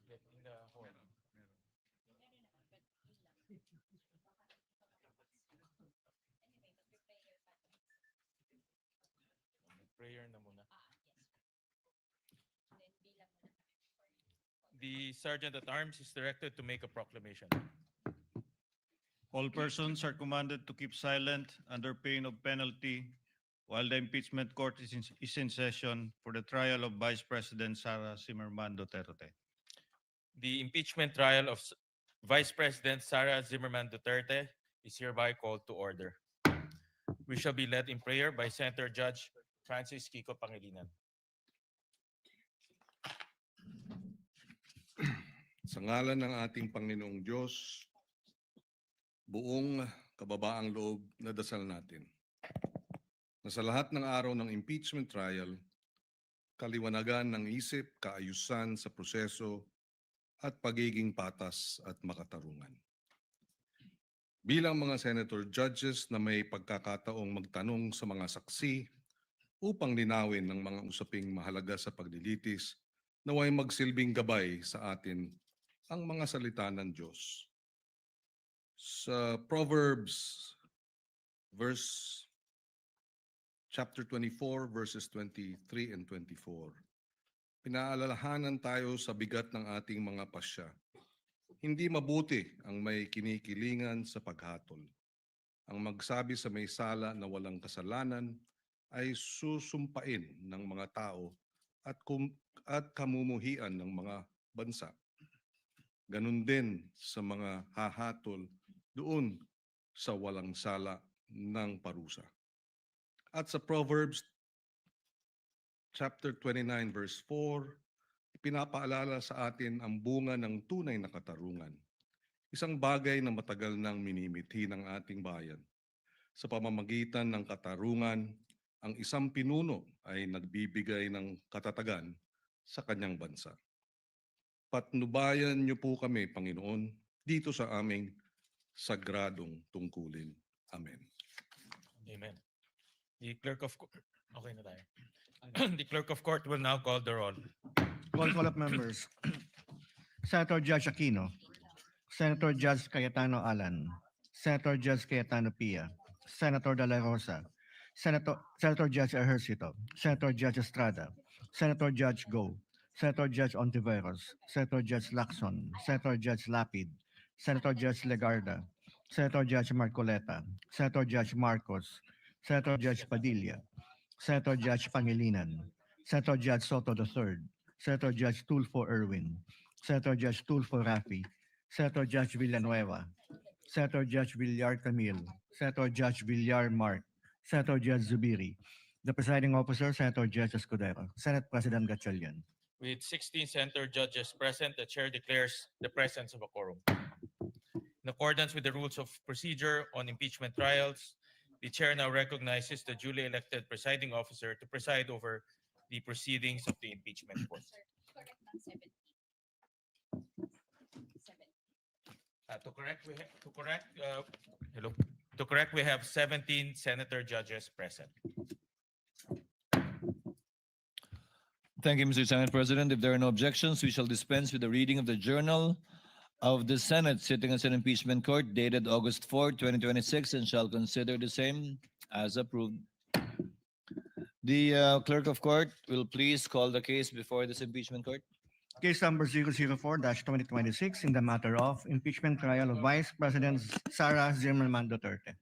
In the hall. Prayer na muna. The Sergeant at Arms is directed to make a proclamation. All persons are commanded to keep silent under pain of penalty while the impeachment court is in session for the trial of Vice President Sara Zimmerman Duterte. The impeachment trial of Vice President Sara Zimmerman Duterte is hereby called to order. We shall be led in prayer by Senator Judge Francis Kiko Pangilinan. Sa ngalan ng ating Panginoong Diyos, buong kababaang loob na dasal natin, na sa lahat ng araw ng impeachment trial, kaliwanagan ng isip, kaayusan sa proseso, at pagiging patas at makatarungan. Bilang mga senator judges na may pagkakataong magtanong sa mga saksi upang linawin ng mga usaping mahalaga sa paglilitis, naway magsilbing gabay sa atin ang mga salita ng Diyos. Sa Proverbs chapter 24 verses 23 and 24, pinaalalahanan tayo sa bigat ng ating mga pasya. Hindi mabuti ang may kinikilingan sa paghatol. Ang magsabi sa may sala na walang kasalanan ay susumpain ng mga tao at kamumuhian ng mga bansa. Ganun din sa mga hahatol doon sa walang sala ng parusa. At sa Proverbs chapter 29 verse 4, pinapaalala sa atin ang bunga ng tunay na katarungan. Isang bagay na matagal nang minimithi ng ating bayan. Sa pamamagitan ng katarungan, ang isang pinuno ay nagbibigay ng katatagan sa kanyang bansa. Patnubayan niyo po kami, Panginoon, dito sa aming sagradong tungkulin. Amen. Amen. The clerk of court. Okay na tayo. The clerk of court will now call the roll. Roll call of members. Senator Judge Aquino. Senator Judge Cayetano Alan. Senator Judge Cayetano Pia. Senator De La Rosa. Senator Judge Ejercito. Senator Judge Estrada. Senator Judge Go. Senator Judge Ontiveros. Senator Judge Lacson. Senator Judge Lapid. Senator Judge Legarda. Senator Judge Marcoleta. Senator Judge Marcos. Senator Judge Padilla. Senator Judge Pangilinan. Senator Judge Soto III. Senator Judge Tulfo Erwin. Senator Judge Tulfo Rafi. Senator Judge Villanueva. Senator Judge Villar Camille. Senator Judge Villar Mark. Senator Judge Zubiri. The presiding officer, Senator Judge Escudero. Senate President Gatchalian. With 16 senator judges present, the chair declares the presence of a quorum. In accordance with the rules of procedure on impeachment trials, the chair now recognizes the duly elected presiding officer to preside over the proceedings of the impeachment court. To correct, we have 17 senator judges present. Thank you, Mr. Senate President. If there are no objections, we shall dispense with the reading of the Journal of the Senate sitting as an impeachment court dated August 4, 2026, and shall consider the same as approved. The clerk of court will please call the case before this impeachment court. Case number 004-2026 in the matter of impeachment trial of Vice President Sara Zimmerman Duterte.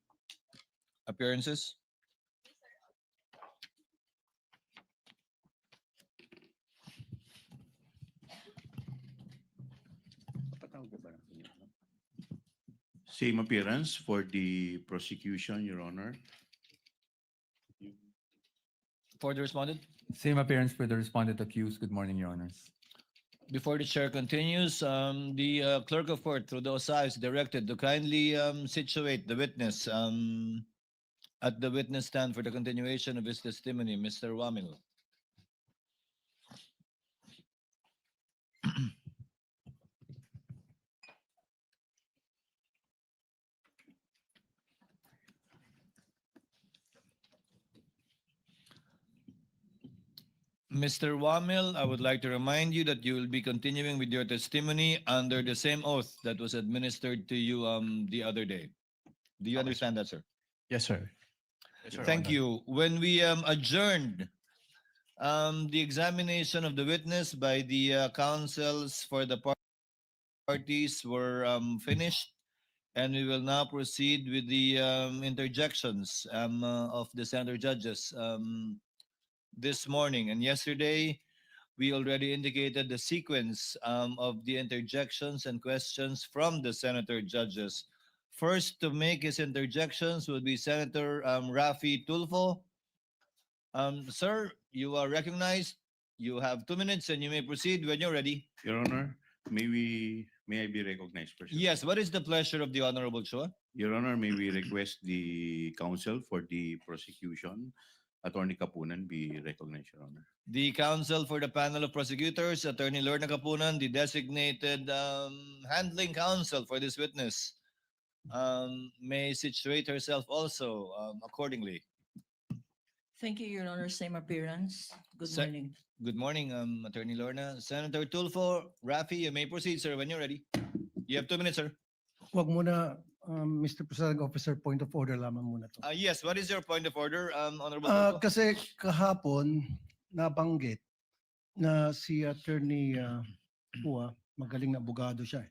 Appearances. Same appearance for the prosecution, Your Honor. For the respondent. Same appearance for the respondent accused. Good morning, Your Honors. Before the chair continues, the clerk of court, through the OSA, is directed to kindly situate the witness at the witness stand for the continuation of his testimony, Mr. Wamil. Mr. Wamil, I would like to remind you that you will be continuing with your testimony under the same oath that was administered to you the other day. Do you Okay, understand that, sir? Yes, sir. Yes, Your Thank Honor. you. When we adjourned the examination of the witness by the counsels for the parties were finished, and we will now proceed with the interjections of the senator judges this morning and yesterday. We already indicated the sequence of the interjections and questions from the senator judges. First to make his interjections would be Senator Rafi Tulfo. Sir, you are recognized. You have 2 minutes and you may proceed when you're ready. Your Honor, may I be recognized, President? Yes, what is the pleasure of the Honorable Chua? Your Honor, may we request the counsel for the prosecution, Attorney Kapunan, be recognized, Your Honor. The counsel for the panel of prosecutors, Attorney Lorna Kapunan, the designated handling counsel for this witness, may situate herself also accordingly. Thank you, Your Honor. Same appearance. Good Sir- morning. Good morning, Attorney Lorna. Senator Tulfo, Rafi, you may proceed, sir, when you're ready. You have 2 minutes, sir. Wag muna, Mr. Presiding Officer, point of order lamang muna to. Yes, what is your point of order, Honorable Tulfo? Kasi kahapon, nabanggit na si Attorney Pua, magaling na abogado siya,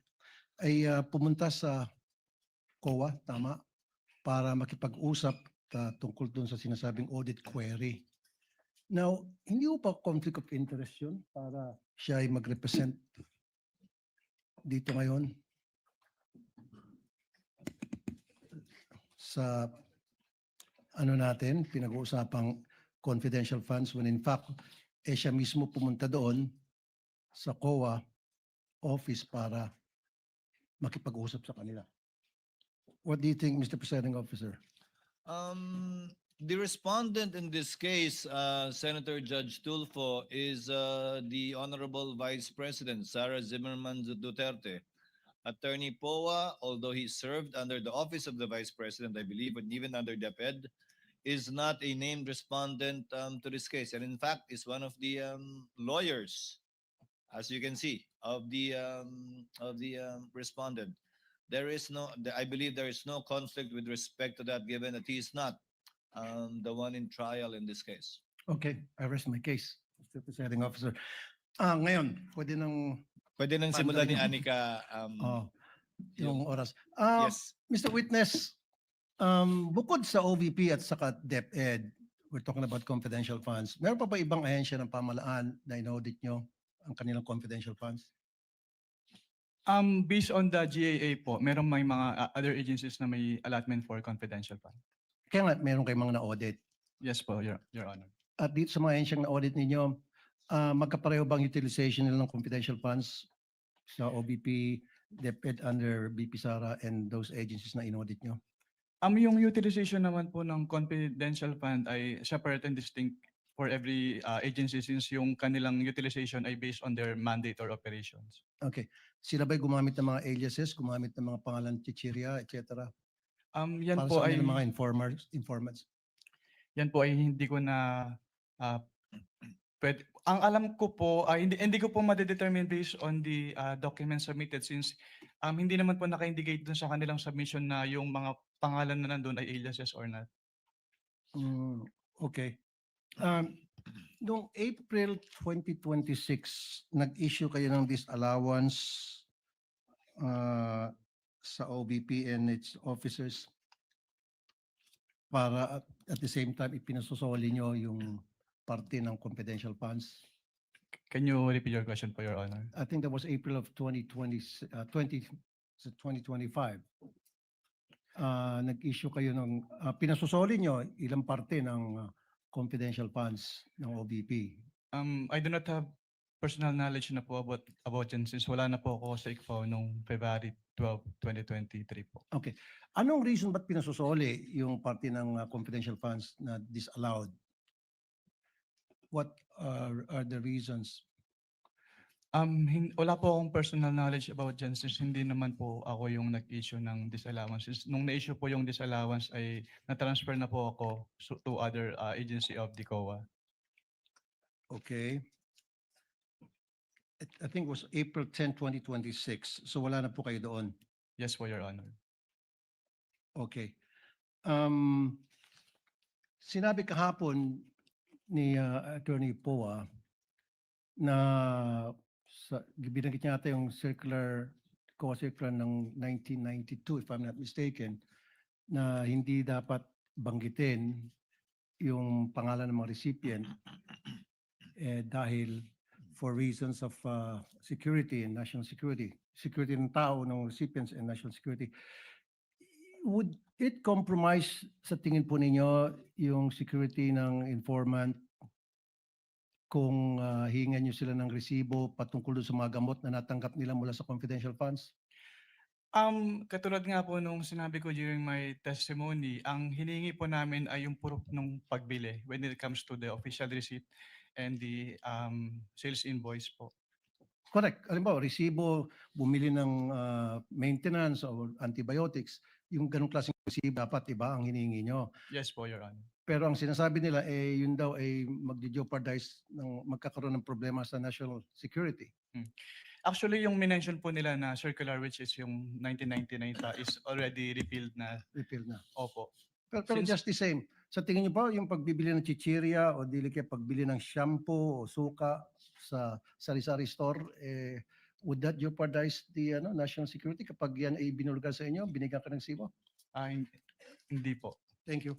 ay pumunta sa COA, tama, para makipag-usap tungkol doon sa sinasabing audit query. Now, hindi mo pa conflict of interest yun para siya ay mag-represent dito ngayon sa natin, pinag-uusapang confidential funds when in fact, siya mismo pumunta doon sa COA office para makipag-usap sa kanila. What do you think, Mr. Presiding Officer? The respondent in this case, Senator Judge Tulfo, is the Honorable Vice President Sara Zimmerman Duterte. Attorney Poa, although he served under the office of the Vice President, I believe, and even under DepEd, is not a named respondent to this case, and in fact is one of the lawyers, as you can see, of the respondent. There is no, I believe there is no conflict with respect to that, given that he is not the one in trial in this case. Okay, I rest my case, Mr. Presiding Officer. Ngayon, pwede nang Pwede nang simulan ni Anika. yung oras. Yes. Mr. Witness, bukod sa OVP at saka DepEd, we're talking about confidential funds, meron pa ba ibang ahensya ng pamahalaan na inaudit nyo ang kanilang confidential funds? Based on the GAA po, meron may mga other agencies na may allotment for confidential fund. Kaya nga, meron kayong mga na-audit. Yes po, Your Honor. At dito sa mga ahensyang na-audit ninyo, magkapareho bang utilization nila ng confidential funds sa OVP, DepEd under BP Sara and those agencies na inaudit nyo? Yung utilization naman po ng confidential fund ay separate and distinct for every agency since yung kanilang utilization ay based on their mandate or operations. Okay. Sila ba'y gumamit ng mga aliases, gumamit ng mga pangalan chichirya, etc.? Yan Para po sa ay kanilang mga informants. yan po ay hindi ko na ang alam ko po ay hindi ko po ma-determine based on the documents submitted since hindi naman po naka-indicate dun sa kanilang submission na yung mga pangalan na nandun ay aliases or not. Okay. Noong April 2026, nag-issue kayo ng disallowance sa OVP and its officers para at the same time ipinasusoli nyo yung parte ng confidential funds. Can you repeat your question po, Your Honor? I think that was April of 2025. Nag-issue kayo ng pinasusoli nyo ilang parte ng confidential funds ng OVP. I do not have personal knowledge na po about yan since wala na po ako sa ICFO noong February 12, 2023 po. Anong reason ba't pinasusoli yung parte ng confidential funds na disallowed? What are the reasons? Wala po akong personal knowledge about dyan since hindi naman po ako yung nag-issue ng disallowances. Nung na-issue po yung disallowance ay na-transfer na po ako to other agency of the COA. Okay. I think it was April 10, 2026. So wala na po kayo doon. Yes po, Your Honor. Okay. Sinabi kahapon ni Attorney Poa na binanggit niya ata yung COA circular ng 1992, if I'm not mistaken, na hindi dapat banggitin yung pangalan ng mga recipient dahil for reasons of security and national security, security ng tao, ng recipients and national security. Would it compromise sa tingin po ninyo yung security ng informant kung hihingan nyo sila ng resibo patungkol sa mga gamot na natanggap nila mula sa confidential funds? Katulad nga po nung sinabi ko during my testimony, ang hinihingi po namin ay yung proof ng pagbili when it comes to the official receipt and the sales invoice po. Correct. Halimbawa, resibo, bumili ng maintenance o antibiotics, yung ganong klaseng resibo dapat iba ang hinihingi nyo. Yes po, Your Honor. Pero ang sinasabi nila, yun daw ay magdi-jeopardize ng magkakaroon ng problema sa national security. Actually, yung minention po nila na circular which is yung 1999 is already repealed na. Repeal na. Opo. Pero Since- just the same, sa tingin niyo ba yung pagbibili ng chichirya o dili kaya pagbili ng shampoo o suka sa sari-sari store, would that jeopardize the national security kapag yan ay binulgar sa inyo, binigyan ka ng sibo? Hindi po. Thank you.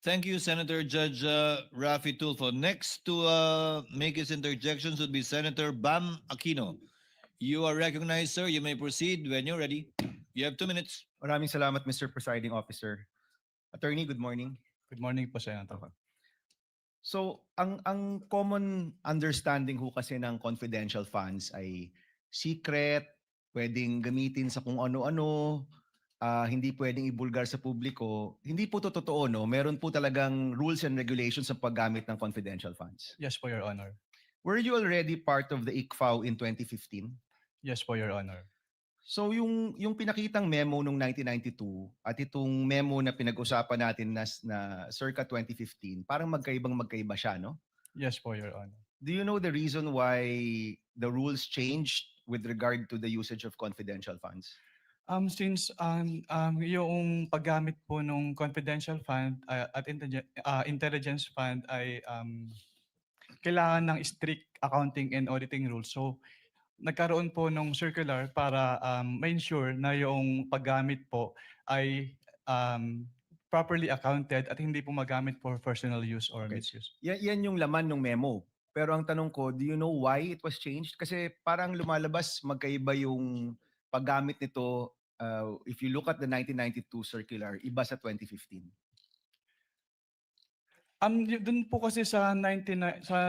Thank you, Senator Judge Rafi Tulfo. Next to make his interjections would be Senator Bam Aquino. You are recognized, sir. You may proceed when you're ready. You have 2 minutes. Maraming salamat, Mr. Presiding Officer. Attorney, good morning. Good morning po, Senator. So, ang common understanding ho kasi ng confidential funds ay secret, pwedeng gamitin sa kung ano-ano, hindi pwedeng ibulgar sa publiko. Hindi po to totoo, no? Meron po talagang rules and regulations sa paggamit ng confidential funds. Yes po, Your Honor. Were you already part of the ICFAO in 2015? Yes po, Your Honor. So yung pinakitang memo nung 1992 at itong memo na pinag-usapan natin na circa 2015, parang magkaiba siya, no? Yes po, Your Honor. Do you know the reason why the rules changed with regard to the usage of confidential funds? Since yung paggamit po ng confidential fund at intelligence fund ay kailangan ng strict accounting and auditing rules. So nagkaroon po ng circular para ma-ensure na yung paggamit po ay properly accounted at hindi po magamit for personal use or Okay. misuse. Yan yung laman ng memo. Pero ang tanong ko, do you know why it was changed? Kasi parang lumalabas magkaiba yung paggamit nito. If you look at the 1992 circular, iba sa 2015. Dun po kasi sa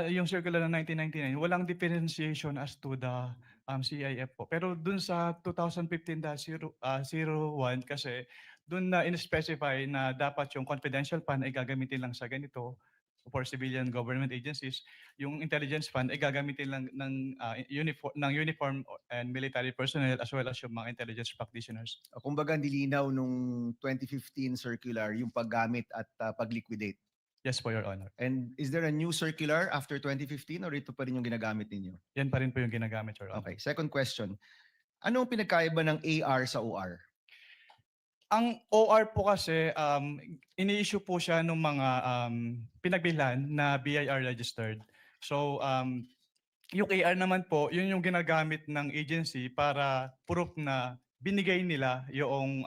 yung circular ng 1999, walang differentiation as to the CIF po. Pero dun sa 2015-01 kasi dun na in-specify na dapat yung confidential fund ay gagamitin lang sa ganito for civilian government agencies, yung intelligence fund ay gagamitin lang ng uniform and military personnel as well as yung mga intelligence practitioners. Kumbaga nilinaw nung 2015 circular yung paggamit at pag-liquidate. Yes po, Your Honor. And is there a new circular after 2015 or ito pa rin yung ginagamit ninyo? Yan pa rin po yung ginagamit, Your Honor. Okay, second question. Anong pinagkaiba ng AR sa OR? Ang OR po kasi, ini-issue po siya ng mga pinagbilhan na BIR registered. So, yung AR naman po, yun yung ginagamit ng agency para proof na binigay nila yung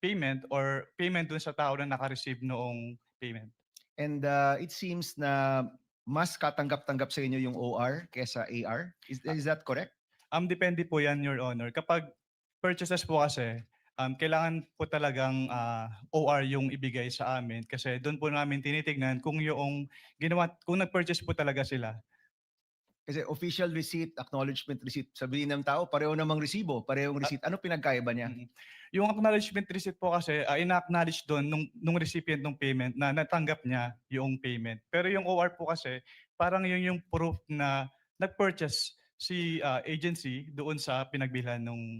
payment or payment dun sa tao na naka-receive noong payment. And it seems na mas katanggap-tanggap sa inyo yung OR kesa AR. Is that correct? Depende po yan, Your Honor. Kapag purchases po kasi, kailangan po talagang OR yung ibigay sa amin kasi doon po namin tinitignan kung yung kung nag-purchase po talaga sila. Kasi official receipt, acknowledgement receipt, sabihin ng tao, pareho namang resibo, parehong receipt. Ano pinagkaiba niya? Yung acknowledgement receipt po kasi, ina-acknowledge doon nung recipient ng payment na natanggap niya yung payment. Pero yung OR po kasi, parang yun yung proof na nag-purchase si agency doon sa pinagbilhan nung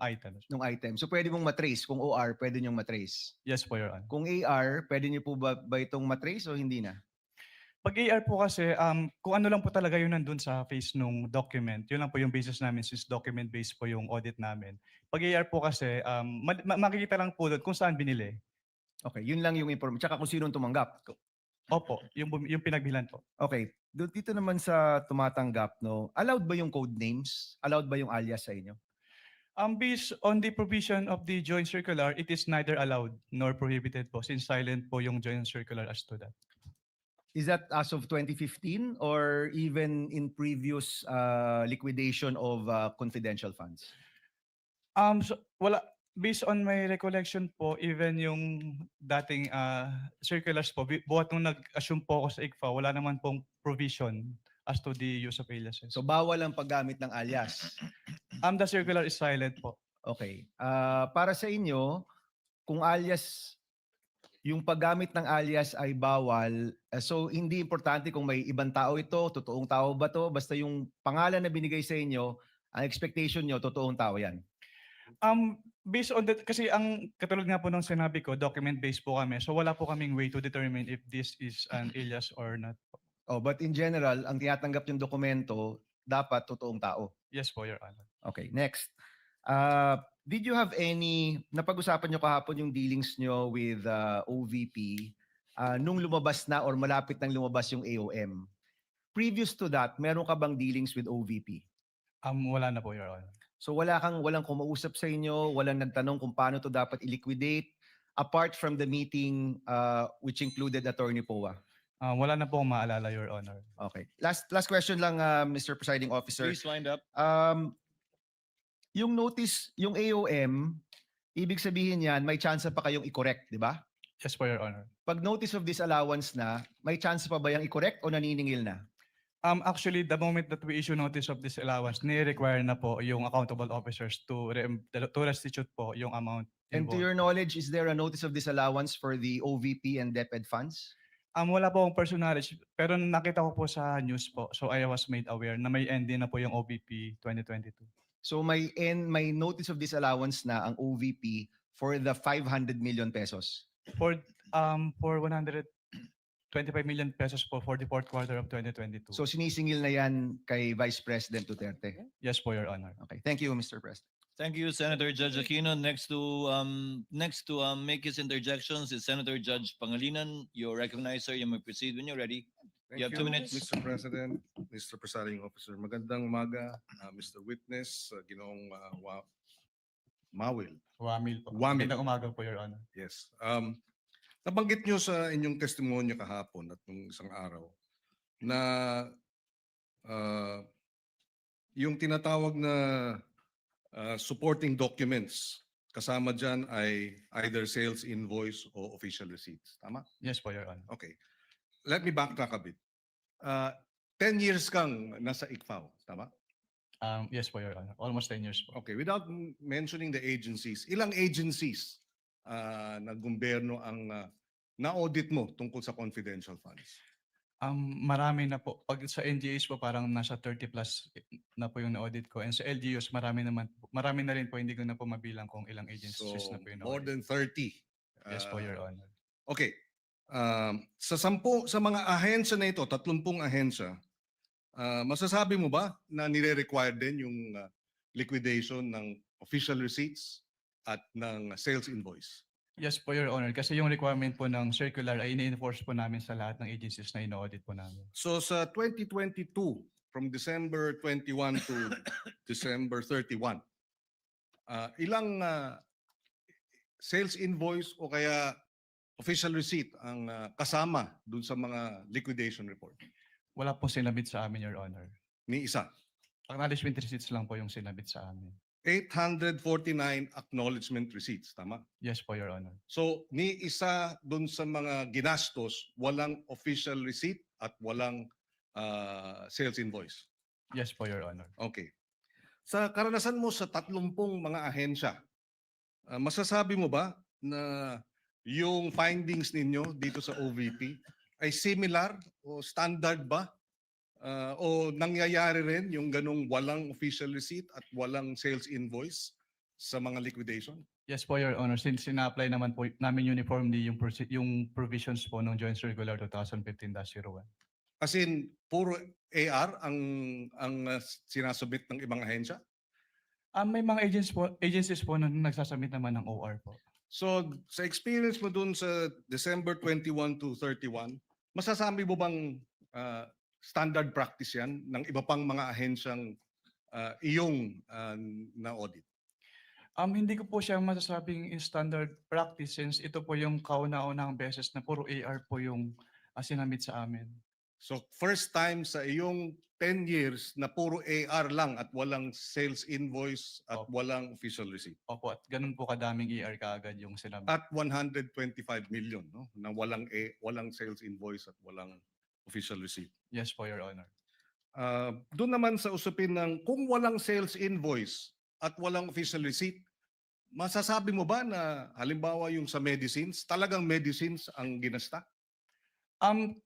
item. Nung item. So pwede mong matrace. Kung OR, pwede nyong matrace. Yes po, Your Honor. Kung AR, pwede nyo po ba itong matrace o hindi na? Pag AR po kasi, kung ano lang po talaga yung nandun sa face nung document, yun lang po yung basis namin since document-based po yung audit namin. Pag AR po kasi, makikita lang po doon kung saan binili. Okay, yun lang yung information. Tsaka kung sinong tumanggap. Opo, yung pinagbilan po. Okay, dito naman sa tumatanggap, no, allowed ba yung code names? Allowed ba yung alias sa inyo? Based on the provision of the joint circular, it is neither allowed nor prohibited po since silent po yung joint circular as to that. Is that as of 2015 or even in previous liquidation of confidential funds? Wala, based on my recollection po, even yung dating circulars po, buhat nung nag-assume po ako sa ICFA, wala naman pong provision as to the use of aliases. So bawal ang paggamit ng alias. The circular is silent po. Okay. Para sa inyo, kung alias, yung paggamit ng alias ay bawal, so hindi importante kung may ibang tao ito, totoong tao ba to, basta yung pangalan na binigay sa inyo, ang expectation nyo, totoong tao yan. Based on that, kasi ang katulad nga po ng sinabi ko, document-based po kami. So wala po kaming way to determine if this is an alias or not. Oh, but in general, ang tinatanggap yung dokumento, dapat totoong tao. Yes po, Your Honor. Okay, next. Did you have any, napag-usapan nyo kahapon yung dealings nyo with OVP nung lumabas na or malapit nang lumabas yung AOM? Previous to that, meron ka bang dealings with OVP? Wala na po, Your Honor. So walang kumausap sa inyo, walang nagtanong kung paano to dapat i-liquidate apart from the meeting which included Attorney Poa. Wala na po akong maalala, Your Honor. Okay. Last question lang, Mr. Presiding Officer. Please wind up. Yung notice, yung AOM, ibig sabihin yan, may chance pa kayong i-correct, di ba? Yes po, Your Honor. Pag notice of disallowance na, may chance pa ba yung i-correct o naniningil na? Actually, the moment that we issue notice of disallowance, ni-require na po yung accountable officers to restitute po yung amount And to involved. your knowledge, is there a notice of disallowance for the OVP and DepEd funds? Wala po akong personal knowledge, pero nakita ko po sa news po. So I was made aware na may end din na po yung OVP 2022. So may notice of disallowance na ang OVP for the 500 million pesos. For 125 million pesos po for the fourth quarter of 2022. So sinisingil na yan kay Vice President Duterte. Yes po, Your Honor. Okay. Thank you, Mr. President. Thank you, Senator Judge Aquino. Next to make his interjections is Senator Judge Pangilinan. You're recognized, sir. You may proceed when you're ready. You have 2 minutes. Mr. President, Mr. Presiding Officer. Magandang umaga, Mr. Witness, Ginoong Mawil. Wamil po. Wamil. Magandang umaga po, Your Honor. Yes. Nabanggit nyo sa inyong testimonyo kahapon at nung isang araw na yung tinatawag na supporting documents, kasama dyan ay either sales invoice o official receipts. Tama? Yes po, Your Honor. Okay. Let me backtrack a bit. 10 years kang nasa ICFAO, tama? Yes po, Your Honor. Almost 10 years po. Okay, without mentioning the agencies, ilang agencies na gobyerno ang na-audit mo tungkol sa confidential funds? Marami na po. Pag sa NGAs po parang nasa 30 plus na po yung na-audit ko. And sa LGUs marami naman po. Marami na rin po, hindi ko na po mabilang kung ilang agencies So, na po yung more na-audit. than 30. Yes po, Your Honor. Okay. Sa mga ahensya na ito, 30 ahensya, masasabi mo ba na nire-require din yung liquidation ng official receipts at ng sales invoice? Yes po, Your Honor. Kasi yung requirement po ng circular ay ini-enforce po namin sa lahat ng agencies na ino-audit po namin. So sa 2022, from December 21 to December 31, ilang sales invoice o kaya official receipt ang kasama dun sa mga liquidation report? Wala pong sinabit sa amin, Your Honor. Ni isa. Acknowledgement receipts lang po yung sinabit sa amin. 849 acknowledgement receipts, tama? Yes po, Your Honor. So ni isa dun sa mga ginastos, walang official receipt at walang sales invoice. Yes po, Your Honor. Okay. Sa karanasan mo sa 30 mga ahensya, masasabi mo ba na yung findings ninyo dito sa OVP ay similar o standard ba? O nangyayari rin yung ganong walang official receipt at walang sales invoice sa mga liquidation? Yes po, Your Honor. Since sina-apply naman po namin uniformly yung provisions po ng Joint Circular 2015-01. As in, puro AR ang sinasubmit ng ibang ahensya? May mga agencies po na nagsasubmit naman ng OR po. So sa experience mo dun sa December 21 to 31, masasabi mo bang standard practice yan ng iba pang mga ahensyang iyong na-audit? Hindi ko po siya masasabing in standard practice since ito po yung kauna-unahang beses na puro AR po yung sinamit sa amin. So first time sa iyong 10 years na puro AR lang at walang sales invoice at Opo. walang official receipt. Opo, at ganun po kadaming AR kaagad yung sinamit. At 125 million, no, na walang sales invoice at walang official receipt. Yes po, Your Honor. Doon naman sa usapin ng kung walang sales invoice at walang official receipt, masasabi mo ba na halimbawa yung sa medicines, talagang medicines ang ginasta?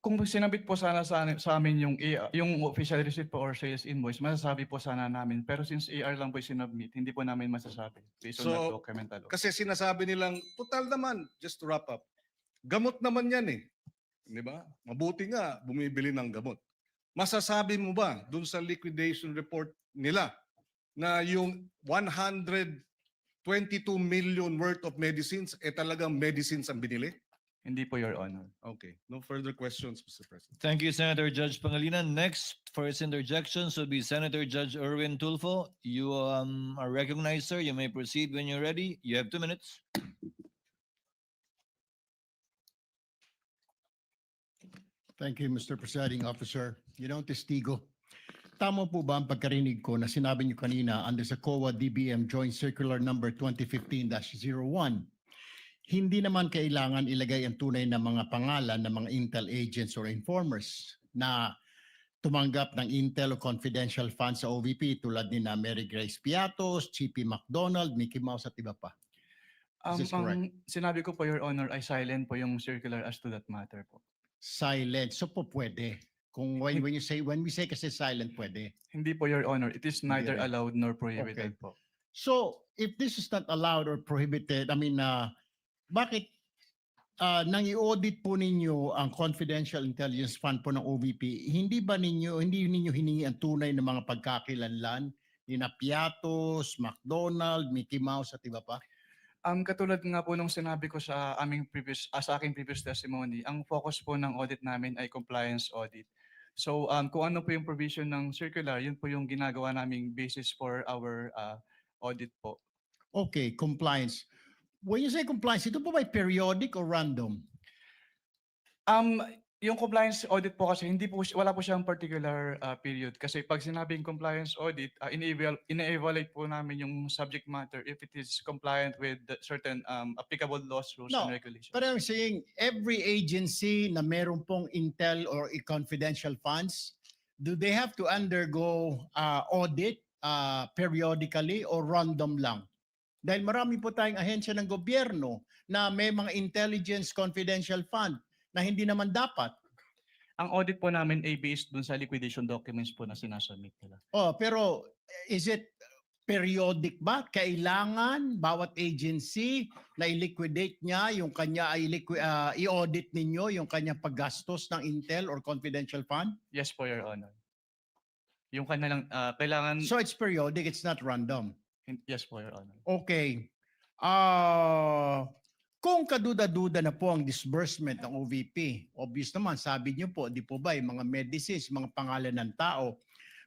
Kung sinabit po sana sa amin yung official receipt po or sales invoice, masasabi po sana namin. Pero since AR lang po yung sinubmit, hindi po namin masasabi. Based on that So, document alone. Kasi sinasabi nilang, total naman, just to wrap up, gamot naman yan eh. Di ba? Mabuti nga, bumibili ng gamot. Masasabi mo ba dun sa liquidation report nila na yung 122 million worth of medicines talagang medicines ang binili? Hindi po, Your Honor. Okay. No further questions, Mr. President. Thank you, Senator Judge Pangilinan. Next, for his interjections will be Senator Judge Erwin Tulfo. You are recognized, sir. You may proceed when you're ready. You have 2 minutes. Thank you, Mr. Presiding Officer. Testigo, tama po ba ang pagkarinig ko na sinabi niyo kanina under sa COA DBM Joint Circular Number 2015-01, hindi naman kailangan ilagay ang tunay na mga pangalan ng mga intel agents or informers na tumanggap ng intel o confidential funds sa OVP tulad ni na Mary Grace Piatos, Chippy McDonald, Mickey Mouse at iba pa? Is this correct? Ang sinabi ko po, Your Honor, ay silent po yung circular as to that matter po. Silent. So po pwede. Kung when we say kasi silent, pwede. Hindi po, Your Honor. It is neither rin. allowed nor prohibited po. So if this is not allowed or prohibited, bakit nang i-audit po ninyo ang confidential intelligence fund po ng OVP, hindi ninyo hiningi ang tunay na mga pagkakilanlan ni na Piatos, McDonald, Mickey Mouse at iba pa? Katulad nga po nung sinabi ko sa sa aking previous testimony, ang focus po ng audit namin ay compliance audit. So kung ano po yung provision ng circular, yun po yung ginagawa naming basis for our audit po. Okay, compliance. When you say compliance, ito po ba periodic or random? Yung compliance audit po kasi wala po siyang particular period kasi pag sinabing compliance audit, ine-evaluate po namin yung subject matter if it is compliant with the certain applicable laws, rules, No, and regulations. But I'm saying every agency na meron pong intel or confidential funds, do they have to undergo audit periodically or random lang? Dahil marami po tayong ahensya ng gobyerno na may mga intelligence confidential fund na hindi naman dapat. Ang audit po namin ay based dun sa liquidation documents po na sinasubmit nila. Pero is it periodic ba? Kailangan bawat agency na i-liquidate niya yung kanya i-audit ninyo yung kanyang paggastos ng intel or confidential fund? Yes po, Your Honor. Yung kanilang kailangan... So it's periodic, it's not random. Yes po, Your Honor. Okay. Kung kaduda-duda na po ang disbursement ng OVP, obvious naman, sabi niyo po, di po ba, yung mga medicines, mga pangalan ng tao,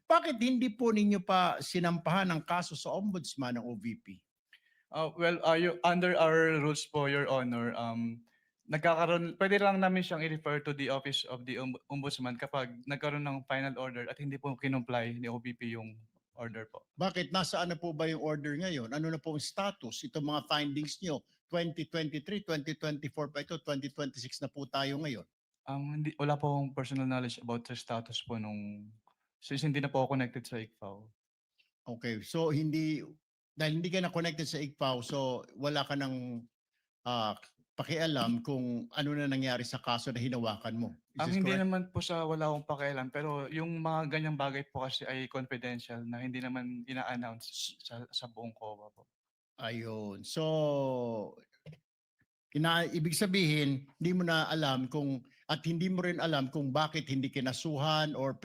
bakit hindi po ninyo pa sinampahan ng kaso sa ombudsman ng OVP? Under our rules po, Your Honor, pwede lang namin siyang i-refer to the Office of the Ombudsman kapag nagkaroon ng final order at hindi po kinumply ni OVP yung order po. Bakit? Nasaan na po ba yung order ngayon? Ano na po ang status? Itong mga findings nyo, 2023, 2024 pa ito, 2026 na po tayo ngayon. Wala po akong personal knowledge about sa status po since hindi na po ako connected sa ICFAO. Okay, so dahil hindi ka na connected sa ICFAO, so wala ka ng pakialam kung ano na nangyari sa kaso na hinawakan mo. Is this Hindi correct? naman po wala akong pakialam, pero yung mga ganyang bagay po kasi ay confidential na hindi naman ina-announce sa buong COA po. Ayun. So, ibig sabihin, hindi mo na alam kung at hindi mo rin alam kung bakit hindi kinasuhan or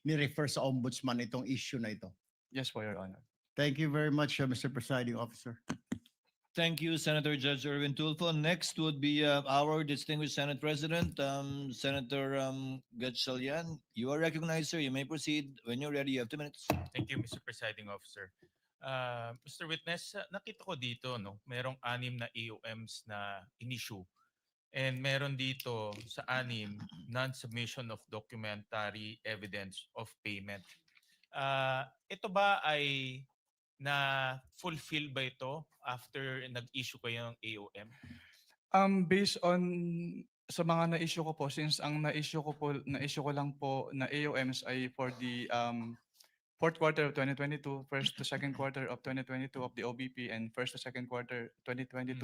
ni-refer sa ombudsman itong issue na ito. Yes po, Your Honor. Thank you very much, Mr. Presiding Officer. Thank you, Senator Judge Erwin Tulfo. Next would be our distinguished Senate President, Senator Gatchalian. You are recognized, sir. You may proceed. When you're ready, you have 2 minutes. Thank you, Mr. Presiding Officer. Mr. Witness, nakita ko dito, no, merong 6 na AOMs na in-issue. And meron dito sa 6, non-submission of documentary evidence of payment. Ito ba ay na-fulfill ba ito after nag-issue kayo ng AOM? Based on sa mga na-issue ko po, since ang na-issue ko lang po na AOMs ay for the fourth quarter of 2022, first to second quarter of 2022 of the OBP, and first to second quarter 2022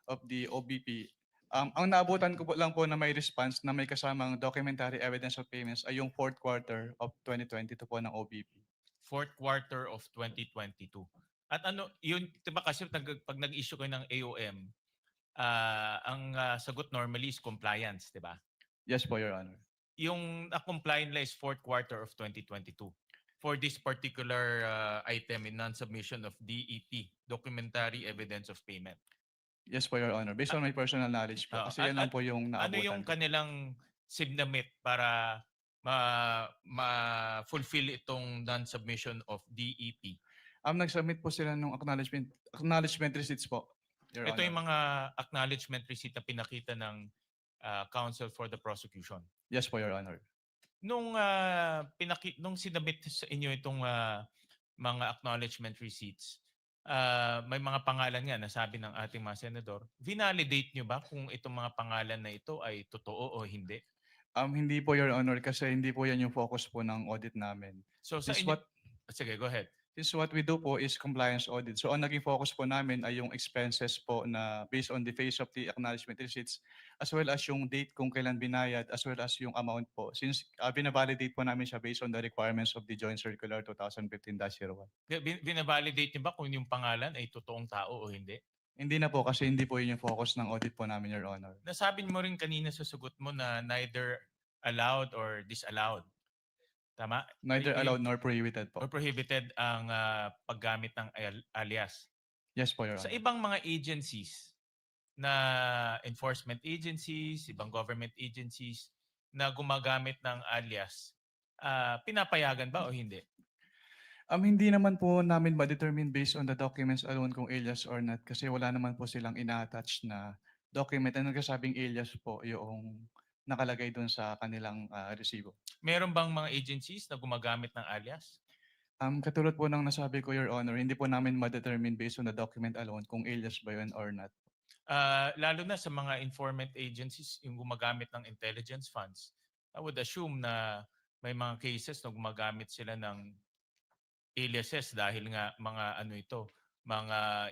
of the OBP. Ang naabutan ko po lang po na may response na may kasamang documentary evidence of payments ay yung fourth quarter of 2022 po ng OBP. Fourth quarter of 2022. At ano, yun, diba kasi pag nag-issue kayo ng AOM, ang sagot normally is compliance, diba? Yes po, Your Honor. Yung compliant lang is fourth quarter of 2022 for this particular item in non-submission of DEP, documentary evidence of payment. Yes po, Your Honor. Based on my personal knowledge po. Kasi yan lang po yung naabutan. Ano yung kanilang submit para ma-fulfill itong non-submission of DEP? Nag-submit po sila ng acknowledgement receipts po, Your Ito Honor. yung mga acknowledgement receipt na pinakita ng counsel for the prosecution. Yes po, Your Honor. Nung sinabit sa inyo itong mga acknowledgement receipts, may mga pangalan nga nasabi ng ating mga senador. Vinalidate nyo ba kung itong mga pangalan na ito ay totoo o hindi? Hindi po, Your Honor, kasi hindi po yan yung focus po ng audit namin. So sa This inyo, what sige, go ahead. This what we do po is compliance audit. So ang naging focus po namin ay yung expenses po na based on the face of the acknowledgement receipts as well as yung date kung kailan binayad as well as yung amount po. Since binavalidate po namin siya based on the requirements of the Joint Circular 2015-01. Binavalidate nyo ba kung yung pangalan ay totoong tao o hindi? Hindi na po kasi hindi po yun yung focus ng audit po namin, Your Honor. Nasabi mo rin kanina sa sagot mo na neither allowed or disallowed. Tama? Neither allowed nor prohibited po. Or prohibited ang paggamit ng alias. Yes po, Your Sa Honor. ibang mga agencies na enforcement agencies, ibang government agencies na gumagamit ng alias, pinapayagan ba o hindi? Hindi naman po namin ma-determine based on the documents alone kung alias or not kasi wala naman po silang ina-attach na document na nagsasabing alias po yung nakalagay doon sa kanilang resibo. Meron bang mga agencies na gumagamit ng alias? Katulad po ng nasabi ko, Your Honor, hindi po namin ma-determine based on the document alone kung alias ba yun or not. Lalo na sa mga informant agencies yung gumagamit ng intelligence funds. I would assume na may mga cases na gumagamit sila ng aliases dahil nga mga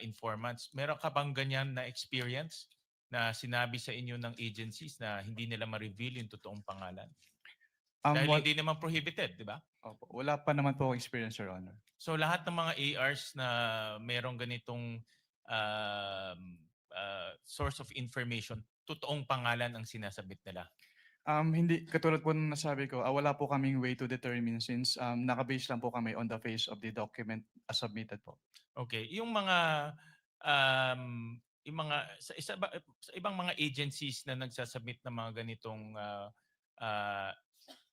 informants. Meron ka bang ganyan na experience na sinabi sa inyo ng agencies na hindi nila ma-reveal yung totoong pangalan? Dahil hindi naman prohibited, di ba? Opo, wala pa naman po akong experience, Your Honor. So lahat ng mga ARs na merong ganitong source of information, totoong pangalan ang sinasabit nila? Hindi, katulad po ng nasabi ko, wala po kaming way to determine since naka-base lang po kami on the face of the document as submitted po. Okay, yung mga sa ibang mga agencies na nagsasubmit ng mga ganitong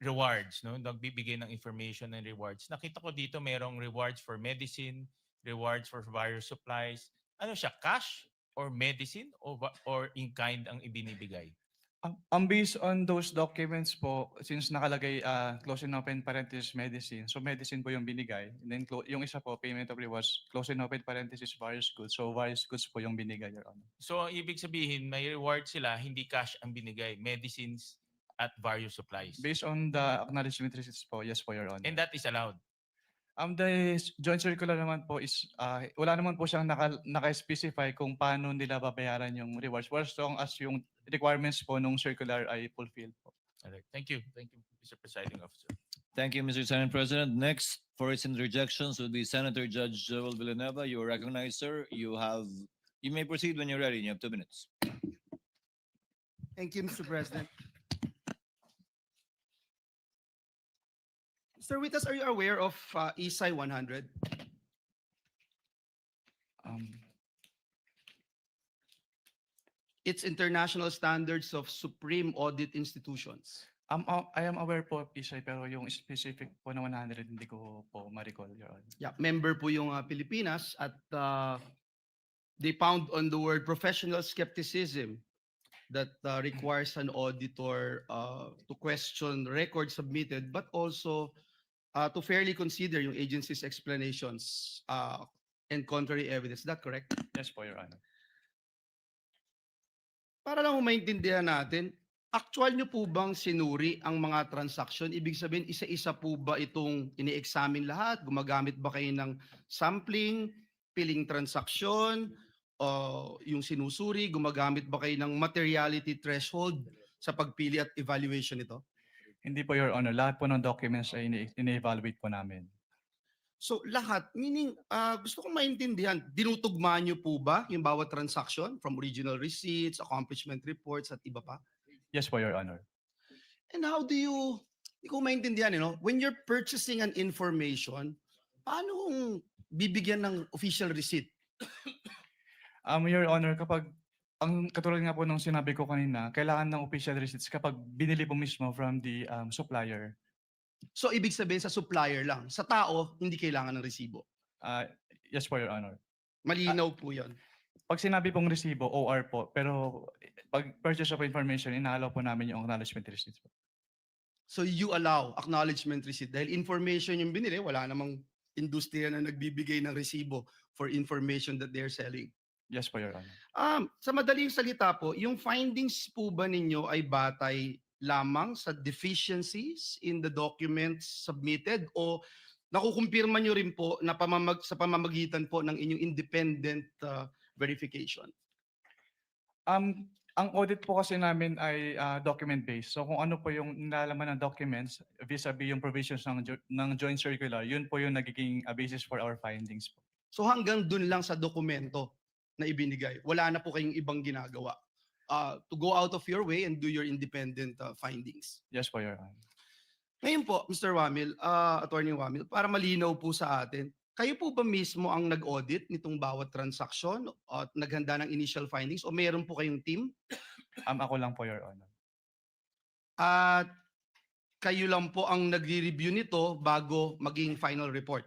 rewards, no, nagbibigay ng information and rewards. Nakita ko dito merong rewards for medicine, rewards for various supplies. Ano siya, cash or medicine or in kind ang ibinibigay? Based on those documents po, since nakalagay close and open parenthesis medicine, so medicine po yung binigay. And then yung isa po, payment of rewards, close and open parenthesis various goods. So various goods po yung binigay, Your Honor. So ang ibig sabihin, may reward sila, hindi cash ang binigay, medicines at various supplies. Based on the acknowledgement receipts po, yes po, Your Honor. And that is allowed. The joint circular naman po is, wala naman po siyang naka-specify kung paano nila babayaran yung rewards as long as yung requirements po nung circular ay fulfilled po. Alright. Thank you. Thank you, Mr. Presiding Officer. Thank you, Mr. Senate President. Next, for its interjections would be Senator Judge Joel Villanueva. You are recognized, sir. You may proceed when you're ready. You have 2 minutes. Thank you, Mr. President. Mr. Witas, are you aware of ESI 100? It's International Standards of Supreme Audit Institutions. I am aware po of PCI pero yung specific po na 100 hindi ko po ma-recall, Your Honor. Yeah, member po yung Pilipinas at they found on the word professional skepticism that requires an auditor to question records submitted but also to fairly consider yung agency's explanations and contrary evidence. Is that correct? Yes po, Your Honor. Para lang maintindihan natin, actual nyo po bang sinuri ang mga transaction? Ibig sabihin, isa-isa po ba itong ini-examine lahat? Gumagamit ba kayo ng sampling, piling transaction, o yung sinusuri? Gumagamit ba kayo ng materiality threshold sa pagpili at evaluation nito? Hindi po, Your Honor. Lahat po ng documents ay ini-evaluate po namin. So lahat, meaning gusto kong maintindihan, dinutugma nyo po ba yung bawat transaction from original receipts, accomplishment reports at iba pa? Yes po, Your Honor. And how do you, hindi ko maintindihan, when you're purchasing an information, paano kung bibigyan ng official receipt? Your Honor, kapag, ang katulad nga po nung sinabi ko kanina, kailangan ng official receipts kapag binili po mismo from the supplier. So ibig sabihin sa supplier lang, sa tao, hindi kailangan ng resibo. Yes po, Your Honor. Malinaw po yan. Pag sinabi pong resibo, OR po, pero pag purchase of information, inaalaw po namin yung acknowledgement receipts po. So you allow acknowledgement receipt dahil information yung binili, wala namang industriya na nagbibigay ng resibo for information that they're selling. Yes po, Your Honor. Sa madaling salita po, yung findings po ba ninyo ay batay lamang sa deficiencies in the documents submitted o nakukumpirma nyo rin po na sa pamamagitan po ng inyong independent verification? Ang audit po kasi namin ay document-based. So kung ano po yung nilalaman ng documents vis-a-vis yung provisions ng joint circular, yun po yung nagiging basis for our findings po. So hanggang dun lang sa dokumento na ibinigay, wala na po kayong ibang ginagawa to go out of your way and do your independent findings. Yes po, Your Honor. Ngayon po, Mr. Wamil, Attorney Wamil, para malinaw po sa atin, kayo po ba mismo ang nag-audit nitong bawat transaksyon at naghanda ng initial findings o meron po kayong team? Ako lang po, Your Honor. At kayo lang po ang nagre-review nito bago maging final report?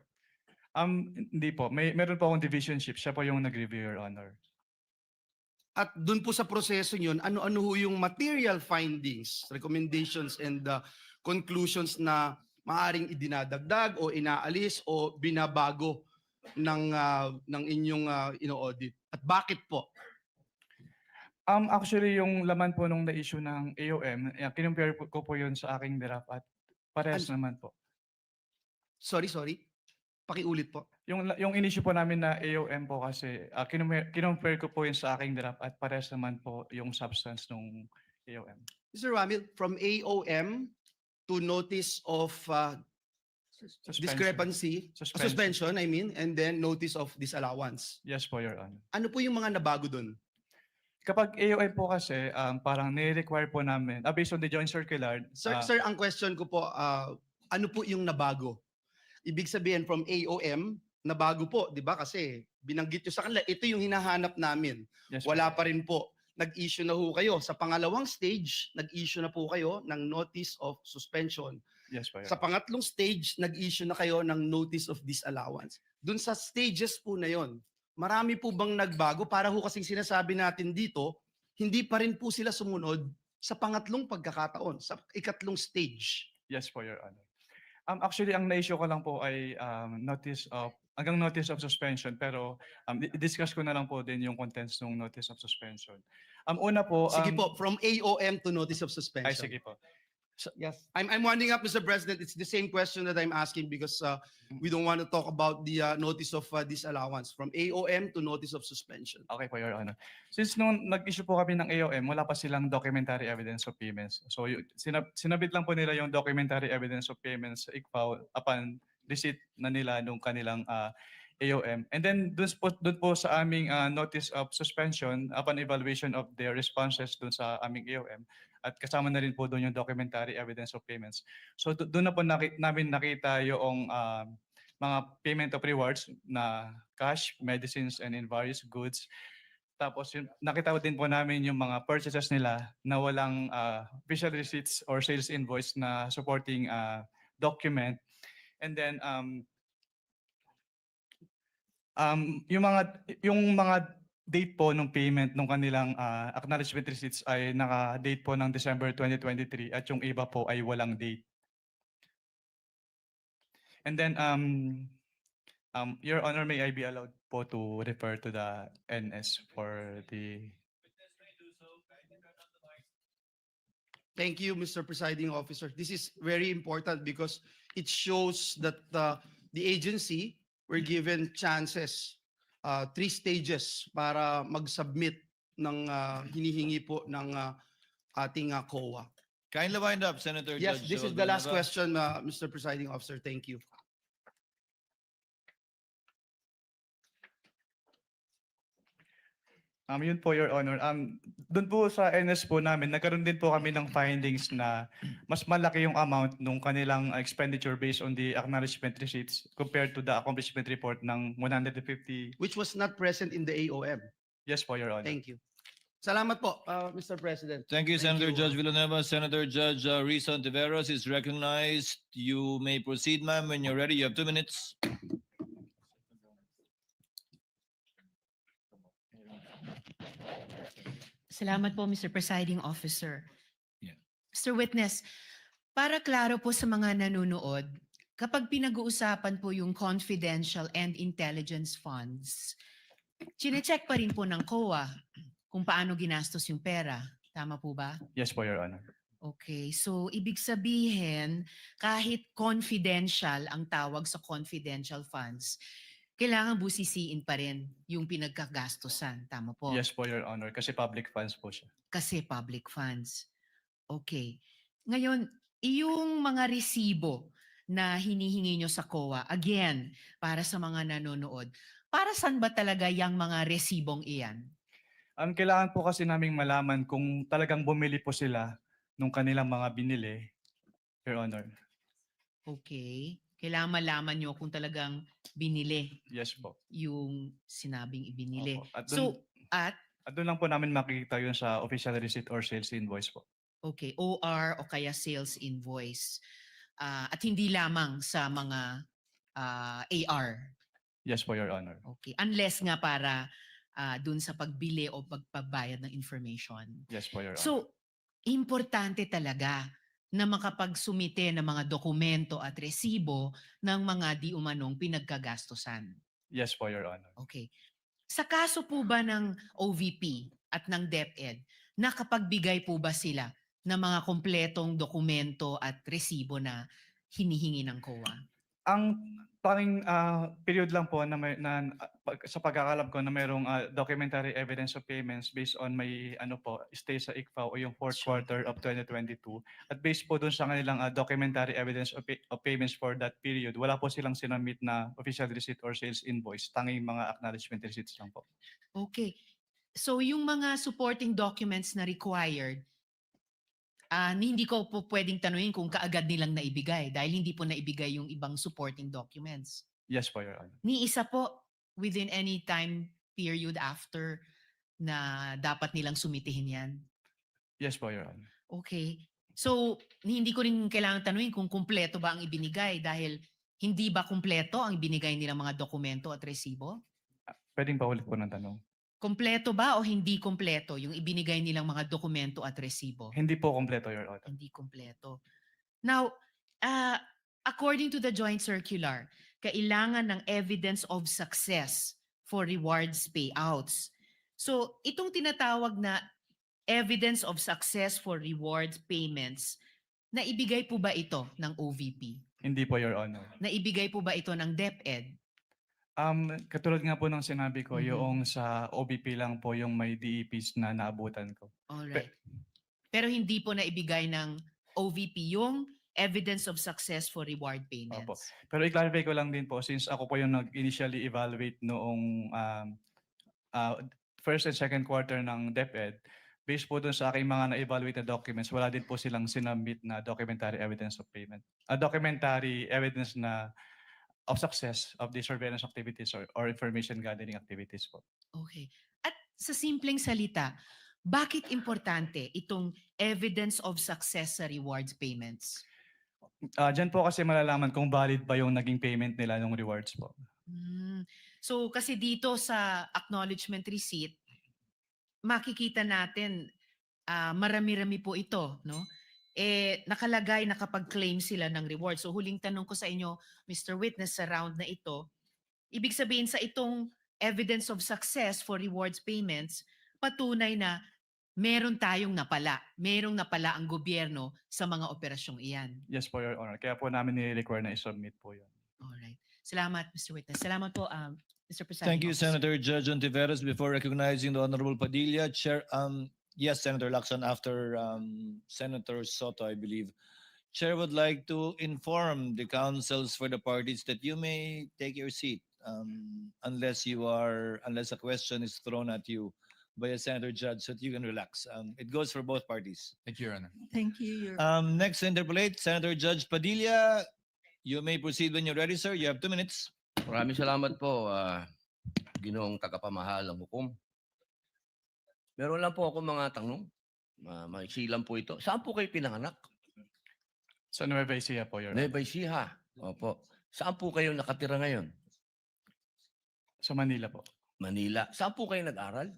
Hindi po. Meron po akong divisionship. Siya po yung nag-review, Your Honor. At dun po sa proseso yun, ano-ano ho yung material findings, recommendations, and conclusions na maaring idinadagdag o inaalis o binabago ng inyong ino-audit? At bakit po? Actually, yung laman po nung na-issue ng AOM, kinumpare ko po yun sa aking draft at parehas naman po. Sorry. Pakiulit po. Yung in-issue po namin na AOM po kasi, kinumpare ko po yun sa aking draft at parehas naman po yung substance nung AOM. Mr. Wamil, from AOM to notice of discrepancy, suspension, I mean, and then notice of disallowance. Yes po, Your Honor. Ano po yung mga nabago dun? Kapag AOM po kasi, parang nire-require po namin, based on the joint circular. Sir, ang question ko po, ano po yung nabago? Ibig sabihin from AOM, nabago po, di ba? Kasi binanggit nyo sa kanila, ito yung hinahanap namin. Yes, Wala po. pa rin po. Nag-issue na ho kayo. Sa pangalawang stage, nag-issue na po kayo ng notice of suspension. Yes po, Your Sa pangatlong stage, nag-issue na kayo ng notice of disallowance. Doon sa stages po na yon, marami po bang nagbago? Para ho kasing sinasabi natin dito, hindi pa rin po sila sumunod sa pangatlong pagkakataon, sa ikatlong stage. Yes po, Your Honor. Actually, ang na-issue ko lang po ay hanggang notice of suspension pero discuss ko na lang po din yung contents ng notice of suspension. Una po, Sige po, from AOM to notice of ay suspension. sige po. Yes. I'm winding up, Mr. President. It's the same question that I'm asking because we don't want to talk about the notice of disallowance from AOM to notice of suspension. Okay po, Your Honor. Since nung nag-issue po kami ng AOM, wala pa silang documentary evidence of payments. So sinabit lang po nila yung documentary evidence of payments sa ICPAO upon receipt na nila nung kanilang AOM. And then dun po sa aming notice of suspension upon evaluation of their responses dun sa aming AOM, at kasama na rin po doon yung documentary evidence of payments. So doon na po namin nakita yung mga payment of rewards na cash, medicines, and in various goods. Tapos nakita din po namin yung mga purchases nila na walang official receipts or sales invoice na supporting document. And then yung mga date po ng payment ng kanilang acknowledgement receipts ay naka-date po ng December 2023 at yung iba po ay walang date. And then Your Honor, may I be allowed po to refer to the NS for the... Thank you, Mr. Presiding Officer. This is very important because it shows that the agency were given chances, 3 stages para mag-submit ng hinihingi po ng ating COA. Kindly wind up, Senator Yes, Judge this is Joel the last Villanueva. question, Mr. Presiding Officer. Thank you. Yun po, Your Honor. Doon po sa NS po namin, nagkaroon din po kami ng findings na mas malaki yung amount nung kanilang expenditure based on the acknowledgement receipts compared to the accomplishment report ng 150. Which was not present in the AOM. Yes po, Your Honor. Thank you. Salamat po, Mr. President. Thank you, Senator you. Judge Villanueva. Senator Judge Risa Ontiveros is recognized. You may proceed, ma'am, when you're ready. You have 2 minutes. Salamat po, Mr. Presiding Officer. Yeah. Mr. Witness, para klaro po sa mga nanonood, kapag pinag-uusapan po yung confidential and intelligence funds, chinecheck pa rin po ng COA kung paano ginastos yung pera. Tama po ba? Yes po, Your Honor. Okay, so ibig sabihin, kahit confidential ang tawag sa confidential funds, kailangan busisiin pa rin yung pinagkagastosan. Tama po? Yes po, Your Honor. Kasi public funds po siya. Kasi public funds. Okay. Ngayon, yung mga resibo na hinihingi nyo sa COA, again, para sa mga nanonood, para saan ba talaga yung mga resibong iyan? Kailangan po kasi naming malaman kung talagang bumili po sila nung kanilang mga binili, Your Honor. Okay. Kailangan malaman nyo kung talagang binili Yes po. yung sinabing ibinili. Opo. At At doon lang po namin makikita yun sa official receipt or sales invoice po. okay, OR o kaya sales invoice. At hindi lamang sa mga AR. Yes po, Your Honor. Okay. Unless nga para dun sa pagbili o pagpabayad ng information. Yes po, Your Honor. So, importante talaga na makapagsumite ng mga dokumento at resibo ng mga di umanong pinagkagastosan. Yes po, Your Honor. Okay. Sa kaso po ba ng OVP at ng DepEd, nakapagbigay po ba sila ng mga kompletong dokumento at resibo na hinihingi ng COA? Ang tanging period lang po na, sa pagkakalam ko na mayroong documentary evidence of payments based on may stay sa ICFAO o yung 4th quarter of 2022 at based po dun sa kanilang documentary evidence of payments for that period, wala po silang sinamit na official receipt or sales invoice, tanging mga acknowledgement receipts lang po. Okay. So yung mga supporting documents na required, hindi ko po pwedeng tanungin kung kaagad nilang naibigay dahil hindi po naibigay yung ibang supporting documents. Yes po, Your Honor. Ni isa po within any time period after na dapat nilang sumitihin yan. Yes po, Your Honor. Okay. So, hindi ko rin kailangan tanungin kung kumpleto ba ang ibinigay dahil hindi ba kumpleto ang ibinigay nilang mga dokumento at resibo? Pwedeng pa ulit po ng tanong. Kumpleto ba o hindi kumpleto yung ibinigay nilang mga dokumento at resibo? Hindi po kompleto, Your Honor. Hindi kumpleto. Now, according to the joint circular, kailangan ng evidence of success for rewards payouts. So, itong tinatawag na evidence of success for rewards payments, naibigay po ba ito ng OVP? Hindi po, Your Honor. Naibigay po ba ito ng DepEd? Katulad nga po ng sinabi ko, Mhm. yung sa OBP lang po yung may DEPs na naabutan ko. Alright. Pero hindi po naibigay ng OVP yung evidence of success for reward payments. Opo. Pero i-clarify ko lang din po, since ako po yung nag-initially evaluate noong first and second quarter ng DepEd, based po dun sa aking mga na-evaluate na documents, wala din po silang sinubmit na documentary evidence of payment. Documentary evidence na of success of the surveillance activities or information gathering activities po. Okay. At sa simpleng salita, bakit importante itong evidence of success sa rewards payments? Diyan po kasi malalaman kung valid ba yung naging payment nila ng rewards po. So kasi dito sa acknowledgement receipt, makikita natin marami-rami po ito, no? Nakalagay na kapag claim sila ng reward. So huling tanong ko sa inyo, Mr. Witness, sa round na ito, ibig sabihin sa itong evidence of success for rewards payments, patunay na meron tayong napala. Merong napala ang gobyerno sa mga operasyong iyan. Yes po, Your Honor. Kaya po namin ni-require na i-submit po yun. Alright. Salamat, Mr. Witness. Salamat po, Mr. Presiding Thank you, Officer. Senator Judge Ontiveros. Before recognizing the Honorable Padilla, Chair, yes, Senator Lacson, after Senator Soto, I believe. Chair would like to inform the councils for the parties that you may take your seat unless a question is thrown at you by a Senator Judge so that you can relax. It goes for both parties. Thank you, Your Honor. Thank you, Your Next to interpolate, Senator Judge Padilla. You may proceed when you're ready, sir. You have 2 minutes. Maraming salamat po, Ginoong tagapamahalang hukom. Meron lang po ako mga tanong. Maiksi lang po ito. Saan po kayo pinanganak? Sa Nueva Ecija po, Your Honor. Nueva Ecija. Opo. Saan po kayo nakatira ngayon? Sa Manila po. Manila. Saan po kayo nag-aral?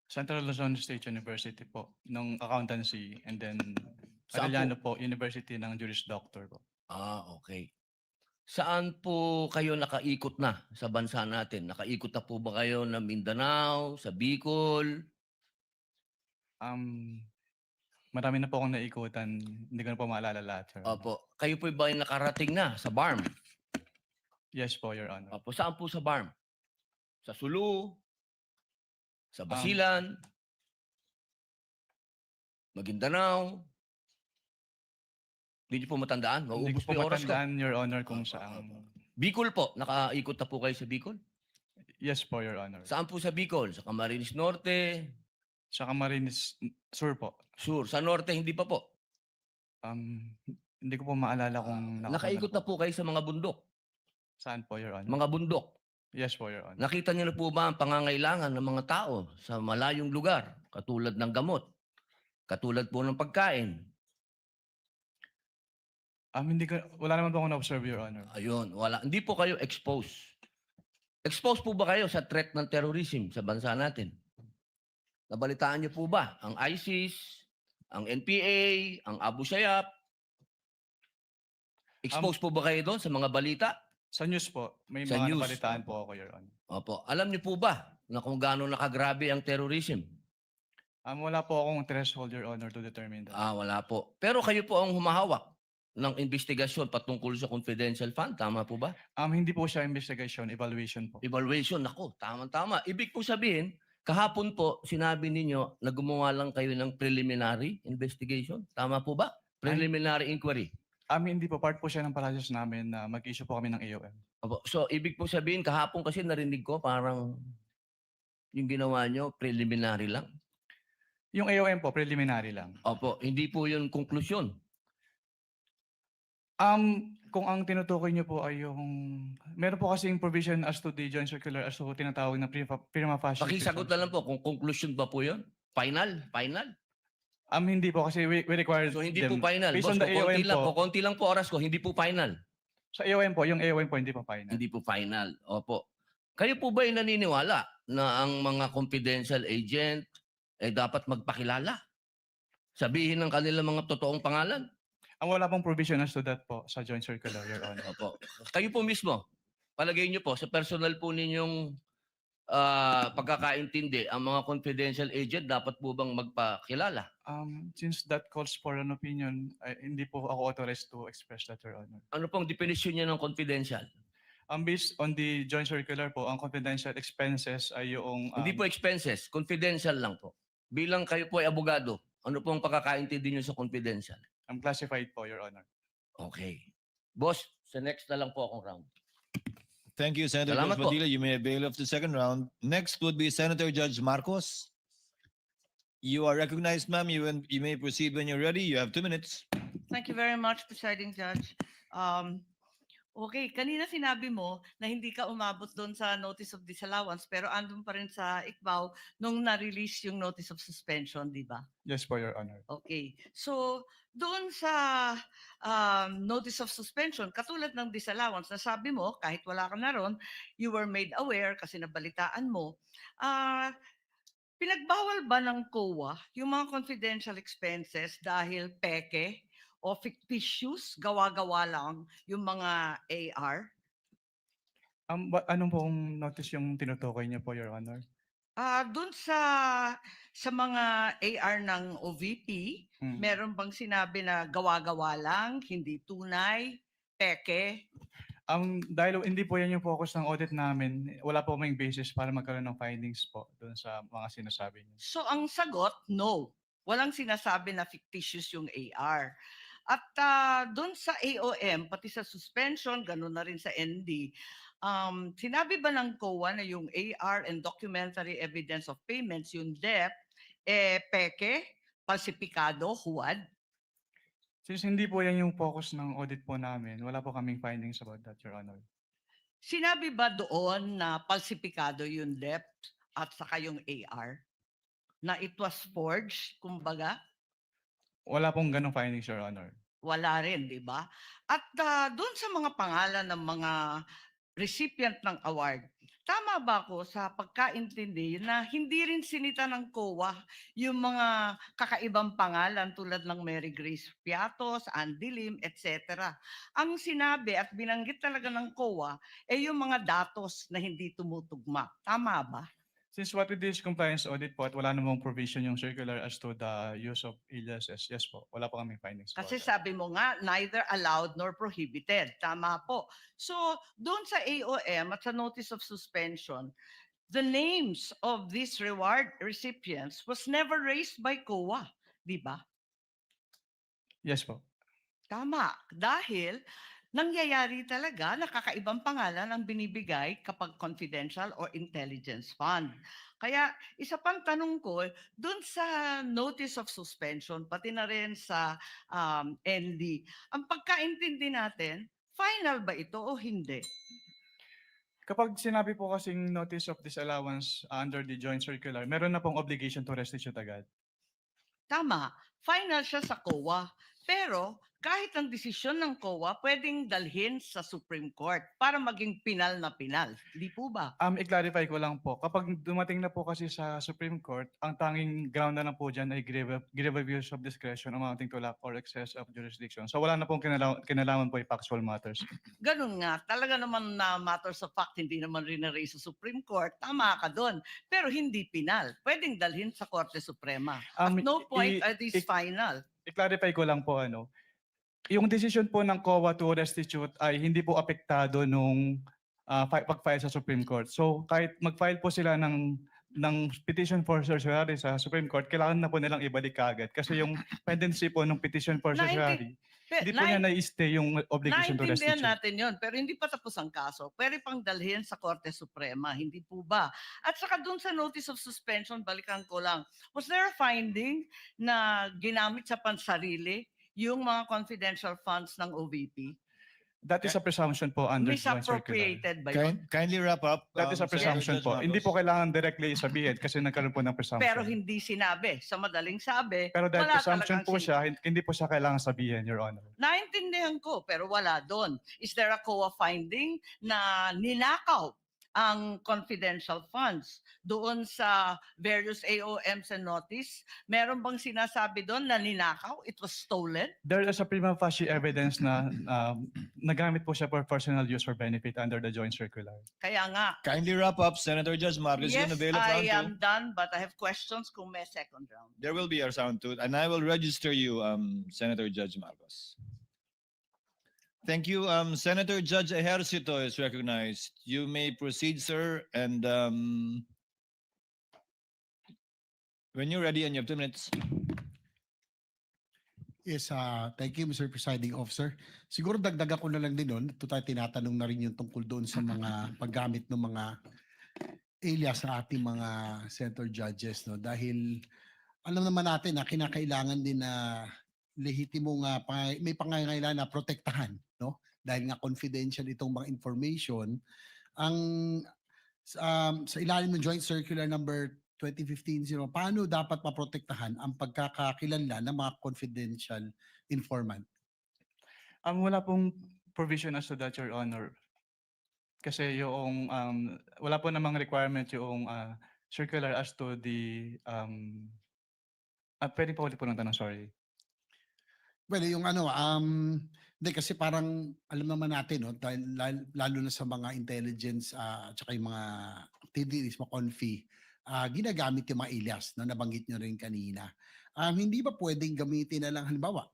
Central Luzon State University po, ng accountancy, and then Saan Arellano po, University ng Juris Doctor po. Okay. Saan po kayo nakaikot na sa bansa natin? Nakaikot na po ba kayo ng Mindanao, sa Bicol? Marami na po akong naikutan. Hindi ko na po maalala lahat, Your Honor. Opo. Kayo po ba ay nakarating na sa BARM? Yes po, Your Honor. Opo. Saan po sa BARM? Sa Sulu? Sa Basilan? Maguindanao? Hindi niyo po matandaan? Hindi Maubos ko po po yung oras ko. matandaan, Your Honor, kung saan. Bicol po. Nakaikot na po kayo sa Bicol? Yes po, Your Honor. Saan po sa Bicol? Sa Camarines Norte? Sa Camarines Sur po. Sur. Sa Norte, hindi pa po. Hindi ko po maalala kung Nakaikot na po kayo sa mga bundok? Saan po, Your Honor? Mga bundok? Yes po, Your Honor. Nakita niyo na po ba ang pangangailangan ng mga tao sa malayong lugar? Katulad ng gamot? Katulad po ng pagkain? Wala naman po akong na-observe, Your Honor. Ayun, wala. Hindi po kayo exposed. Exposed po ba kayo sa threat ng terrorism sa bansa natin? Nabalitaan niyo po ba ang ISIS, ang NPA, ang Abu Sayyaf? Exposed po ba kayo doon sa mga balita? Sa news po, may Sa mga news. nabalitaan po ako, Your Honor. Opo. Alam niyo po ba na kung gaano nakagrabe ang terrorism? Wala po akong threshold, Your Honor, to determine that. Wala po. Pero kayo po ang humahawak ng investigasyon patungkol sa confidential fund. Tama po ba? Hindi po siya investigation, evaluation po. Evaluation. Nako, tama-tama. Ibig po sabihin, kahapon po, sinabi ninyo na gumawa lang kayo ng preliminary investigation. Tama po ba? Preliminary inquiry. Hindi po. Part po siya ng process namin na mag-issue po kami ng AOM. Opo. So, ibig po sabihin, kahapon kasi narinig ko parang yung ginawa nyo, preliminary lang. Yung AOM po, preliminary lang. Opo. Hindi po yun konklusyon. Kung ang tinutukoy niyo po ay yung meron po kasing provision as to the joint circular as to tinatawag na prima facie. Pakisagot na lang po kung conclusion ba po yun? Final? Hindi po kasi we require So, hindi them. po final. Based Boss, on the AOM po. konti lang po oras ko, hindi po final. Sa AOM po, yung AOM po hindi po final. Hindi po final. Opo. Kayo po ba ay naniniwala na ang mga confidential agent ay dapat magpakilala? Sabihin ng kanilang mga totoong pangalan? Wala pong provision as to that po sa joint circular, Your Honor. Opo. Kayo po mismo, palagay niyo po, sa personal po ninyong pagkakaintindi, ang mga confidential agent dapat po bang magpakilala? Since that calls for an opinion, hindi po ako authorized to express that, Your Honor. Ano pong definition niya ng confidential? Based on the joint circular po, ang confidential expenses ay yung... Hindi po expenses, confidential lang po. Bilang kayo po ay abogado, ano pong pagkakaintindi niyo sa confidential? classified po, Your Honor. Okay. Boss, sa next na lang po akong round. Thank you, Senator Salamat Judge po. Padilla. You may avail of the second round. Next would be Senator Judge Marcos. You are recognized, ma'am. You may proceed when you're ready. You have 2 minutes. Thank you very much, Presiding Judge. Okay, kanina sinabi mo na hindi ka umabot doon sa notice of disallowance pero andun pa rin sa ICBAO nung na-release yung notice of suspension, di ba? Yes po, Your Honor. Okay. So, doon sa notice of suspension, katulad ng disallowance, na sabi mo, kahit wala ka na ron, you were made aware kasi nabalitaan mo, pinagbawal ba ng COA yung mga confidential expenses dahil peke o fictitious, gawa-gawa lang yung mga AR? Anong pong notice yung tinutukoy niyo po, Your Honor? Doon sa mga AR ng OVP, meron bang sinabi na gawa-gawa lang, hindi tunay, peke? Dahil hindi po yan yung focus ng audit namin, wala po may basis para magkaroon ng findings po doon sa mga sinasabi niyo. So ang sagot, no. Walang sinasabi na fictitious yung AR. At doon sa AOM, pati sa suspension, ganun na rin sa ND, sinabi ba ng COA na yung AR and documentary evidence of payments, yung DEP, peke, falsipikado, huwad? Since hindi po yan yung focus ng audit po namin, wala po kaming findings about that, Your Honor. Sinabi ba doon na falsipikado yung DEP at saka yung AR? Na it was forged, kumbaga? Wala pong ganong findings, Your Honor. Wala rin, di ba? At doon sa mga pangalan ng mga recipient ng award, tama ba ako sa pagkaintindi na hindi rin sinita ng COA yung mga kakaibang pangalan tulad ng Mary Grace Piatos, Andy Lim, etc. Ang sinabi at binanggit talaga ng COA ay yung mga datos na hindi tumutugma. Tama ba? Since what we did is compliance audit po at wala namang provision yung circular as to the use of ELSS, yes po, wala po kaming findings. Kasi sabi mo nga, neither allowed nor prohibited. Tama po. So, doon sa AOM at sa notice of suspension, the names of these reward recipients was never raised by COA. Di ba? Yes po. Tama. Dahil nangyayari talaga na kakaibang pangalan ang binibigay kapag confidential or intelligence fund. Kaya isa pang tanong ko, dun sa notice of suspension, pati na rin sa ND, ang pagkaintindi natin, final ba ito o hindi? Kapag sinabi po kasing notice of disallowance under the joint circular, meron na pong obligation to restitute agad. Tama, final siya sa COA. Pero kahit ang desisyon ng COA, pwedeng dalhin sa Supreme Court para maging pinal na pinal. Hindi po ba? I-clarify ko lang po, kapag dumating na po kasi sa Supreme Court, ang tanging ground na lang po dyan ay grave abuse of discretion amounting to lack or excess of jurisdiction. So wala na pong kinalaman po yung factual matters. Ganun nga, talaga naman na matters of fact, hindi naman rin na-raise sa Supreme Court, tama ka doon. Pero hindi pinal. Pwedeng dalhin sa Korte Suprema. At no point are these final. I-clarify ko lang po, yung decision po ng COA to restitute ay hindi po apektado nung pag-file sa Supreme Court. So kahit mag-file po sila ng petition for certiorari sa Supreme Court, kailangan na po nilang ibalik kaagad. Kasi yung pendency po ng petition for certiorari, hindi po niya na-stay yung obligation to restitute. Naintindihan natin yon, pero hindi pa tapos ang kaso. Pwede pang dalhin sa Korte Suprema, hindi po ba? At saka dun sa notice of suspension, balikan ko lang, was there a finding na ginamit sa pansarili yung mga confidential funds ng OVP? That is a presumption po under joint circular. Misappropriated ba yun? Kindly wrap up. That is a presumption po. Hindi po kailangan directly sabihin kasi nagkaroon po ng presumption. Pero hindi sinabi. Sa madaling sabi, Pero dahil wala presumption talagang po siya, hindi po siya kailangan sabihin, Your Honor. Naintindihan ko, pero wala doon. Is there a COA finding na ninakaw ang confidential funds doon sa various AOMs and notice? Meron bang sinasabi doon na ninakaw? It was stolen? There is a prima facie evidence na nagamit po siya for personal use or benefit under the joint circular. Kaya nga. Kindly wrap up, Senator Judge Marcos. Yes, avail of round I two. am done, but I have questions kung may second round. There will be a round two, and I will register you, Senator Judge Marcos. Thank you. Senator Judge Ejercito is recognized. You may proceed, sir. And when you're ready, and you have 2 minutes. Yes, thank you, Mr. Presiding Officer. Siguro dagdagan ko na lang din noon. Ito tayo tinatanong na rin yung tungkol doon sa mga paggamit ng mga alias sa ating mga senator judges. No? Dahil alam naman natin na kinakailangan din na lehitimong may pangangailangan na protektahan, no? Dahil nga confidential itong mga information, ang sa ilalim ng Joint Circular number 2015-0, paano dapat maprotektahan ang pagkakakilanlan ng mga confidential informant? Wala pong provision as to that, Your Honor. Kasi yung wala po namang requirement yung circular as to the pwede po ulit po ng tanong, sorry. Well, yung hindi kasi parang alam naman natin, no, dahil lalo na sa mga intelligence at saka yung mga activities, mga confi, ginagamit yung mga alias na nabanggit nyo rin kanina. Hindi ba pwedeng gamitin na lang halimbawa,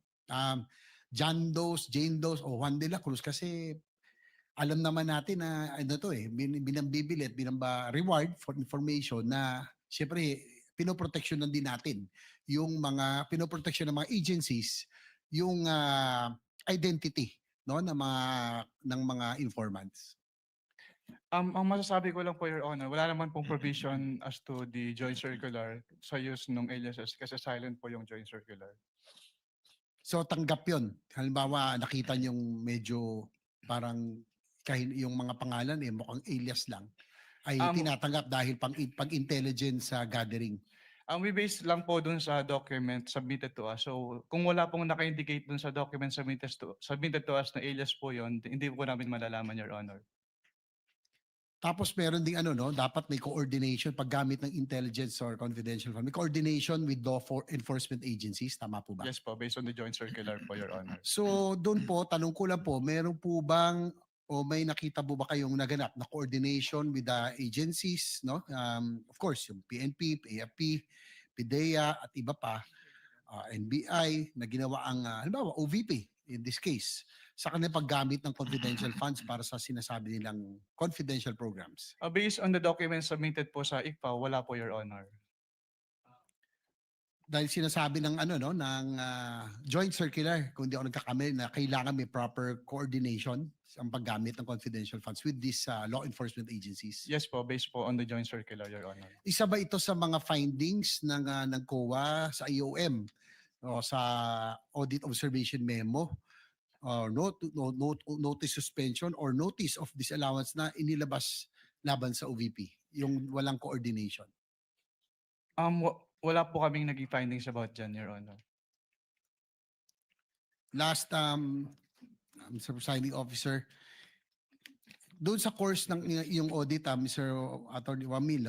John Doe, Jane Doe o Juan de la Cruz kasi alam naman natin na binambibilit, reward for information na siyempre pinoproteksyonan din natin yung mga pinoproteksyon ng mga agencies yung identity, no, ng mga informants. Ang masasabi ko lang po, Your Honor, wala naman pong provision as to the joint circular sa use ng aliases kasi silent po yung joint circular. So tanggap yun. Halimbawa, nakita niyong medyo parang yung mga pangalan mukhang alias lang, ay tinatanggap dahil pag-intelligence gathering. We base lang po dun sa document submitted to us. So kung wala pong naka-indicate dun sa document submitted to us na alias po yon, hindi po namin malalaman, Your Honor. Tapos meron ding dapat may coordination paggamit ng intelligence or confidential fund. May coordination with law enforcement agencies, tama po ba? Yes po, based on the joint circular po, Your Honor. So doon po, tanong ko lang po, meron po bang o may nakita po ba kayong naganap na coordination with the agencies, no? Of course, yung PNP, AFP, PIDEA at iba pa, NBI na ginawa ang halimbawa OVP in this case sa kanilang paggamit ng confidential funds para sa sinasabi nilang confidential programs. Based on the documents submitted po sa ICPA, wala po, Your Honor. Dahil sinasabi ng ng joint circular, kung hindi ako nagkakamali, na kailangan may proper coordination ang paggamit ng confidential funds with these law enforcement agencies. Yes po, based po on the joint circular, Your Honor. Isa ba ito sa mga findings ng COA sa IOM o sa audit observation memo or notice suspension or notice of disallowance na inilabas laban sa OVP, yung walang coordination? Wala po kaming naging findings about dyan, Your Honor. Last, Mr. Presiding Officer, doon sa course ng yung audit, Mr. Attorney Wamil,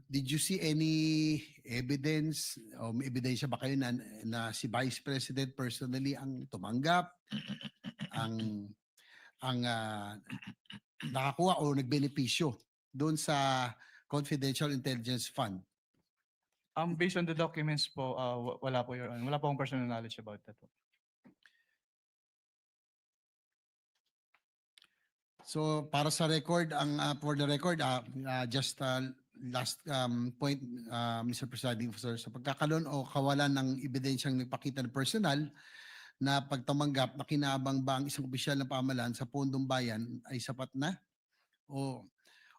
did you see any evidence o may ebidensya ba kayo na si Vice President personally ang tumanggap, ang nakakuha o nagbenepisyo doon sa Confidential Intelligence Fund? Based on the documents po, wala po, Your Honor. Wala po akong personal knowledge about that po. So para sa record, for the record, just last point, Mr. Presiding Officer, sa pagkakaroon o kawalan ng ebidensyang nagpakita ng personal na pagtamanggap na kinabang ba ang isang opisyal ng pamahalaan sa pondong bayan ay sapat na? O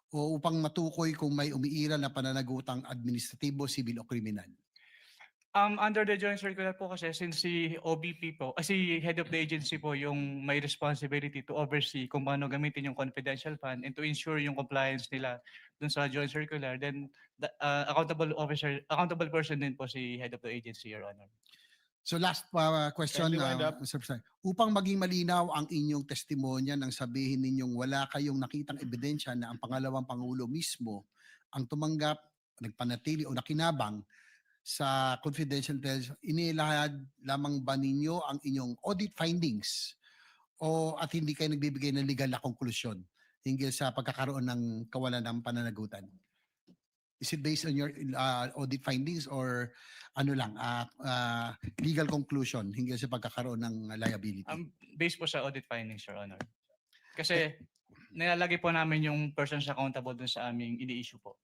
upang matukoy kung may umiiral na pananagutang administratibo, sibil o kriminal? Under the joint circular po kasi, since si OBP po, si head of the agency po yung may responsibility to oversee kung paano gamitin yung confidential fund and to ensure yung compliance nila dun sa joint circular, then the, accountable person din po si head of the agency, Your Honor. So last question, Kindly wind up. Mr. President. Upang maging malinaw ang inyong testimonya nang sabihin ninyong wala kayong nakitang ebidensya na ang pangalawang Pangulo mismo ang tumanggap, nagpanatili o nakinabang sa confidential intelligence, inilahad lamang ba ninyo ang inyong audit findings at hindi kayo nagbibigay ng legal na konklusyon hinggil sa pagkakaroon ng kawalan ng pananagutan? Is it based on your audit findings or legal conclusion hinggil sa pagkakaroon ng liability? Based po sa audit findings, Your Honor. Kasi nilalagay po namin yung persons accountable dun sa aming ini-issue po.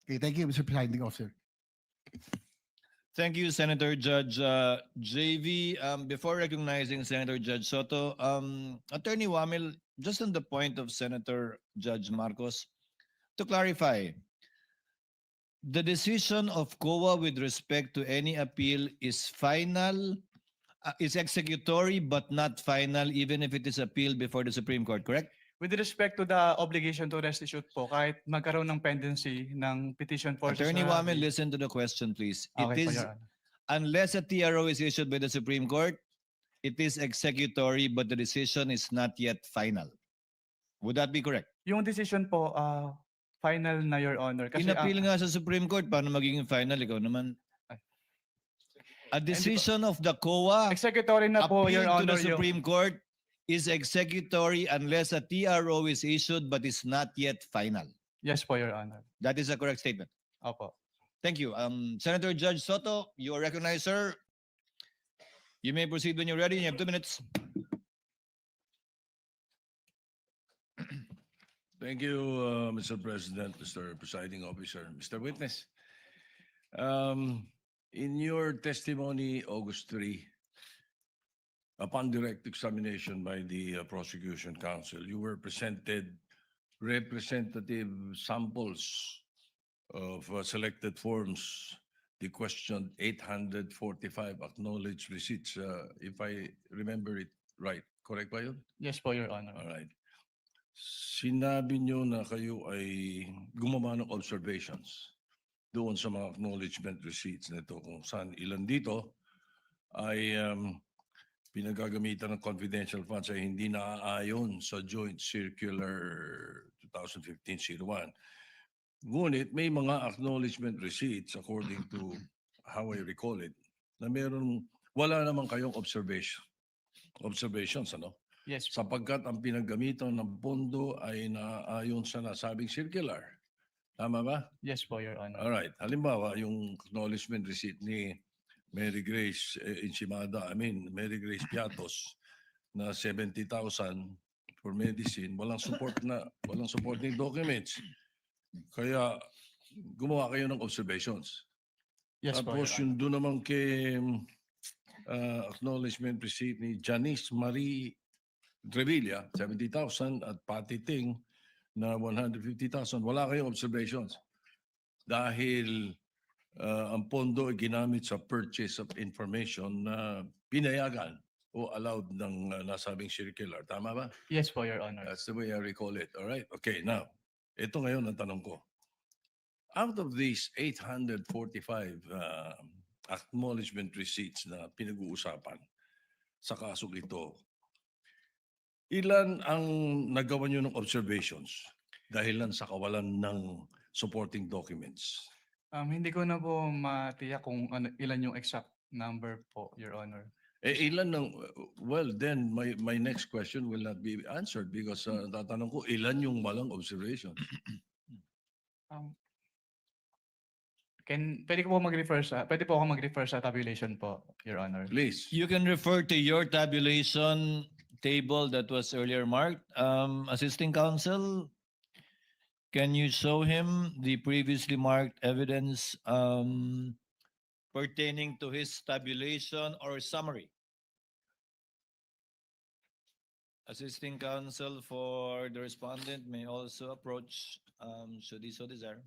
Okay, thank you, Mr. Presiding Officer. Thank you, Senator Judge JV. Before recognizing Senator Judge Soto, Attorney Wamil, just on the point of Senator Judge Marcos, to clarify, the decision of COA with respect to any appeal is final, is executory but not final even if it is appealed before the Supreme Court, correct? With respect to the obligation to restitute po, kahit magkaroon ng pendency ng petition for Attorney sa- Wame, listen to the question, please. It Okay po, is, Your Honor. unless a TRO is issued by the Supreme Court, it is executory but the decision is not yet final. Would that be correct? Yung decision po, final na, Your Honor. Kasi Inappeal nga sa Supreme Court, paano magiging final? Ikaw naman. A decision of the COA executory na po, Your appealed to Honor. the Supreme Court is executory unless a TRO is issued but is not yet final. Yes po, Your Honor. That is a correct statement. Opo. Thank you. Senator Judge Soto, you are recognized, sir. You may proceed when you're ready. You have 2 minutes. Thank you, Mr. President, Mr. Presiding Officer, Mr. Witness. In your testimony, August 3, upon direct examination by the prosecution counsel, you were presented representative samples of selected forms. The question 845 acknowledged receipts, if I remember it right. Correct ba yun? Yes po, Your Honor. All right. Sinabi nyo na kayo ay gumawa ng observations doon sa mga acknowledgement receipts nito kung saan ilan dito ay pinagagamitan ng confidential funds ay hindi naaayon sa Joint Circular 2015-01. Ngunit may mga acknowledgement receipts according to how I recall it na wala naman kayong observations, ano? Yes. Sapagkat ang pinaggamitan ng pondo ay naaayon sa nasabing circular. Tama ba? Yes po, Your Honor. Alright. Halimbawa, yung acknowledgement receipt ni Mary Grace Mary Grace Piatos na 70,000 for medicine, walang supporting documents. Kaya gumawa kayo ng observations. Yes po, Tapos Your Honor. yung doon naman kay acknowledgement receipt ni Janice Marie Trevilla, 70,000 at Patty Ting na 150,000. Wala kayong observations dahil ang pondo ay ginamit sa purchase of information na pinayagan o allowed ng nasabing circular. Tama ba? Yes po, Your Honor. That's the way I recall it. All right. Okay, now, ito ngayon ang tanong ko. Out of these 845 acknowledgement receipts na pinag-uusapan sa kasong ito, ilan ang nagawa nyo ng observations dahilan sa kawalan ng supporting documents? Hindi ko na po matiyak kung ilan yung exact number po, Your Honor. Ilan ng, well then my next question will not be answered because tatanong ko ilan yung walang observations? Pwede ko po pwede po ako mag-refer sa tabulation po, Your Honor. Please. You can refer to your tabulation table that was earlier marked. Assisting counsel, can you show him the previously marked evidence pertaining to his tabulation or summary? Assisting counsel for the respondent may also approach should he so desire.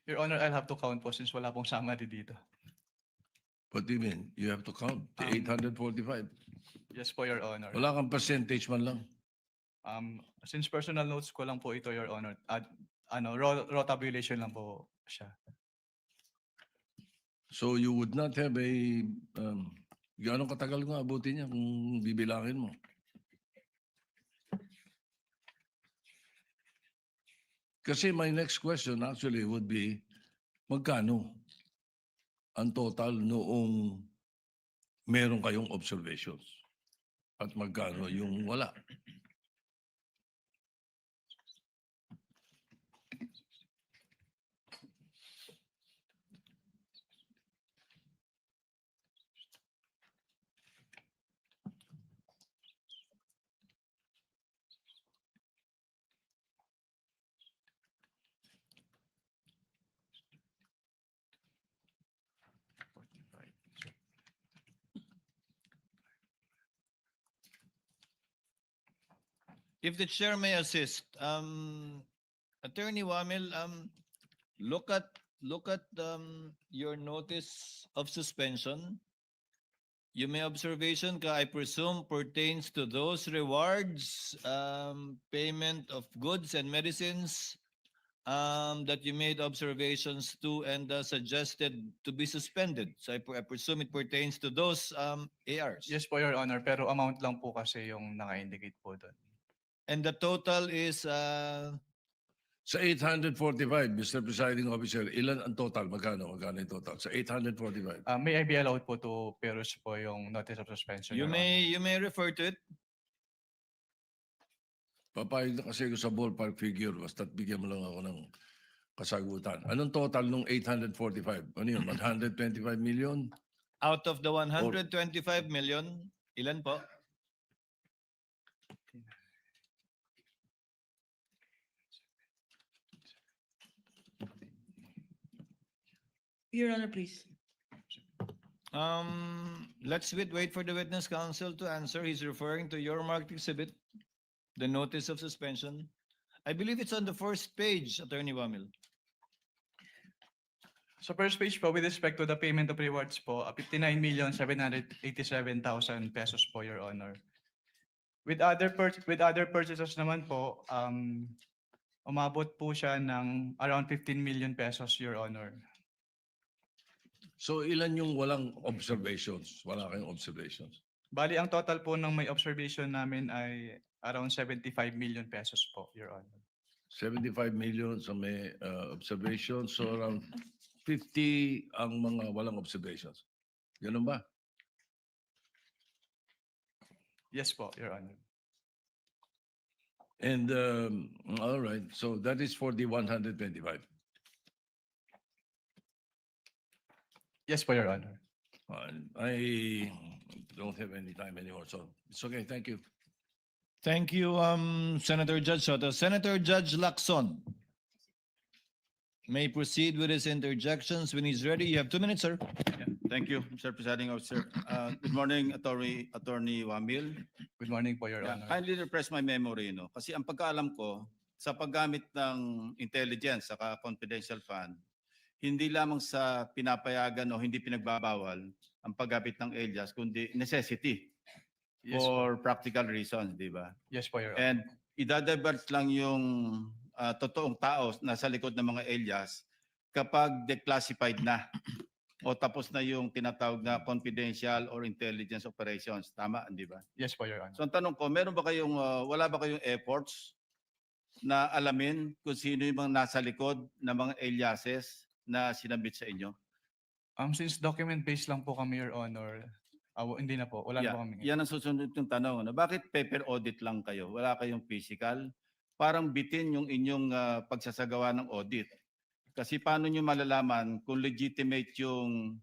Your Honor, I'll have to count po since wala pong summary dito. What do you mean? You have to count the 845. Yes po, Your Honor. Wala kang percentage man lang. Since personal notes ko lang po ito, Your Honor, raw tabulation lang po siya. So you would not have a, gaano katagal nga abutin niya kung bibilangin mo? Kasi my next question actually would be, magkano ang total noong meron kayong observations? At magkano yung wala? If the chair may assist, Attorney Wamil, look at your notice of suspension. You may observation ka, I presume pertains to those rewards, payment of goods and medicines that you made observations to and suggested to be suspended. So I presume it pertains to those ARs. Yes po, Your Honor, pero amount lang po kasi yung naka-indicate po doon. And the total is Sa 845, Mr. Presiding Officer, ilan ang total? Magkano yung total? Sa 845. May I be allowed po to peruse po yung notice of suspension, you Your may refer to it. Papayag na kasi ko sa ballpark figure, basta't bigyan mo lang ako ng kasagutan. Anong total nung 845? Ano yun? 125 million? Out of the 125 million, ilan po? Your Honor, please. Let's wait for the witness counsel to answer. He's referring to your marked exhibit, the notice of suspension. I believe it's on the first page, Attorney Wamil. Sa first page po, with respect to the payment of rewards po, 59,787,000 pesos po, Your Honor. With other purchases naman po, umabot po siya ng around 15 million pesos, Your Honor. So ilan yung walang observations? Wala kayong observations. Bali, ang total po ng may observation namin ay around 75 million pesos po, Your Honor. 75 million sa may observations. So around 50 ang mga walang observations. Ganun ba? Yes po, Your Honor. And all right, so that is for the 125. Yes po, Your Honor. I don't have any time anymore, so it's okay. Thank you. Thank you, Senator Judge Soto. Senator Judge Lacson may proceed with his interjections when he's ready. You have 2 minutes, sir. Thank you, Mr. Presiding Officer. Good morning, Attorney Wamil. Good morning po, Your Honor. Kindly refresh my memory, no? Kasi ang pagkaalam ko, sa paggamit ng intelligence saka confidential fund, hindi lamang sa pinapayagan o hindi pinagbabawal ang paggamit ng alias, kundi necessity Yes for practical reasons, di ba? Yes po, Your Honor. And idadivert lang yung totoong tao nasa likod ng mga alias kapag declassified na o tapos na yung tinatawag na confidential or intelligence operations. Tama, di ba? Yes po, Your Honor. So ang tanong ko, wala ba kayong efforts na alamin kung sino yung mga nasa likod ng mga aliases na sinabit sa inyo? Since document-based lang po kami, Your Honor, hindi na po. Wala na po kami. Yan ang susunod yung tanong. Ano? Bakit paper audit lang kayo? Wala kayong physical? Parang bitin yung inyong pagsasagawa ng audit. Kasi paano nyo malalaman kung legitimate yung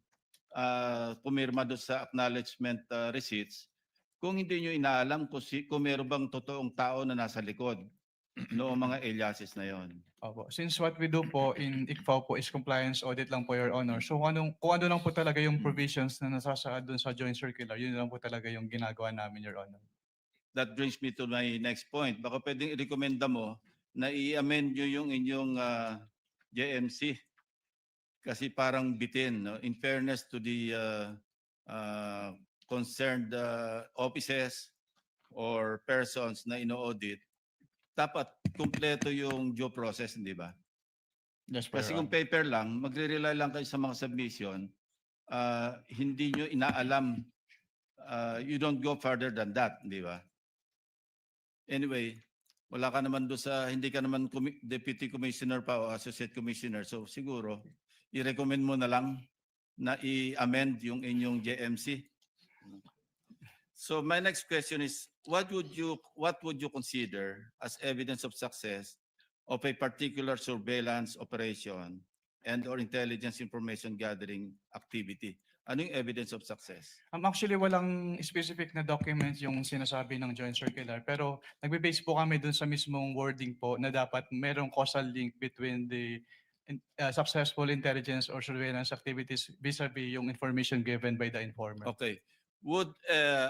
pumirma doon sa acknowledgement receipts kung hindi nyo inaalam kung meron bang totoong tao na nasa likod noong mga aliases na yon? Opo. Since what we do po in ICFAO po is compliance audit lang po, Your Honor. So kung ano lang po talaga yung provisions na nasasaad dun sa joint circular, yun lang po talaga yung ginagawa namin, Your Honor. That brings me to my next point. Baka pwedeng i-recommenda mo na i-amend nyo yung inyong JMC. Kasi parang bitin. No? In fairness to the concerned offices or persons na ino-audit, dapat kumpleto yung due process, hindi ba? Yes, po, Kasi Your kung Honor. paper lang, magre-rely lang kayo sa mga submission, hindi nyo inaalam, you don't go further than that, di ba? Anyway, wala ka naman doon hindi ka naman deputy commissioner pa o associate commissioner, so siguro, i-recommend mo na lang na i-amend yung inyong JMC. So my next question is, what would you consider as evidence of success of a particular surveillance operation and or intelligence information gathering activity? Ano yung evidence of success? Actually, walang specific na document yung sinasabi ng joint circular, pero nagbe-base po kami dun sa mismong wording po na dapat merong causal link between the successful intelligence or surveillance activities vis-a-vis yung information given by the informer. Okay. Would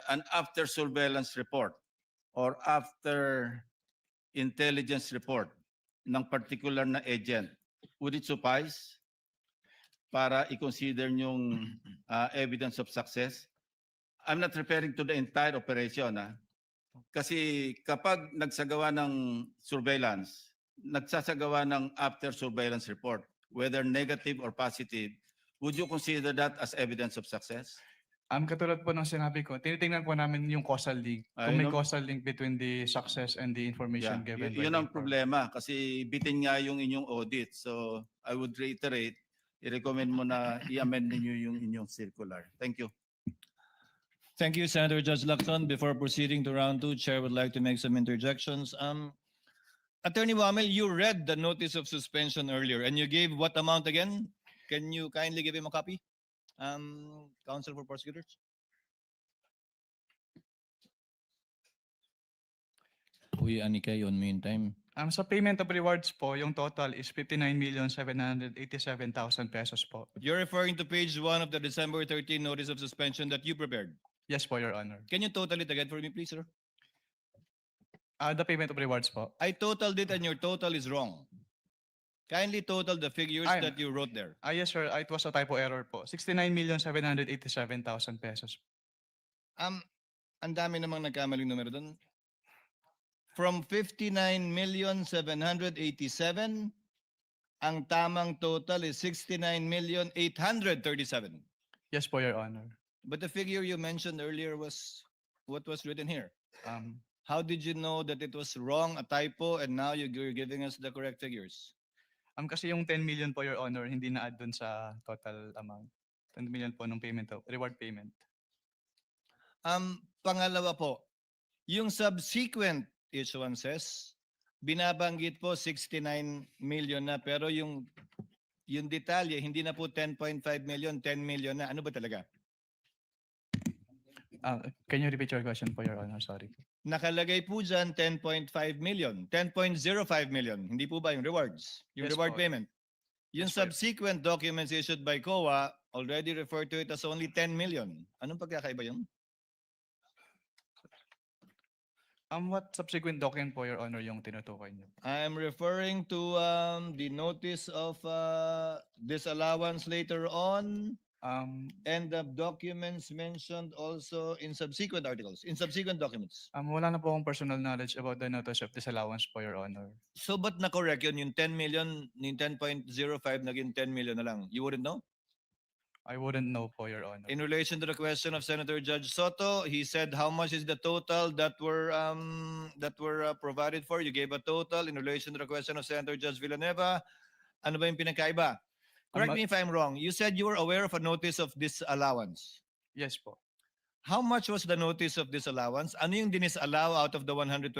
an after surveillance report or after intelligence report ng particular na agent, would it suffice para i-consider yung evidence of success? I'm not referring to the entire operation. Kasi kapag nagsagawa ng surveillance, nagsasagawa ng after surveillance report, whether negative or positive, would you consider that as evidence of success? Katulad po ng sinabi ko, tinitingnan po namin yung causal link. Kung may Ayun ang- causal link between the success and the information given by Yun the ang informant. problema kasi bitin nga yung inyong audit. So I would reiterate, i-recommend mo na i-amend ninyo yung inyong circular. Thank you. Thank you, Senator Judge Lacson. Before proceeding to round two, Chair would like to make some interjections. Attorney Wamel, you read the notice of suspension earlier and you gave what amount again? Can you kindly give him a copy? Counsel for prosecutors? Uy, Anika, yun meantime. Sa payment of rewards po, yung total is 59,787,000 pesos po. You're referring to page 1 of the December 13 notice of suspension that you prepared. Yes po, Your Honor. Can you total it again for me, please, sir? The payment of rewards po. I totaled it and your total is wrong. Kindly total the figures I'm- that you wrote there. Yes, sir. It was a typo error po. 69,787,000 pesos. Ang dami namang nagkamaling numero doon. From 59,787,000, ang tamang total is 69,837,000. Yes po, Your Honor. But the figure you mentioned earlier was what was written here. How did you know that it was wrong, a typo, and now you're giving us the correct figures? Kasi yung 10 million po, Your Honor, hindi na-add dun sa total amount. 10 million po nung payment, reward payment. Pangalawa po, yung subsequent issuances, binabanggit po 69 million na, pero yung detalye, hindi na po 10.5 million, 10 million na. Ano ba talaga? Can you repeat your question po, Your Honor? Sorry. Nakalagay po dyan 10.5 million, 10.05 million. Hindi po ba yung rewards? Yung Yes reward po. payment. Yung Yes po. subsequent documents issued by COA already refer to it as only 10 million. Anong pagkakaiba yun? What subsequent document po, Your Honor, yung tinutukoy niyo? I'm referring to the notice of disallowance later on and the documents mentioned also in subsequent articles, in subsequent documents. Wala na po akong personal knowledge about the notice of disallowance po, Your Honor. So ba't na-correct yun? Yung 10 million, yung 10.05 naging 10 million na lang. You wouldn't know? I wouldn't know po, Your Honor. In relation to the question of Senator Judge Soto, he said how much is the total that were provided for. You gave a total. In relation to the question of Senator Judge Villanueva, ano ba yung pinakaiba? Correct me if I'm wrong. You said you were aware of a notice of disallowance. Yes po. How much was the notice of disallowance? Ano yung dinisallow out of the 125?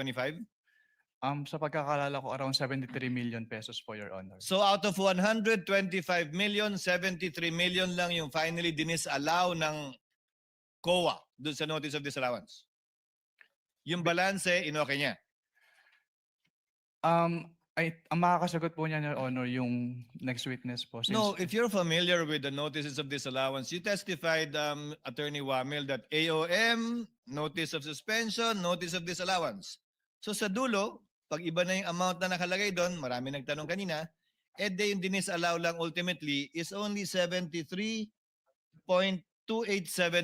Sa pagkakalala ko, around 73 million pesos po, Your Honor. So out of 125 million, 73 million lang yung finally dinisallow ng COA dun sa notice of disallowance. Yung balance, inokay niya. Ang makakasagot po niya, Your Honor, yung next witness po. No, if you're familiar with the notices of disallowance, you testified, Attorney Wamil, that AOM, notice of suspension, notice of disallowance. So sa dulo, pag iba na yung amount na nakalagay doon, marami nagtanong kanina, yung dinisallow lang ultimately is only 73.287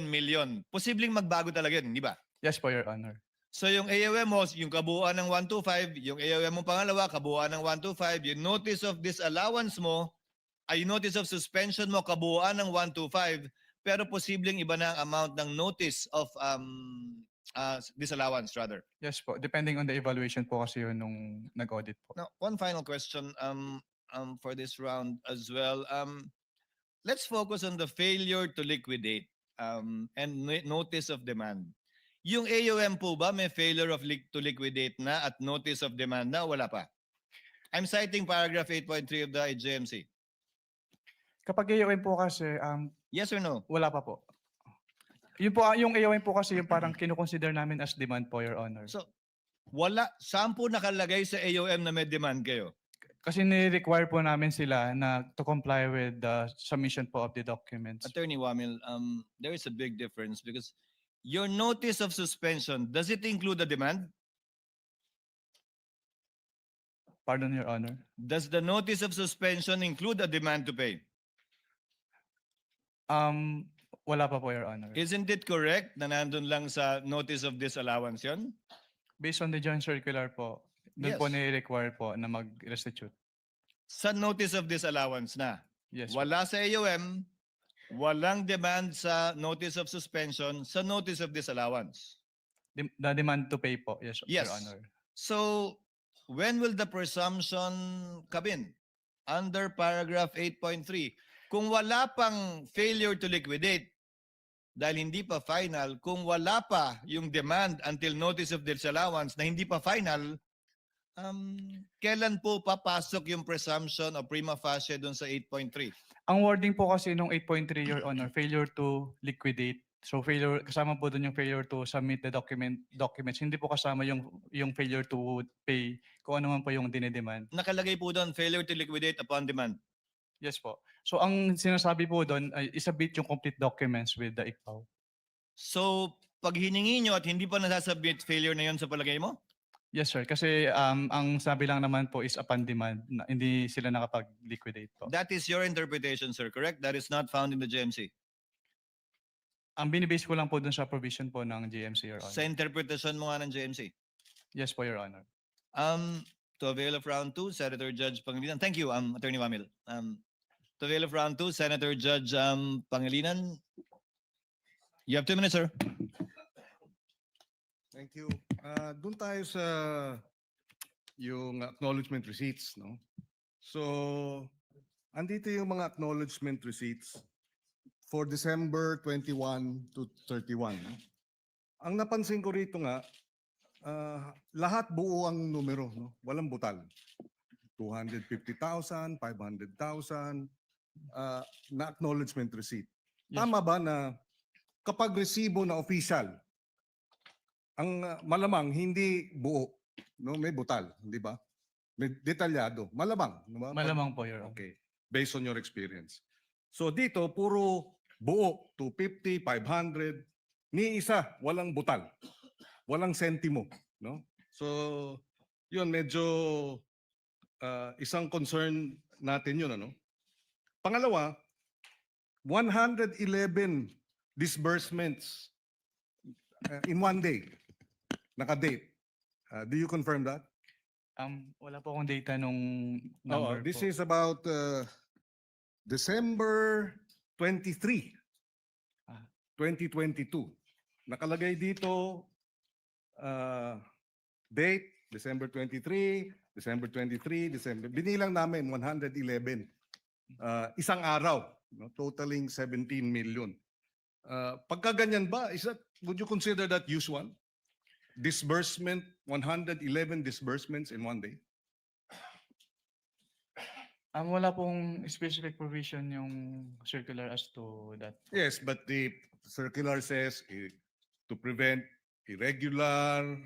million. Posibleng magbago talaga yun, di ba? Yes po, Your Honor. So yung AOM mo, yung kabuuan ng 125, yung AOM mo pangalawa, kabuuan ng 125, yung notice of disallowance mo, ay yung notice of suspension mo, kabuuan ng 125, pero posibleng iba na ang amount ng notice of disallowance rather. Yes po. Depending on the evaluation po kasi yun nung nag-audit po. Now, one final question for this round as well. Let's focus on the failure to liquidate and notice of demand. Yung AOM po ba may failure to liquidate na at notice of demand na? Wala pa. I'm citing paragraph 8.3 of the IJMC. Kapag AOM po kasi, Yes or no? wala pa po. Yung AOM po kasi yung parang kinukonsider namin as demand po, Your Honor. So, wala. Saan po nakalagay sa AOM na may demand kayo? Kasi ni-require po namin sila na to comply with the submission po of the documents. Attorney Wamil, there is a big difference because your notice of suspension, does it include the demand? Pardon, Your Honor. Does the notice of suspension include a demand to pay? Wala pa po, Your Honor. Isn't it correct na nandun lang sa notice of disallowance yun? Based on the joint circular po, doon po Yes. ni-require po na mag-restitute. Sa notice of disallowance na. Yes. po. Wala sa AOM, walang demand sa notice of suspension, sa notice of disallowance. The demand to pay po. Yes, Yes. Your Honor. So, when will the presumption come in? Under paragraph 8.3. Kung wala pang failure to liquidate, dahil hindi pa final, kung wala pa yung demand until notice of disallowance na hindi pa final, kailan po papasok yung presumption o prima facie doon sa 8.3? Ang wording po kasi nung 8.3, Your Honor, failure to liquidate. So failure, kasama po doon yung failure to submit the documents. Hindi po kasama yung failure to pay kung ano man po yung dinedemand. Nakalagay po doon, failure to liquidate upon demand. Yes po. So ang sinasabi po doon ay isubmit yung complete documents with the ICPAO. So, pag hiningi nyo at hindi pa nasasubmit, failure na yun sa palagay mo? Yes sir, kasi ang sabi lang naman po is upon demand, na hindi sila nakapag-liquidate po. That is your interpretation, sir, correct? That is not found in the GMC. Ang binibase ko lang po doon sa provision po ng GMC, Your Honor. Sa interpretation mo nga ng GMC. Yes po, Your Honor. To avail of round 2, Senator Judge Pangilinan. Thank you, Attorney Wamil. To avail of round 2, Senator Judge Pangilinan. You have 2 minutes, sir. Thank you. Doon tayo sa yung acknowledgement receipts, no? So, andito yung mga acknowledgement receipts for December 21 to 31. No? Ang napansin ko rito nga, lahat buo ang numero, no? Walang butal. 250,000, 500,000 na acknowledgement receipt. Yes. Tama ba na kapag resibo na official, ang malamang hindi buo, no? May butal, di ba? May detalyado, malamang, di ba? Malamang po, Your Honor. Okay, based on your experience. So dito puro buo, 250, 500, ni isa walang butal. Walang sentimo, no? So, yun medyo isang concern natin yun, ano? Pangalawa, 111 disbursements in one day. Naka-date. Do you confirm that? Wala po akong data nung Oo, number this po. is about December 23, 2022. Nakalagay dito date December 23, December 23, December. Binilang namin 111. Isang araw, no, totaling 17 million. Pagka ganyan ba, would you consider that usual? Disbursement, 111 disbursements in one day? Wala pong specific provision yung circular as to that. Yes, but the circular says to prevent irregular,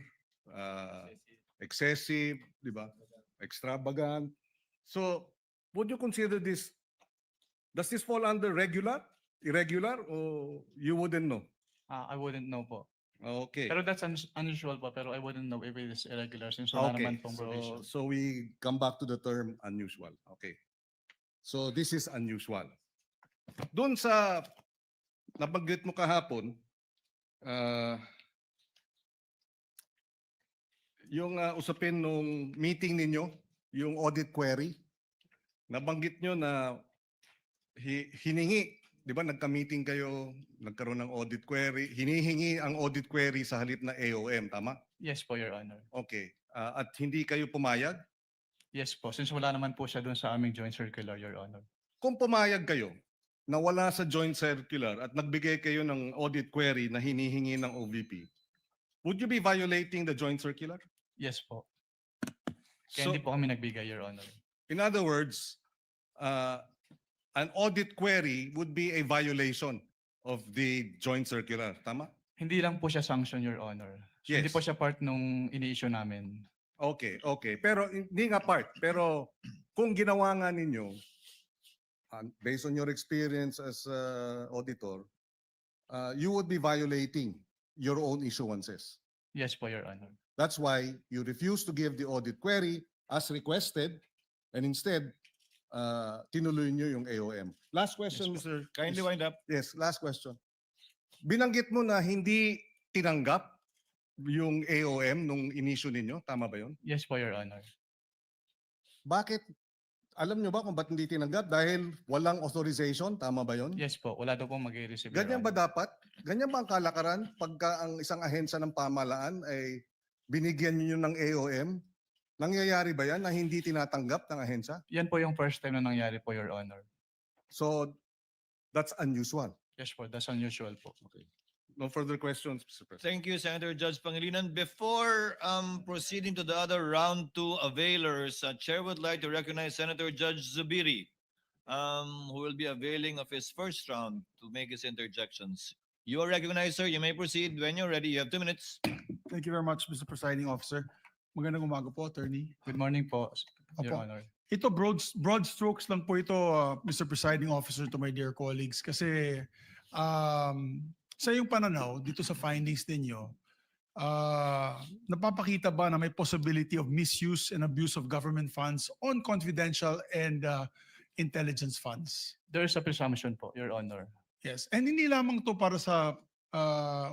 excessive, di ba? Extravagant. So, would you consider this, does this fall under regular, irregular, or you wouldn't know? I wouldn't know po. Okay. Pero that's unusual po, pero I wouldn't know if it is irregular since wala Okay, naman pong provision. so we come back to the term unusual. Okay. So this is unusual. Doon sa nabanggit mo kahapon, yung usapin nung meeting ninyo, yung audit query, nabanggit nyo na hiningi, di ba nagka-meeting kayo, nagkaroon ng audit query, hinihingi ang audit query sa halip na AOM, tama? Yes po, Your Honor. Okay. At hindi kayo pumayag? Yes po, since wala naman po siya doon sa aming joint circular, Your Honor. Kung pumayag kayo na wala sa joint circular at nagbigay kayo ng audit query na hinihingi ng OVP, would you be violating the joint circular? Yes po. Kaya hindi po kami nagbigay, Your Honor. In other words, an audit query would be a violation of the joint circular, tama? Hindi lang po siya sanction, Your Honor. So, hindi Yes. po siya part nung ini-issue namin. Okay, okay. Pero hindi nga part. Pero kung ginawa nga ninyo, based on your experience as auditor, you would be violating your own issuances. Yes po, Your Honor. That's why you refuse to give the audit query as requested and instead tinuloy nyo yung AOM. Last question, Mr. Kindly wind up. Yes, last question. Binanggit mo na hindi tinanggap yung AOM nung inisyu ninyo. Tama ba yun? Yes po, Your Honor. Bakit? Alam nyo ba kung ba't hindi tinanggap? Dahil walang authorization? Tama ba yun? Yes po, wala daw pong mag-receive. Ganyan ba dapat? Ganyan ba ang kalakaran pagka ang isang ahensya ng pamahalaan ay binigyan niyo ng AOM? Nangyayari ba yan na hindi tinatanggap ng ahensya? Yan po yung first time na nangyari po, Your Honor. So, that's unusual. Yes po, that's unusual po. No further questions, Mr. President. Thank you, Senator Judge Pangilinan. Before proceeding to the other round two availers, Chair would like to recognize Senator Judge Zubiri, who will be availing of his first round to make his interjections. You are recognized, sir. You may proceed when you're ready. You have 2 minutes. Thank you very much, Mr. Presiding Officer. Magandang umaga po, Attorney. Good morning po, Your Opo. Honor. Ito broad strokes lang po ito, Mr. Presiding Officer, to my dear colleagues. Kasi sa iyong pananaw, dito sa findings ninyo, napapakita ba na may possibility of misuse and abuse of government funds on confidential and intelligence funds? There is a presumption po, Your Honor. Yes. And hindi lamang to para sa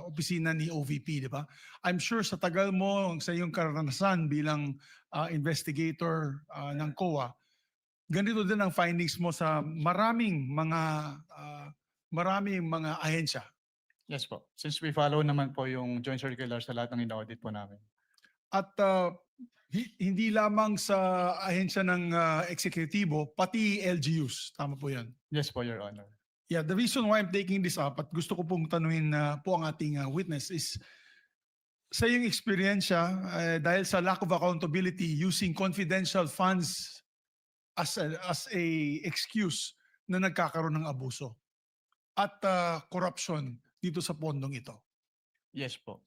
opisina ni OVP, di ba? I'm sure sa tagal mo, sa iyong karanasan bilang investigator ng COA, ganito din ang findings mo sa maraming mga ahensya. Yes po. Since we follow naman po yung joint circular sa lahat ng ina-audit po namin. At hindi lamang sa ahensya ng eksekutibo, pati LGUs. Tama po yan. Yes po, Your Honor. Yeah, the reason why I'm taking this up at gusto ko pong tanungin po ang ating witness is sa iyong eksperyensya, dahil sa lack of accountability using confidential funds as a excuse na nagkakaroon ng abuso at corruption dito sa pondong ito. Yes po.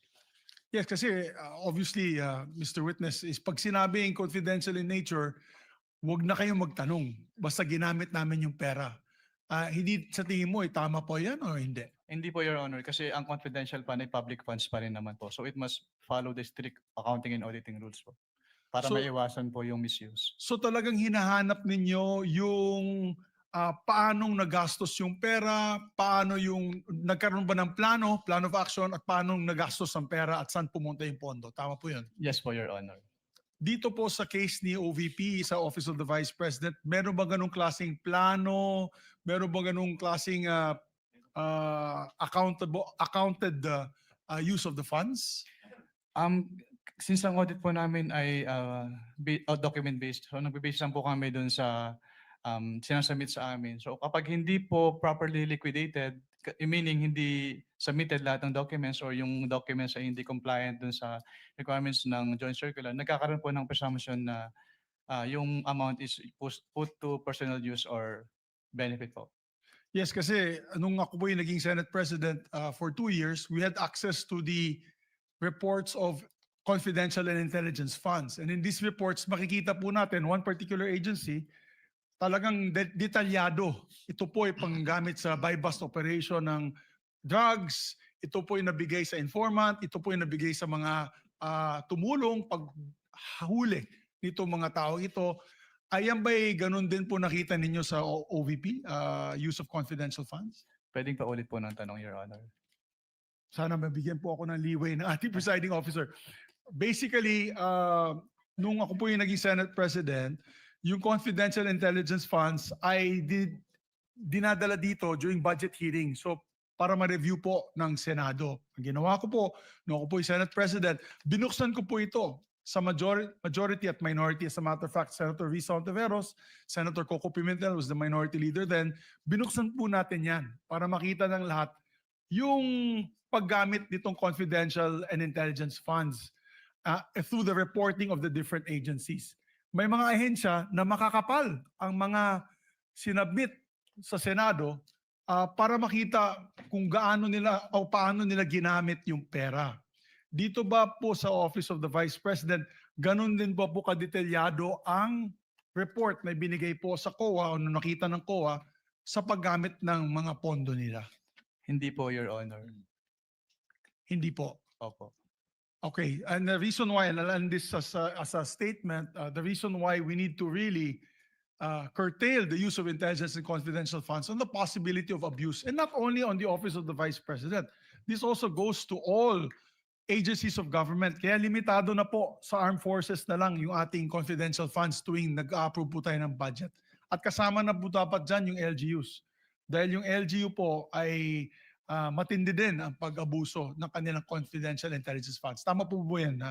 Yes, kasi obviously, Mr. Witness, is pag sinabing confidential in nature, wag na kayong magtanong. Basta ginamit namin yung pera. Hindi sa tingin mo, tama po yan o hindi? Hindi po, Your Honor, kasi ang confidential fund ay public funds pa rin naman po. So it must follow the strict accounting and auditing rules po para So- maiwasan po yung misuse. So talagang hinahanap ninyo yung paanong nagastos yung pera, paano yung nagkaroon ba ng plano of action, at paano nagastos ang pera at saan pumunta yung pondo. Tama po yun. Yes po, Your Honor. Dito po sa case ni OVP sa Office of the Vice President, meron ba ganung klaseng plano? Meron ba ganung klaseng accounted use of the funds? Since ang audit po namin ay document-based, so nagbe-base lang po kami dun sa sinasubmit sa amin. So kapag hindi po properly liquidated, meaning hindi submitted lahat ng documents or yung documents ay hindi compliant dun sa requirements ng joint circular, nagkakaroon po ng presumption na yung amount is put to personal use or benefit po. Yes, kasi nung ako po yung naging Senate President for 2 years, we had access to the reports of confidential and intelligence funds. And in these reports, makikita po natin one particular agency, talagang detalyado. Ito po ay panggamit sa buy-bust operation ng drugs, ito po ay nabigay sa informant, ito po ay nabigay sa mga tumulong paghuli nito mga tao ito. Ayan ba'y ganun din po nakita ninyo sa OVP, use of confidential funds? Pwedeng pa ulit po ng tanong, Your Honor. Sana mabigyan po ako ng leeway ng ating presiding officer. Basically, nung ako po yung naging Senate President, yung confidential intelligence funds ay dinadala dito during budget hearing. So para ma-review po ng Senado. Ang ginawa ko po, nung ako po yung Senate President, binuksan ko po ito sa majority at minority. As a matter of fact, Senator Risa Ontiveros, Senator Coco Pimentel was the minority leader then. Binuksan po natin yan para makita ng lahat yung paggamit nitong confidential and intelligence funds through the reporting of the different agencies. May mga ahensya na makakapal ang mga sinabmit sa Senado para makita kung gaano nila o paano nila ginamit yung pera. Dito ba po sa Office of the Vice President, ganun din ba po kadetalyado ang report na binigay po sa COA o nakita ng COA sa paggamit ng mga pondo nila? Hindi po, Your Honor. Hindi po. Opo. Okay, and the reason why, and I'll end this as a statement, the reason why we need to really curtail the use of intelligence and confidential funds on the possibility of abuse, and not only on the office of the Vice President. This also goes to all agencies of government. Kaya limitado na po sa armed forces na lang yung ating confidential funds tuwing nag-approve po tayo ng budget. At kasama na po dapat dyan yung LGUs. Dahil yung LGU po ay matindi din ang pag-abuso ng kanilang confidential intelligence funds. Tama po po yan,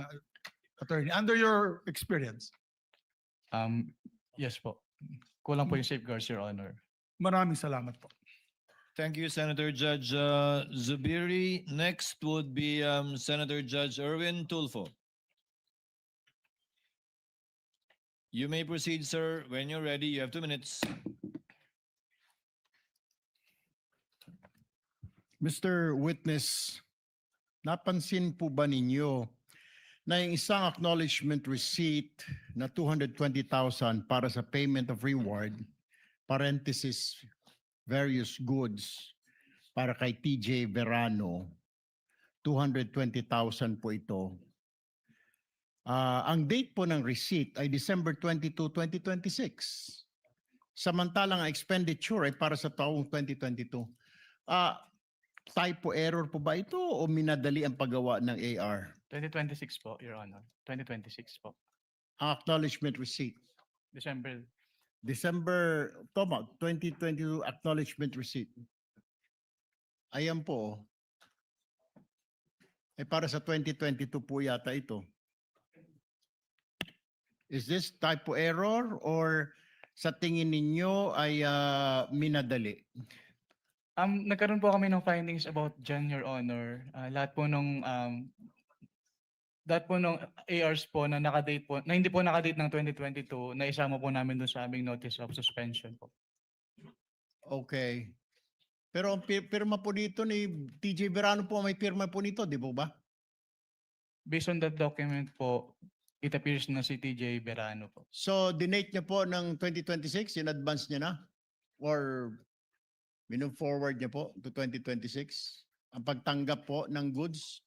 Attorney? Under your experience. Yes po. Kulang po yung safeguards, Your Honor. Maraming salamat po. Thank you, Senator Judge Zubiri. Next would be Senator Judge Erwin Tulfo. You may proceed, sir. When you're ready, you have 2 minutes. Mr. Witness, napansin po ba ninyo na yung isang acknowledgement receipt na 220,000 para sa payment of reward, parenthesis, various goods, para kay TJ Verano, 220,000 po ito. Ang date po ng receipt ay December 22, 2026. Samantalang ang expenditure ay para sa taong 2022. Typo error po ba ito o minadali ang paggawa ng AR? 2026 po, Your Honor. 2026 po. Ang acknowledgement receipt. December. Tama, 2022 acknowledgement receipt. Ayan po. Ay para sa 2022 po yata ito. Is this typo error or sa tingin ninyo ay minadali? Nagkaroon po kami ng findings about dyan, Your Honor. Lahat po nung ARs po na nakadate po, na hindi po nakadate ng 2022, na isama po namin doon sa aming notice of suspension po. Okay. Pero ang pirma po dito ni TJ Verano po, may pirma po nito, di ba? Based on that document po, it appears na si TJ Verano po. So, dinate niya po ng 2026, in advance niya na? Or forward niya po to 2026? Ang pagtanggap po ng goods,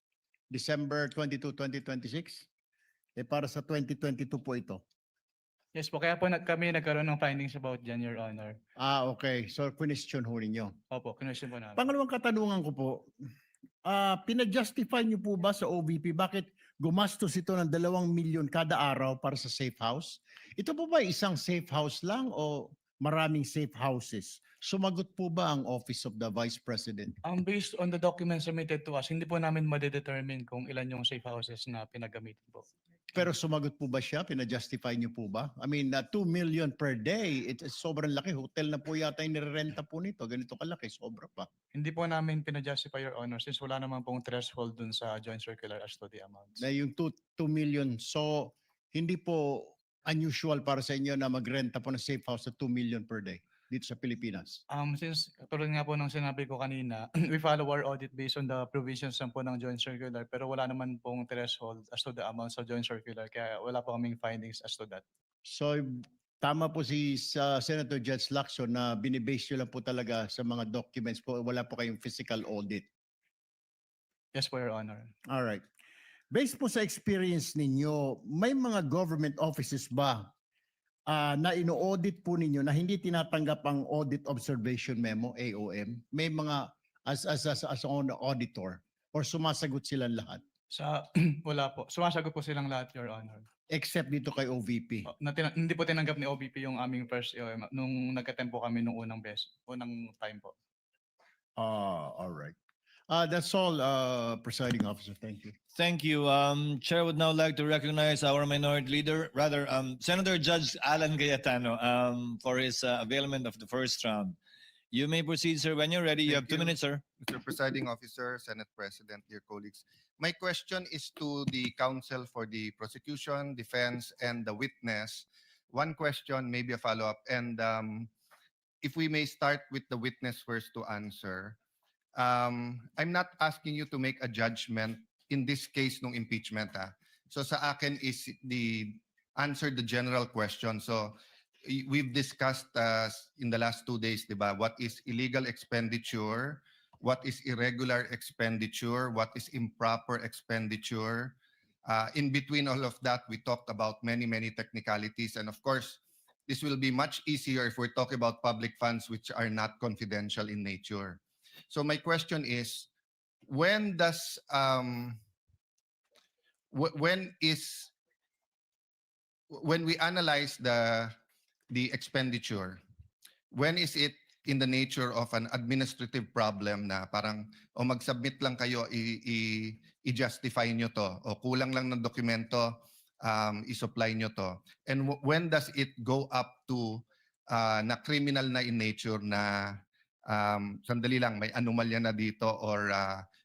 December 22, 2026? Para sa 2022 po ito? Yes po, kaya po kami nagkaroon ng findings about dyan, Your Honor. Okay. So, question ho ninyo. Opo, kinwestiyon po namin. Pangalawang katanungan ko po, pinajustify niyo po ba sa OVP bakit gumastos ito ng 2 milyon kada araw para sa safe house? Ito po ba isang safe house lang o maraming safe houses? Sumagot po ba ang Office of the Vice President? Based on the documents submitted to us, hindi po namin madedetermine kung ilan yung safe houses na pinagamitin po. Pero sumagot po ba siya? Pinajustify niyo po ba? I mean, 2 million per day, it's sobrang laki. Hotel na po yata yung nirerenta po nito. Ganito kalaki, sobra pa. Hindi po namin pinajustify, Your Honor, since wala naman pong threshold dun sa joint circular as to the amounts. Na yung 2 million. So, hindi po unusual para sa inyo na magrenta po ng safe house sa 2 million per day dito sa Pilipinas? Since tulad nga po ng sinabi ko kanina, we follow our audit based on the provisions po ng joint circular, pero wala naman pong threshold as to the amount sa joint circular, kaya wala po kaming findings as to that. So, tama po si Senator Judge Lacson na binibase nyo lang po talaga sa mga documents po, wala po kayong physical audit. Yes po, Your Honor. All right. Based po sa experience ninyo, may mga government offices ba na ino-audit po ninyo na hindi tinatanggap ang audit observation memo, AOM? May mga as an auditor or sumasagot silang lahat? Wala po. Sumasagot po silang lahat, Your Honor. Except dito kay OVP. Hindi po tinanggap ni OVP yung aming first AOM nung nag-attempt po kami nung unang time po. All right. That's all, Presiding Officer. Thank you. Thank you. Chair would now like to recognize our minority leader, rather, Senator Judge Alan Cayetano, for his availment of the first round. You may proceed, sir. When you're ready, you have 2 minutes, sir. Mr. Presiding Officer, Senate President, dear colleagues. My question is to the counsel for the prosecution, defense, and the witness. One question, maybe a follow-up. And if we may start with the witness first to answer. I'm not asking you to make a judgment in this case ng impeachment. So sa akin is answer the general question. So we've discussed in the last 2 days, diba, what is illegal expenditure, what is irregular expenditure, what is improper expenditure. In between all of that, we talked about many, many technicalities. And of course, this will be much easier if we're talking about public funds which are not confidential in nature. So my question is, when does when we analyze the expenditure, when is it in the nature of an administrative problem na parang o mag-submit lang kayo, i-justify nyo to, o kulang lang ng dokumento, i-supply nyo to, and when does it go up to na criminal na in nature na sandali lang, may anomalya na dito, or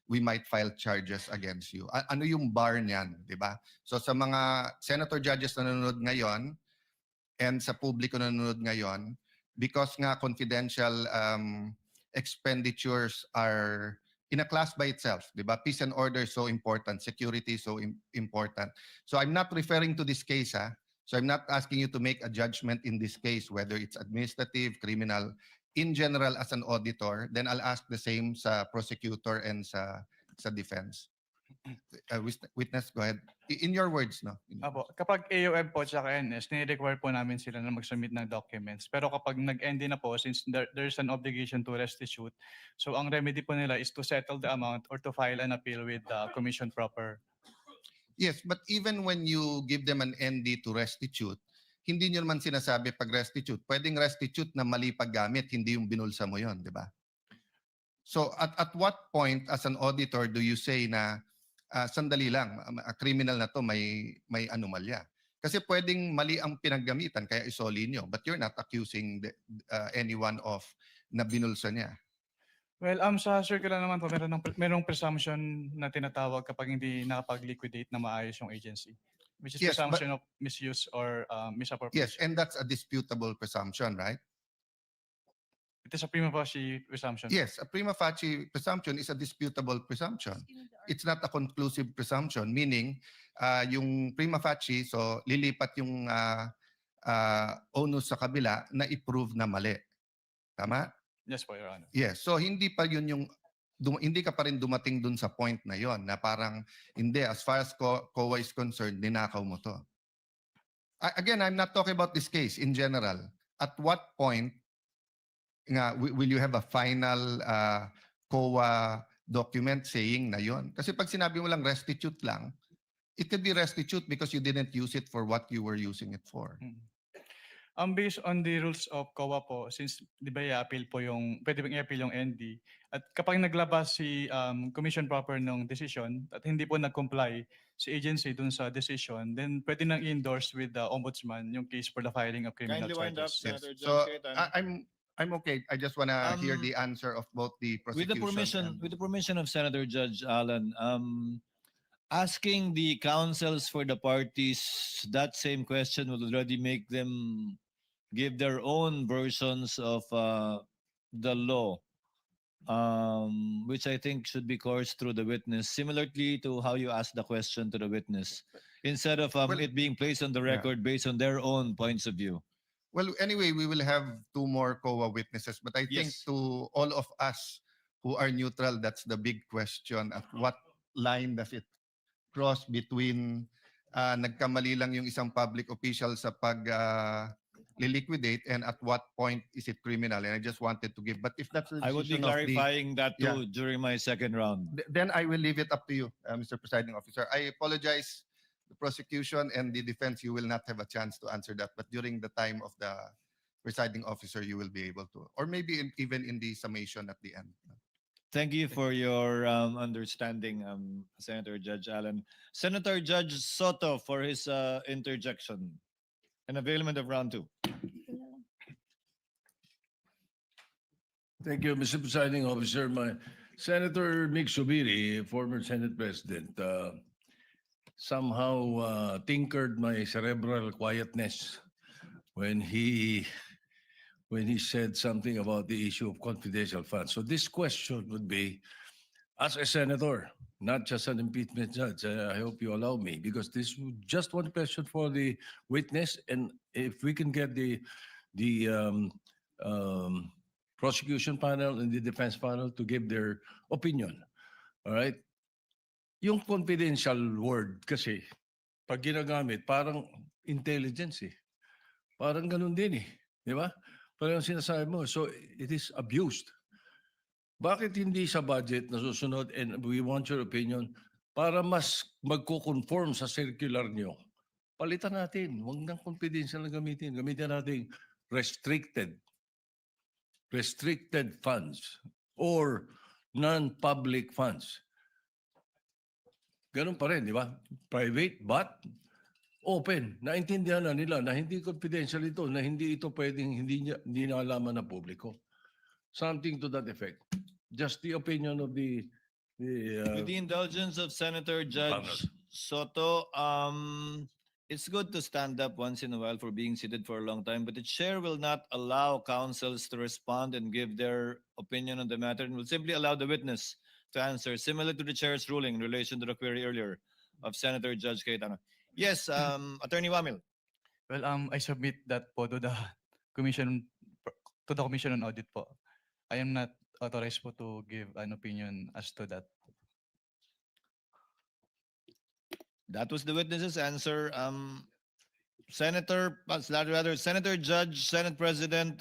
we might file charges against you? Ano yung bar niyan, di ba? So sa mga senator judges na nanonood ngayon and sa publiko na nanonood ngayon, because nga confidential expenditures are in a class by itself, di ba? Peace and order is so important, security is so important. So I'm not referring to this case, ha? So I'm not asking you to make a judgment in this case, whether it's administrative, criminal. In general, as an auditor, then I'll ask the same sa prosecutor and sa defense. Witness, go ahead. In your words, no? Apo, kapag AOM po at NS, ni-require po namin sila na mag-submit ng documents. Pero kapag nag-end na po, since there's an obligation to restitute, so ang remedy po nila is to settle the amount or to file an appeal with the commission proper. Yes, but even when you give them an ND to restitute, hindi nyo naman sinasabi pag restitute. Pwedeng restitute na mali paggamit, hindi yung binulsa mo yon, di ba? So at what point as an auditor do you say na sandali lang, criminal na to, may anomalya? Kasi pwedeng mali ang pinaggamitan kaya isoli nyo, but you're not accusing anyone of na binulsa niya. Well, sa circular naman po, merong presumption na tinatawag kapag hindi nakapag-liquidate na maayos yung agency, which is Yes, but- presumption of misuse or misappropriation. Yes, and that's a disputable presumption, right? It is a prima facie presumption. Yes, a prima facie presumption is a disputable presumption. It's not a conclusive presumption, meaning yung prima facie, so lilipat yung onus sa kabila na i-prove na mali. Tama? Yes po, Your Honor. Yes, so hindi pa yun yung hindi ka pa rin dumating dun sa point na yon na parang hindi, as far as COA is concerned, ninakaw mo to. Again, I'm not talking about this case in general. At what point nga will you have a final COA document saying na yon? Kasi pag sinabi mo lang restitute lang, it could be restitute because you didn't use it for what you were using it for. Based on the rules of COA po, since di ba i-appeal po yung, pwede bang i-appeal yung ND, at kapag naglabas si commission proper ng decision at hindi po nag-comply si agency dun sa decision, then pwede nang i-endorse with the ombudsman yung case for the filing of criminal Kindly wind up, charges. Senator So Judge Cayetano. I'm okay. I just wanna hear the answer of both the With prosecution. the permission of Senator Judge Allen, asking the counsels for the parties that same question will already make them give their own versions of the law, which I think should be coursed through the witness, similarly to how you asked the question to the witness, instead of it being placed on the record based on their own points of view. Well, anyway, we will have 2 more COA witnesses, but I think Yes. to all of us who are neutral, that's the big question. At what line does it cross between nagkamali lang yung isang public official sa liquidate, and at what point is it criminal? And I just wanted to give, but if that's the I would be decision of the- clarifying that Yeah. too during my second round. Then I will leave it up to you, Mr. Presiding Officer. I apologize, the prosecution and the defense, you will not have a chance to answer that, but during the time of the presiding officer, you will be able to, or maybe even in the summation at the end. Thank you for your understanding, Senator Judge Allen. Senator Judge Soto for his interjection and availment of round 2. Thank you, Mr. Presiding Officer. Senator Mick Subiri, former Senate President, somehow tinkered my cerebral quietness when he said something about the issue of confidential funds. So this question would be, as a senator, not just an impeachment judge, I hope you allow me, because this is just one question for the witness, and if we can get the prosecution panel and the defense panel to give their opinion. All right. yung confidential word kasi, pag ginagamit, parang intelligence eh. Parang ganun din eh. Di ba? Parang sinasabi mo. So, it is abused. Bakit hindi sa budget na susunod, and we want your opinion, para mas magko-conform sa circular nyo? Palitan natin. Huwag nang confidential na gamitin. Gamitin natin restricted funds or non-public funds. Ganun pa rin, di ba? Private but open. Naintindihan na nila na hindi confidential ito, na hindi ito pwedeng hindi nalaman ng publiko. Something to that effect. Just the opinion of the With the indulgence of Senator Judge Soto, it's good to stand up once in a while for being seated for a long time, but the chair will not allow councils to respond and give their opinion on the matter and will simply allow the witness to answer, similar to the chair's ruling in relation to the query earlier of Senator Judge Cayetano. Yes, Attorney Wamil. Well, I submit that po to the commission on audit po. I am not authorized po to give an opinion as to that. That was the witness's answer. Senator Judge, Senate President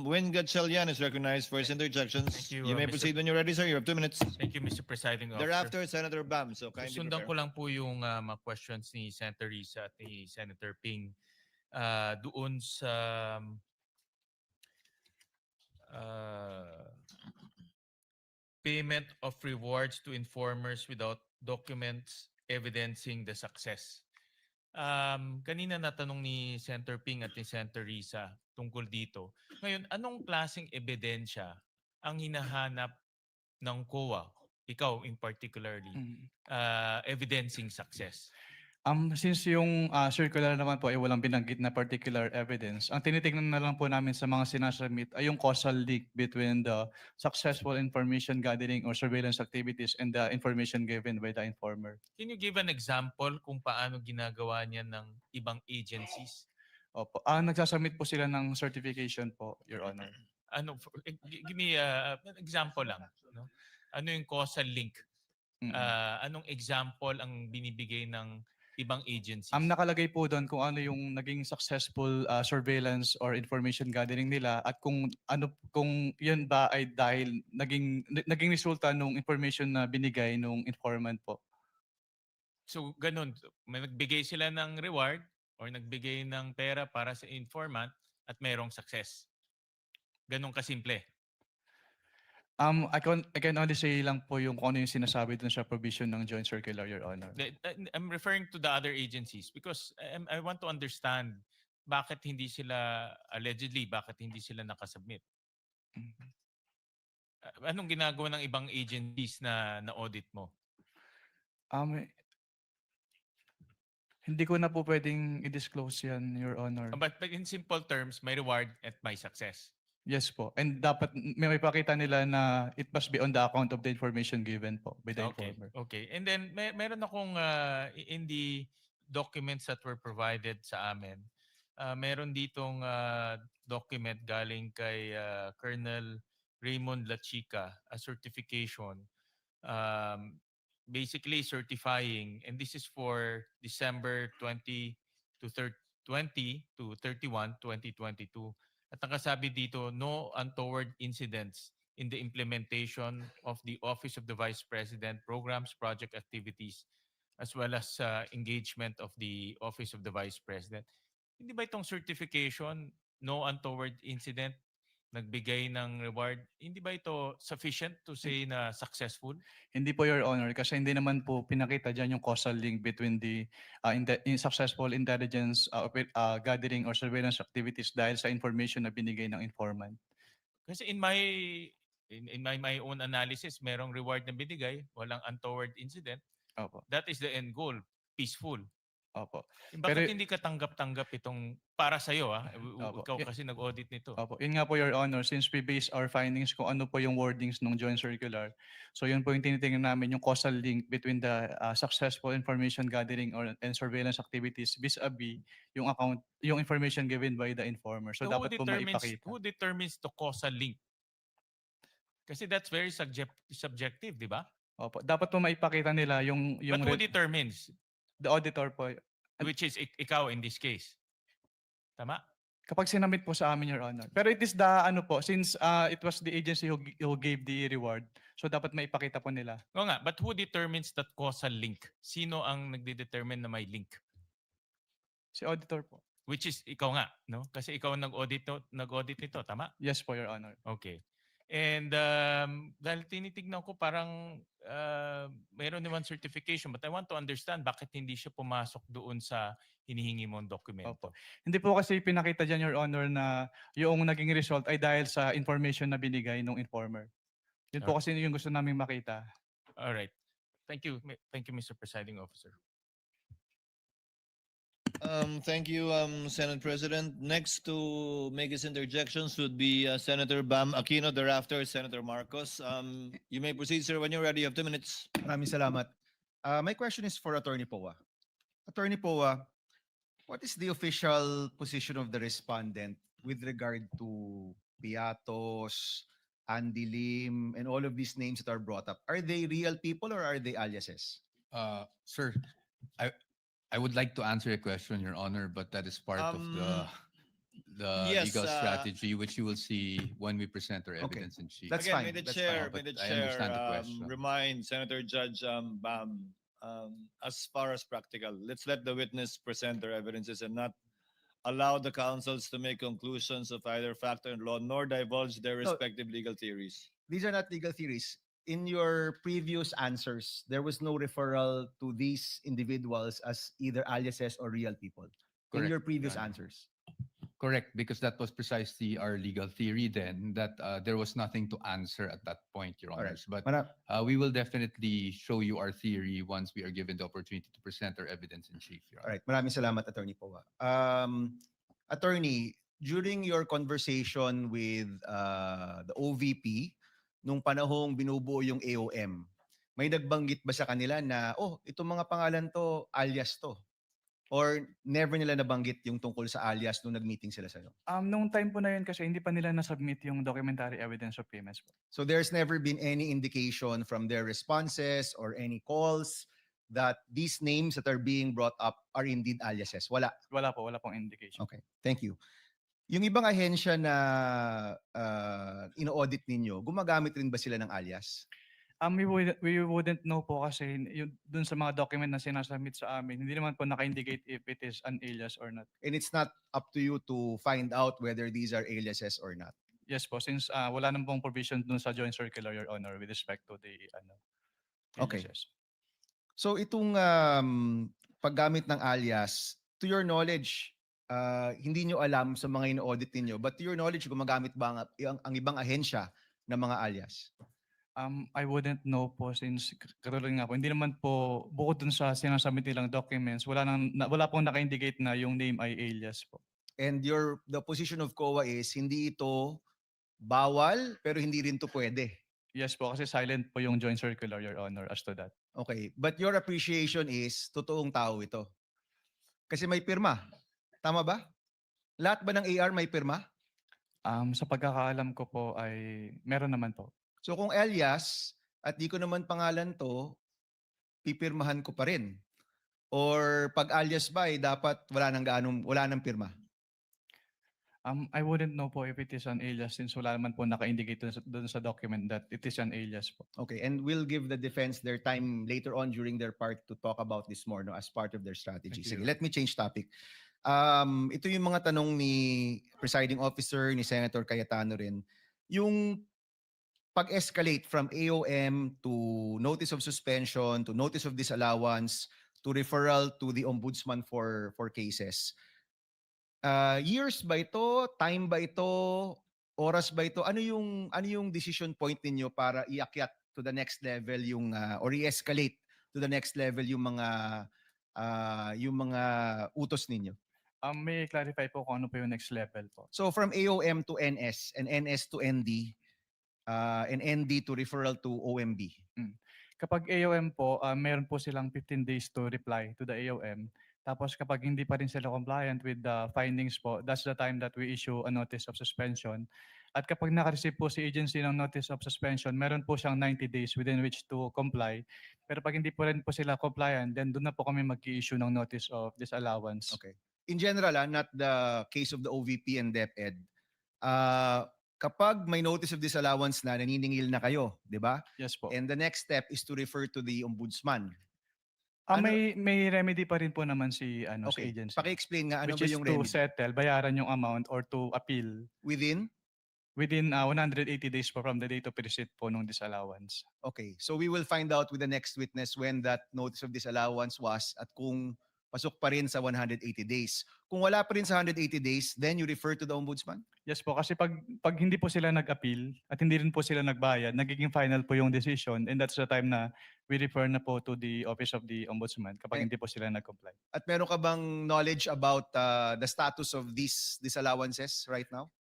Win Gatchalian is recognized for his interjections. Thank you, You may Mr. proceed when you're ready, sir. You have 2 minutes. Thank you, Mr. Presiding Officer. Thereafter, Senator Bam. So kindly Sundan prepare. ko lang po yung mga questions ni Senator Risa at ni Senator Ping doon sa payment of rewards to informers without documents evidencing the success. Kanina natanong ni Senator Ping at ni Senator Risa tungkol dito. Ngayon, anong klaseng ebidensya ang hinahanap ng COA, ikaw in particularly, evidencing success? Since yung circular naman po ay walang binanggit na particular evidence, ang tinitingnan na lang po namin sa mga sinasubmit ay yung causal link between the successful information gathering or surveillance activities and the information given by the informer. Can you give an example kung paano ginagawa niya ng ibang agencies? Opo. Nagsasubmit po sila ng certification po, Your Honor. Give me an example lang. No? Ano yung causal link? Anong example ang binibigay ng ibang agencies? Nakalagay po doon kung ano yung naging successful surveillance or information gathering nila at kung yun ba ay dahil naging resulta nung information na binigay nung informant po. So ganun, may nagbigay sila ng reward or nagbigay ng pera para sa informant at mayroong success. Ganun kasimple. I can only say lang po yung kung ano yung sinasabi dun sa provision ng Joint Circular, Your Honor. I'm referring to the other agencies because I want to understand bakit hindi sila, allegedly, bakit hindi sila nakasubmit. Anong ginagawa ng ibang agencies na audit mo? Hindi ko na po pwedeng i-disclose yan, Your Honor. But in simple terms, may reward at may success. Yes po. And dapat may pakita nila na it must be on the account of the information given po by the informer. Okay. And then meron akong in the documents that were provided sa amin, meron ditong document galing kay Colonel Raymond Lachica, a certification basically certifying, and this is for December 20 to 31, 2022. At nakasabi dito, no untoward incidents in the implementation of the Office of the Vice President programs, project activities, as well as engagement of the Office of the Vice President. Hindi ba itong certification, no untoward incident, nagbigay ng reward, hindi ba ito sufficient to say na successful? Hindi po, Your Honor, kasi hindi naman po pinakita dyan yung causal link between the successful intelligence gathering or surveillance activities dahil sa information na binigay ng informant. Kasi in my own analysis, merong reward na binigay, walang untoward incident. Opo. That is the end goal, peaceful. Opo. Bakit hindi ka tanggap-tanggap itong para sa iyo ikaw kasi nag-audit nito? Opo. Yun nga po, Your Honor, since we base our findings kung ano po yung wordings ng Joint Circular. So yun po yung tinitingnan namin, yung causal link between the successful information gathering and surveillance activities vis-a-vis yung information given by the informer. So dapat po maipakita. Who determines the causal link? Kasi that's very subjective, di ba? Opo, dapat po maipakita nila yung But who determines? the auditor po. Which is ikaw in this case. Tama? Kapag sinamit po sa amin, Your Honor. Pero it is the ano po, since it was the agency who gave the reward, so dapat maipakita po nila. Oo nga, but who determines that causal link? Sino ang nagde-determine na may link? Si auditor po. Which is ikaw nga, no? Kasi ikaw ang nag-audit nito, tama? Yes po, Your Honor. Okay. And dahil tinitignan ko parang mayroon naman certification, but I want to understand bakit hindi siya pumasok doon sa hinihingi mong dokumento. Opo. Hindi po kasi pinakita dyan, Your Honor, na yung naging result ay dahil sa information na binigay ng informer. Yun po kasi yung gusto namin makita. All right. Thank you. Thank you, Mr. Presiding Officer. Thank you, Senate President. Next to make his interjections would be Senator Bam Aquino, thereafter Senator Marcos. You may proceed, sir, when you're ready. You have 2 minutes. Maraming salamat. My question is for Attorney Poa. Attorney Poa, what is the official position of the respondent with regard to Piatos, Andy Lim, and all of these names that are brought up? Are they real people or are they aliases? Sir, I would like to answer your question, Your Honor, but that is part of the yes, legal strategy, which you will see when we present our Okay. evidence in chief. That's Again, fine. may the That's chair, fine. may the But I chair understand the question. remind Senator Judge Bam, as far as practical, let's let the witness present their evidences and not allow the counsels to make conclusions of either fact or law, nor divulge their No. respective legal theories. These are not legal theories. In your previous answers, there was no referral to these individuals as either aliases or real people. In Correct, your previous Your Honor. answers. Correct, because that was precisely our legal theory then, that there was nothing to answer at that point, Your All right. Honors. But Mara- we will definitely show you our theory once we are given the opportunity to present our evidence in chief, Your All Honor. right. Maraming salamat, Attorney Poa. Attorney, during your conversation with the OVP, nung panahong binubuo yung AOM, may nagbanggit ba sa kanila na, oh, itong mga pangalan to, alias to? Or never nila nabanggit yung tungkol sa alias nung nag-meeting sila sa'yo? Nung time po na yun kasi hindi pa nila na-submit yung documentary evidence of payments po. So there's never been any indication from their responses or any calls that these names that are being brought up are indeed aliases? Wala. Wala pong indication. Okay, thank you. Yung ibang ahensya na ino-audit ninyo, gumagamit rin ba sila ng alias? We wouldn't know po kasi dun sa mga document na sinasubmit sa amin, hindi naman po naka-indicate if it is an alias or not. And it's not up to you to find out whether these are aliases or not. Yes po, since wala nang pong provision dun sa joint circular, Your Honor, with respect to the Okay. aliases. So itong paggamit ng alias, to your knowledge, hindi nyo alam sa mga ino-audit ninyo, but to your knowledge, gumagamit ba ang ibang ahensya ng mga alias? I wouldn't know po since katulad nga po, hindi naman po bukod dun sa sinasubmit nilang documents, wala pong naka-indicate na yung name ay alias po. And the position of COA is hindi ito bawal pero hindi rin to pwede. Yes po, kasi silent po yung joint circular, Your Honor, as to that. Okay, but your appreciation is totoong tao ito. Kasi may pirma. Tama ba? Lahat ba ng AR may pirma? Sa pagkakaalam ko po ay meron naman po. So kung alias at di ko naman pangalan to, pipirmahan ko pa rin. Or pag alias ba ay dapat wala nang pirma. I wouldn't know po if it is an alias since wala naman po naka-indicate dun sa document that it is an alias po. Okay, and we'll give the defense their time later on during their part to talk about this more as part of their strategy. Thank Sige, you. let me change topic. Ito yung mga tanong ni presiding officer, ni Senator Cayetano rin. Yung pag-escalate from AOM to notice of suspension, to notice of disallowance, to referral to the ombudsman for cases. Years ba ito? Time ba ito? Oras ba ito? Ano yung decision point ninyo para iakyat to the next level yung or i-escalate to the next level yung mga utos ninyo? May clarify po kung ano po yung next level po. So from AOM to NS and NS to ND and ND to referral to OMB. Kapag AOM po, meron po silang 15 days to reply to the AOM. Tapos kapag hindi pa rin sila compliant with the findings po, that's the time that we issue a notice of suspension. At kapag naka-receive po si agency ng notice of suspension, meron po siyang 90 days within which to comply. Pero pag hindi po rin po sila compliant, then doon na po kami mag-i-issue ng notice of disallowance. Okay. In general, not the case of the OVP and DepEd, kapag may notice of disallowance na, naniningil na kayo, di ba? Yes po. And the next step is to refer to the ombudsman. May remedy pa rin po naman si Okay. agency. Paki-explain nga ano Which ba is yung to remedy? settle, bayaran yung amount or to appeal Within? within 180 days po from the date of receipt po nung disallowance. Okay. So we will find out with the next witness when that notice of disallowance was at kung pasok pa rin sa 180 days. Kung wala pa rin sa 180 days, then you refer to the ombudsman? Yes po, kasi pag hindi po sila nag-appeal at hindi rin po sila nagbayad, nagiging final po yung decision, and that's the time na we refer na po to the Office of the Ombudsman kapag hindi po sila nag-comply. At meron ka bang knowledge about the status of these disallowances right now?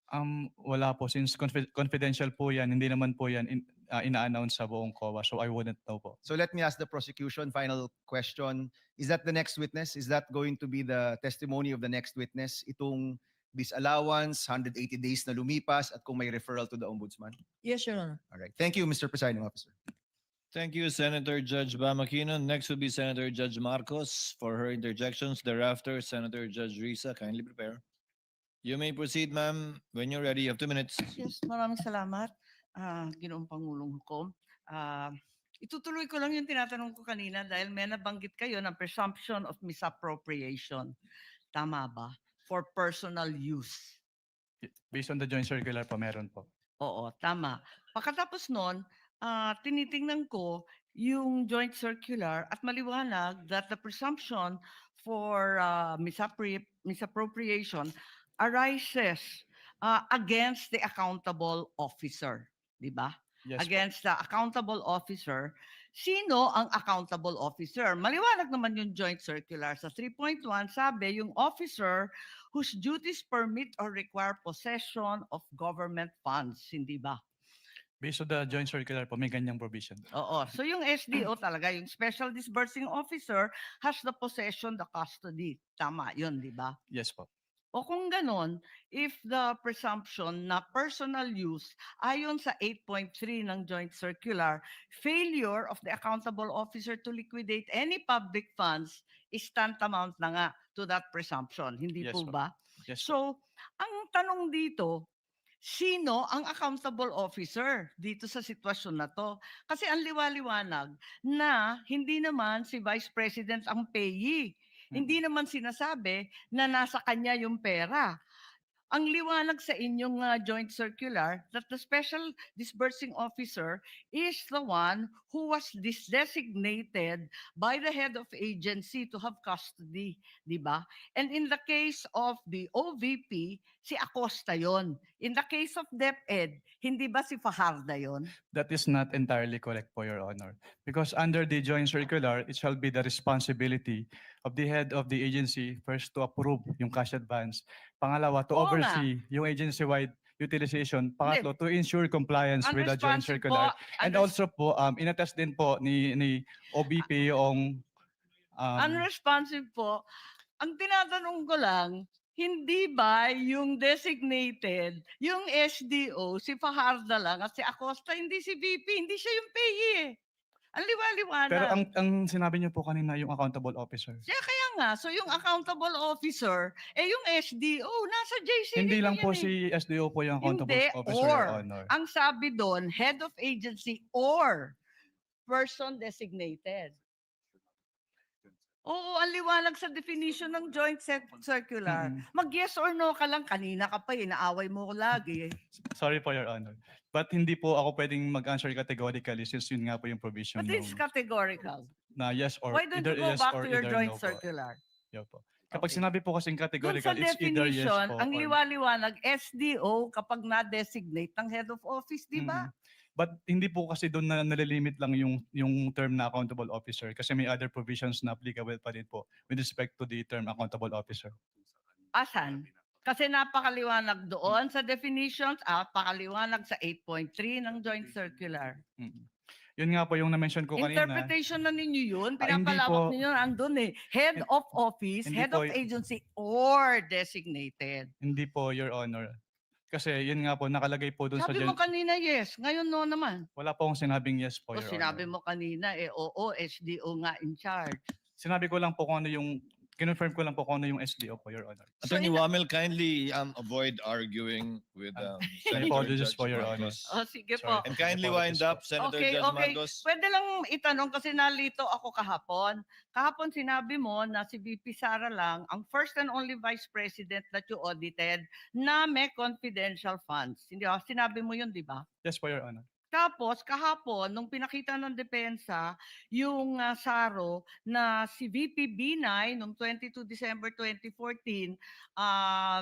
Wala po, since confidential po yan, hindi naman po yan ina-announce sa buong COA, so I wouldn't know po. So let me ask the prosecution, final question. Is that the next witness? Is that going to be the testimony of the next witness? Itong disallowance, 180 days na lumipas, at kung may referral to the ombudsman? Yes, Your Honor. All right. Thank you, Mr. Presiding Officer. Thank you, Senator Judge Bam Aquino. Next will be Senator Judge Marcos for her interjections. Thereafter, Senator Judge Risa, kindly prepare. You may proceed, ma'am. When you're ready, you have 2 minutes. Yes, maraming salamat, Ginoong Pangulong ko. Itutuloy ko lang yung tinatanong ko kanina dahil may nabanggit kayo ng presumption of misappropriation. Tama ba? For personal use. Based on the joint circular po, meron po. Oo, tama. Pagkatapos nun, tinitingnan ko yung joint circular at maliwanag that the presumption for misappropriation arises against the accountable officer. Di ba? Yes po. Against the accountable officer. Sino ang accountable officer? Maliwanag naman yung joint circular. Sa 3.1, sabi yung officer whose duties permit or require possession of government funds. Hindi ba? Based on the joint circular po, may ganyang provision. Oo. So yung SDO talaga, yung Special Disbursing Officer has the possession, the custody. Tama yun, di ba? Yes po. O kung ganon, if the presumption na personal use ayon sa 8.3 ng Joint Circular, failure of the accountable officer to liquidate any public funds is tantamount na nga to that presumption. Hindi Yes po po. ba? Yes po. So, ang tanong dito, sino ang accountable officer dito sa sitwasyon na to? Kasi ang liwaliwanag na hindi naman si Vice President ang payee. Hindi naman sinasabi na nasa kanya yung pera. Ang liwanag sa inyong joint circular that the special disbursing officer is the one who was designated by the head of agency to have custody, di ba? And in the case of the OVP, si Acosta yon. In the case of DepEd, hindi ba si Fajarda yon? That is not entirely correct po, Your Honor. Because under the joint circular, it shall be the responsibility of the head of the agency first to approve yung cash advance. Pangalawa, to Oo nga. oversee yung agency-wide utilization. Pangatlo, to ensure compliance with the joint Unresponsive circular. po, And also po, inattest din po ni OBP yung unresponsive po. Ang tinatanong ko lang, hindi ba yung designated, yung SDO, si Fajarda lang at si Acosta, hindi si VP, hindi siya yung payee eh. Ang liwaliwanag. pero ang sinabi niyo po kanina yung accountable officer. Kaya nga, so yung accountable officer, yung SDO, nasa JCD Hindi lang yan po eh. si SDO po yung accountable Hindi, officer, or. Your Honor. Ang sabi doon, head of agency or person designated. Oo, ang liwanag sa definition ng joint circular. Mag-yes or no ka lang, kanina ka pa inaaway mo ko lagi. Sorry po, Your Honor. But hindi po ako pwedeng mag-answer categorically since yun nga po yung provision But it's nung- categorical. na yes or Why don't either you go yes back or to your either joint no po. circular? Yun po. Kapag Okay. sinabi po kasing Doon categorical, sa it's either yes definition, po ang or- liwaliwanag, SDO kapag na-designate ng head of office, di ba? But hindi po kasi doon na nalilimit lang yung term na accountable officer kasi may other provisions na applicable pa rin po with respect to the term accountable officer. Asan? Kasi napakaliwanag doon sa definitions, napakaliwanag sa 8.3 ng joint circular. Yun nga po yung na-mention ko kanina. Interpretation na ninyo yun, Ah, hindi pinapalawak po. ninyo andun eh. Head of office, Hindi head po of agency, or designated. Hindi po, Your Honor. Kasi yun nga po, nakalagay po dun sa Sabi mo kanina yes, ngayon no naman. wala po akong sinabing yes po, O Your sinabi Honor. mo kanina, oo, SDO nga in charge. Sinabi ko lang po kung ano yung, kinonfirm ko lang po kung ano yung SDO po, Your Honor. Attorney Wamel, kindly avoid arguing with I Senator apologize Judge po, Your Honor. Marcos. O sige Sorry. po. And kindly wind up, Senator Okay, Judge okay. Marcos. Pwede lang itanong kasi nalito ako kahapon. Kahapon sinabi mo na si VP Sara lang ang first and only vice president that you audited na may confidential funds. Hindi ba? Sinabi mo yun, di ba? Yes po, Your Honor. Tapos kahapon, nung pinakita ng depensa, yung SARO na si VP Binay noong 22 December 2014,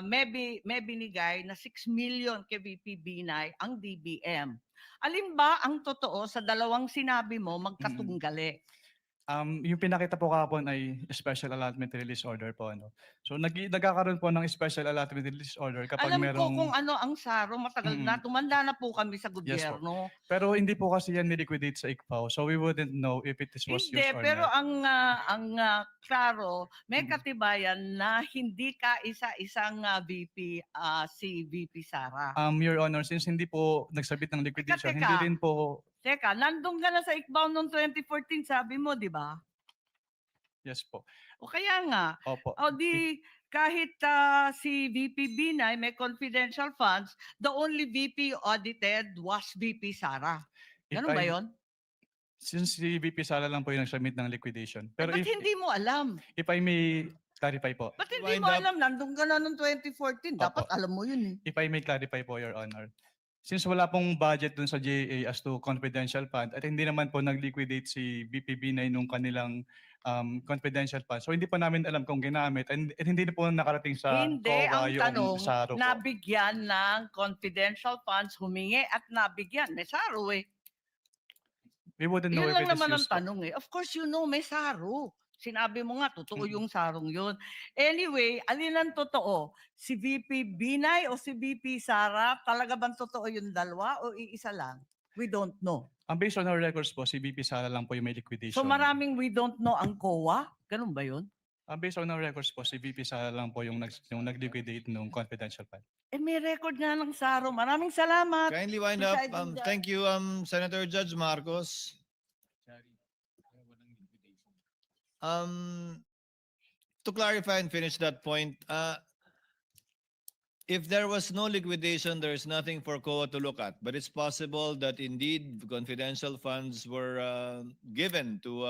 may binigay na 6 million kay VP Binay ang DBM. Alin ba ang totoo sa dalawang sinabi mo magkatunggali? Yung pinakita po kahapon ay special allotment release order po. Ano. So nagkakaroon po ng special allotment release order kapag Alam ko merong... kung ano ang SARO, matagal na, tumanda na po kami sa Yes po. gobyerno. Pero hindi po kasi yan niliquidate sa ICPAO. So we wouldn't know if it was Hindi, used or pero not. ang klaro, may katibayan na hindi ka isa-isang VP, si VP Sara. Your Honor, since hindi po nagsabit ng liquidation, Teka. hindi rin po... Teka, nandun ka na sa ICBAO noong 2014, sabi mo, di ba? Yes po. O kaya nga, Opo. o di kahit si VP Binay may confidential funds, the only VP audited was VP Sara. If Ganun ba I- yun? Since si VP Sala lang po yung nagsubmit ng liquidation. Pero Ba't hindi mo alam? if I may clarify po. Ba't hindi mo alam? Nandun ka na noong 2014. Dapat alam mo yun eh. If I may clarify po, Your Honor. Since wala pong budget dun sa GAA as to confidential fund at hindi naman po nag-liquidate si BPB9 nung kanilang confidential fund. So hindi po namin alam kung ginamit and hindi na po nakarating sa Hindi, COA ang yung tanong, SARO po. nabigyan ng confidential funds, humingi at nabigyan. May SARO eh. We wouldn't know Yun if lang it is naman ang used po. tanong eh. Of course, you know, may SARO. Sinabi mo nga, totoo Mm-mm. yung sarong yun. Anyway, alin ang totoo? Si VP Binay o si VP Sara? Talaga bang totoo yung dalawa o iisa lang? We don't know. Based on our records po, si VP Sala lang po yung may liquidation. So maraming we don't know ang COA? Ganun ba yun? Based on our records po, si VP Sala lang po yung nag-liquidate nung confidential fund. Eh may record nga ng SARO. Maraming salamat. Kindly wind up. Presiding Judge. Thank you, Senator Judge Marcos. To clarify and finish that point, if there was no liquidation, there is nothing for COA to look at. But it's possible that indeed confidential funds were given to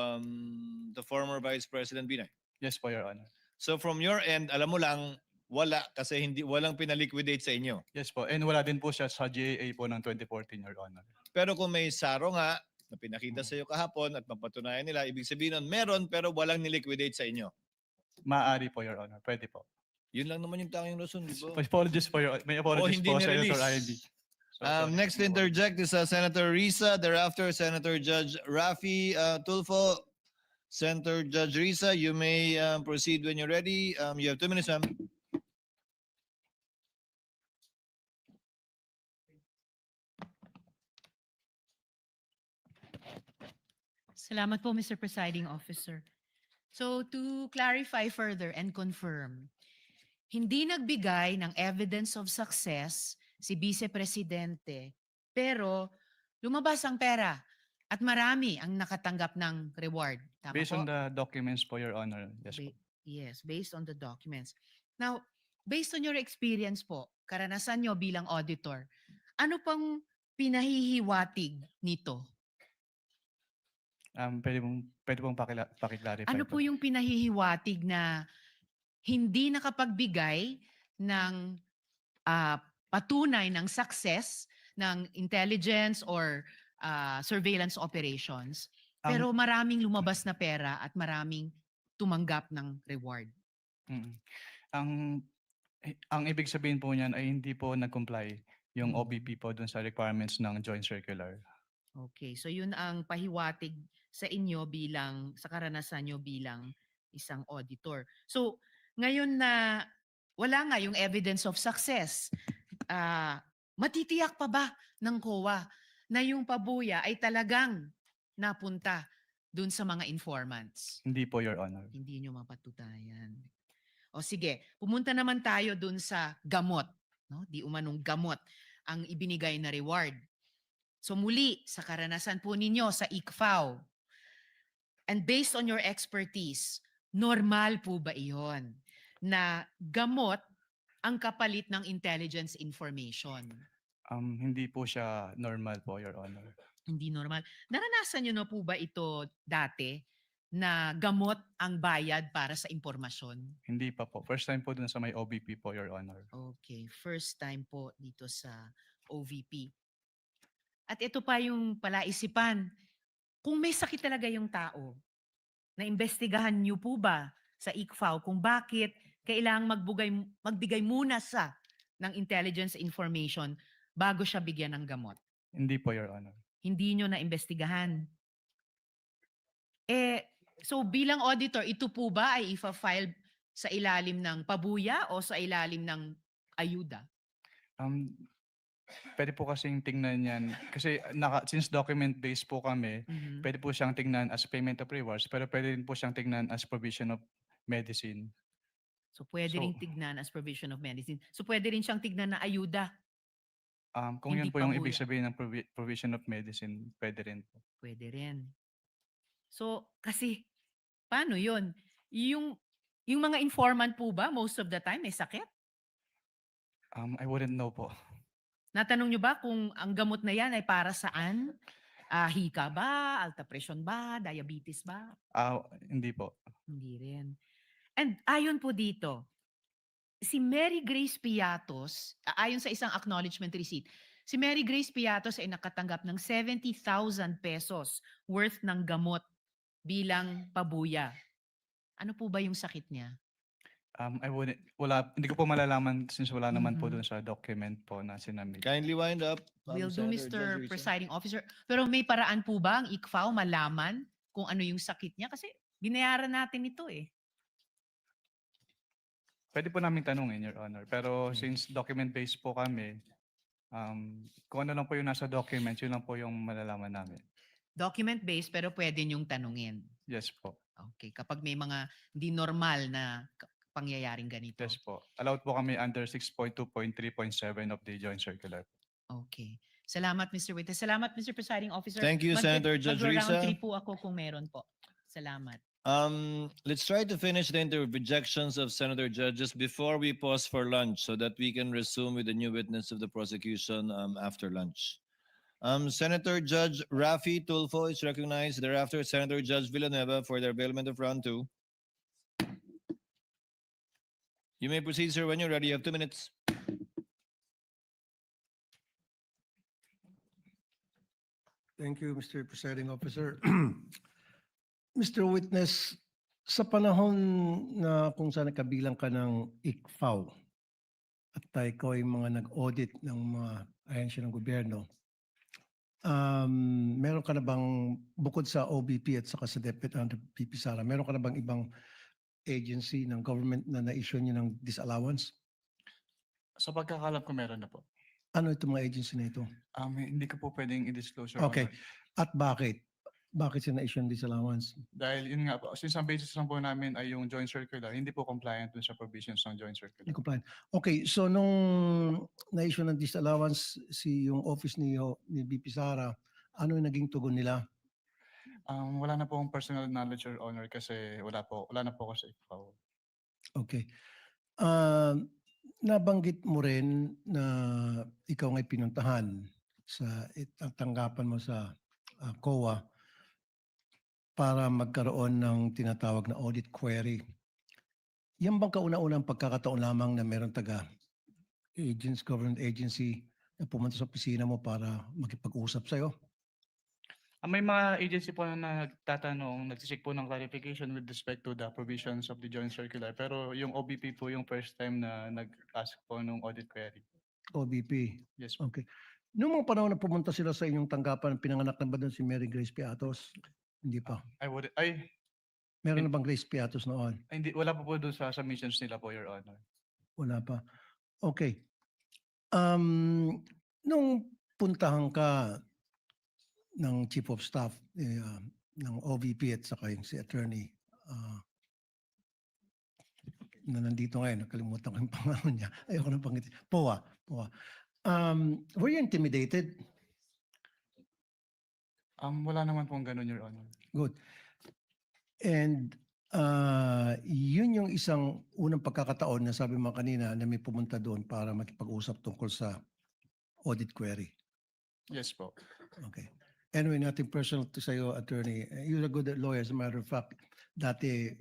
the former Vice President Binay. Yes po, Your Honor. So from your end, alam mo lang, wala kasi walang pinaliquidate sa inyo. Yes po. And wala din po siya sa GAA po ng 2014, Your Honor. Pero kung may SARO nga, na pinakita sa iyo kahapon at mapatunayan nila, ibig sabihin nun, meron pero walang niliquidate sa inyo. Maaari po, Your Honor. Pwede po. Yun lang naman yung tanging rason, di ba? Apologies po, may apologies hindi po, Senator nirelease. IB. So, Next to interject is Senator Risa, thereafter Senator Judge Rafi Tulfo. Senator Judge Risa, you may proceed when you're ready. You have 2 minutes, ma'am. Salamat po, Mr. Presiding Officer. So to clarify further and confirm, hindi nagbigay ng evidence of success si Vice Presidente, pero lumabas ang pera at marami ang nakatanggap ng reward. Tama based po? on the documents po, Your Honor. Yes po. Yes, based on the documents. Now, based on your experience po, karanasan nyo bilang auditor, ano pang pinahihiwatig nito? Pwede pong pakiclarify Ano po yung pinahihiwatig na hindi nakapagbigay ng patunay ng success ng intelligence or surveillance operations, pero maraming lumabas na pera at maraming tumanggap ng reward? Ang ibig sabihin po niyan ay hindi po nag-comply yung OBP po dun sa requirements ng Joint Circular. Okay, so yun ang pahiwatig sa inyo bilang, sa karanasan nyo bilang isang auditor. So, ngayon na wala nga yung evidence of success, matitiyak pa ba ng COA na yung pabuya ay talagang napunta dun sa mga informants? Hindi po, Your Honor. Hindi nyo mapatunayan. O sige, pumunta naman tayo dun sa gamot. no? Di umanong gamot ang ibinigay na reward. So muli, sa karanasan po ninyo sa ICFAO, and based on your expertise, normal po ba iyon na gamot ang kapalit ng intelligence information? Hindi po siya normal po, Your Honor. Hindi normal. Naranasan nyo na po ba ito dati na gamot ang bayad para sa impormasyon? Hindi pa po. First time po dun sa may OBP po, Your Honor. Okay, first time po dito sa OVP. At ito pa yung palaisipan. Kung may sakit talaga yung tao, naimbestigahan niyo po ba sa ICFAO kung bakit kailangang magbigay muna ng intelligence information bago siya bigyan ng gamot? Hindi po, Your Honor. Hindi nyo naimbestigahan. So bilang auditor, ito po ba ay ifa-file sa ilalim ng pabuya o sa ilalim ng ayuda? Pwede po kasing tingnan yan. Kasi since document-based po kami, pwede po siyang tingnan as payment of rewards, pero pwede rin po siyang tingnan as provision of medicine. So pwede rin tignan as provision of medicine. So pwede rin siyang tignan na ayuda. Kung Hindi yun po yung ibig pabuya. sabihin ng provision of medicine, pwede rin po. Pwede rin. So kasi paano yun? Yung mga informant po ba most of the time may sakit? I wouldn't know po. Natanong nyo ba kung ang gamot na yan ay para saan? Hika ba? Alta presyon ba? Diabetes ba? Hindi po. Hindi rin. And ayon po dito, si Mary Grace Piatos, ayon sa isang acknowledgement receipt, si Mary Grace Piatos ay nakatanggap ng 70,000 pesos worth ng gamot bilang pabuya. Ano po ba yung sakit niya? Hindi ko po malalaman since wala naman po dun sa document po na sinamit. Kindly wind up. Will do, Senator Mr. Judge Risa. Presiding Officer. Pero may paraan po ba ang ICFAO malaman kung ano yung sakit niya? Kasi binayaran natin ito eh. Pwede po namin tanungin, Your Honor. Pero since document-based po kami, kung ano lang po yung nasa document, yun lang po yung malalaman namin. Document-based pero pwede niyong tanungin. Yes po. Okay. Kapag may mga hindi normal na pangyayaring ganito. Yes po. Allowed po kami under 6.2.3.7 of the Joint Circular. Okay. Salamat, Mr. Witness. Salamat, Mr. Presiding Officer. Thank you, Senator Judge Mag-round Risa. three po ako kung meron po. Salamat. Let's try to finish the interjections of Senator Judges before we pause for lunch so that we can resume with the new witness of the prosecution after lunch. Senator Judge Rafi Tulfo is recognized. Thereafter, Senator Judge Villanueva for the availment of round 2. You may proceed, sir, when you're ready. You have 2 minutes. Thank you, Mr. Presiding Officer. Mr. Witness, sa panahon na kung saan kabilang ka ng ICFAO at ikaw ay mga nag-audit ng mga ahensya ng gobyerno, meron ka na bang, bukod sa OBP at saka sa DepEd under PP Sara, meron ka na bang ibang agency ng government na na-issue niyo ng disallowance? Sa pagkakalam ko, meron na po. Ano itong mga agency na ito? Hindi ko po pwedeng i-disclose. Your Okay. Honor. At bakit? Bakit sila na-issue ng disallowance? Dahil yun nga po, since ang basis lang po namin ay yung Joint Circular, hindi po compliant dun sa provisions ng Joint Circular. Hindi compliant. Okay, so nung na-issue ng disallowance yung office ni BP Sara, ano yung naging tugon nila? Wala na po akong personal knowledge, Your Honor, kasi wala na po ako sa ICFAO. Okay. Nabanggit mo rin na ikaw nga'y pinuntahan sa tanggapan mo sa COA para magkaroon ng tinatawag na audit query. Yan bang kauna-unang pagkakataon lamang na meron government agency na pumunta sa opisina mo para makipag-usap sa'yo? May mga agency po na nagtatanong, nagsisik po ng clarification with respect to the provisions of the Joint Circular. Pero yung OBP po yung first time na nag-ask po ng audit query. OBP? Yes. Okay. Noong mga panahon na pumunta sila sa inyong tanggapan, pinanganak na ba doon si Mary Grace Piatos? Hindi pa. Meron na bang Grace Piatos noon? Wala po doon sa submissions nila po, Your Honor. Wala pa. Okay. Nung puntahan ka ng Chief of Staff ng OVP at saka yung si Attorney na nandito ngayon, nakalimutan ko yung pangalan niya. Ayoko nang pangitin. POA. Were you intimidated? Wala naman pong ganun, Your Honor. Good. And yun yung isang unang pagkakataon na sabi mo kanina na may pumunta doon para makipag-usap tungkol sa audit query. Yes po. Okay. Anyway, nothing personal to sa'yo, attorney. You're a good lawyer. As a matter of fact, dati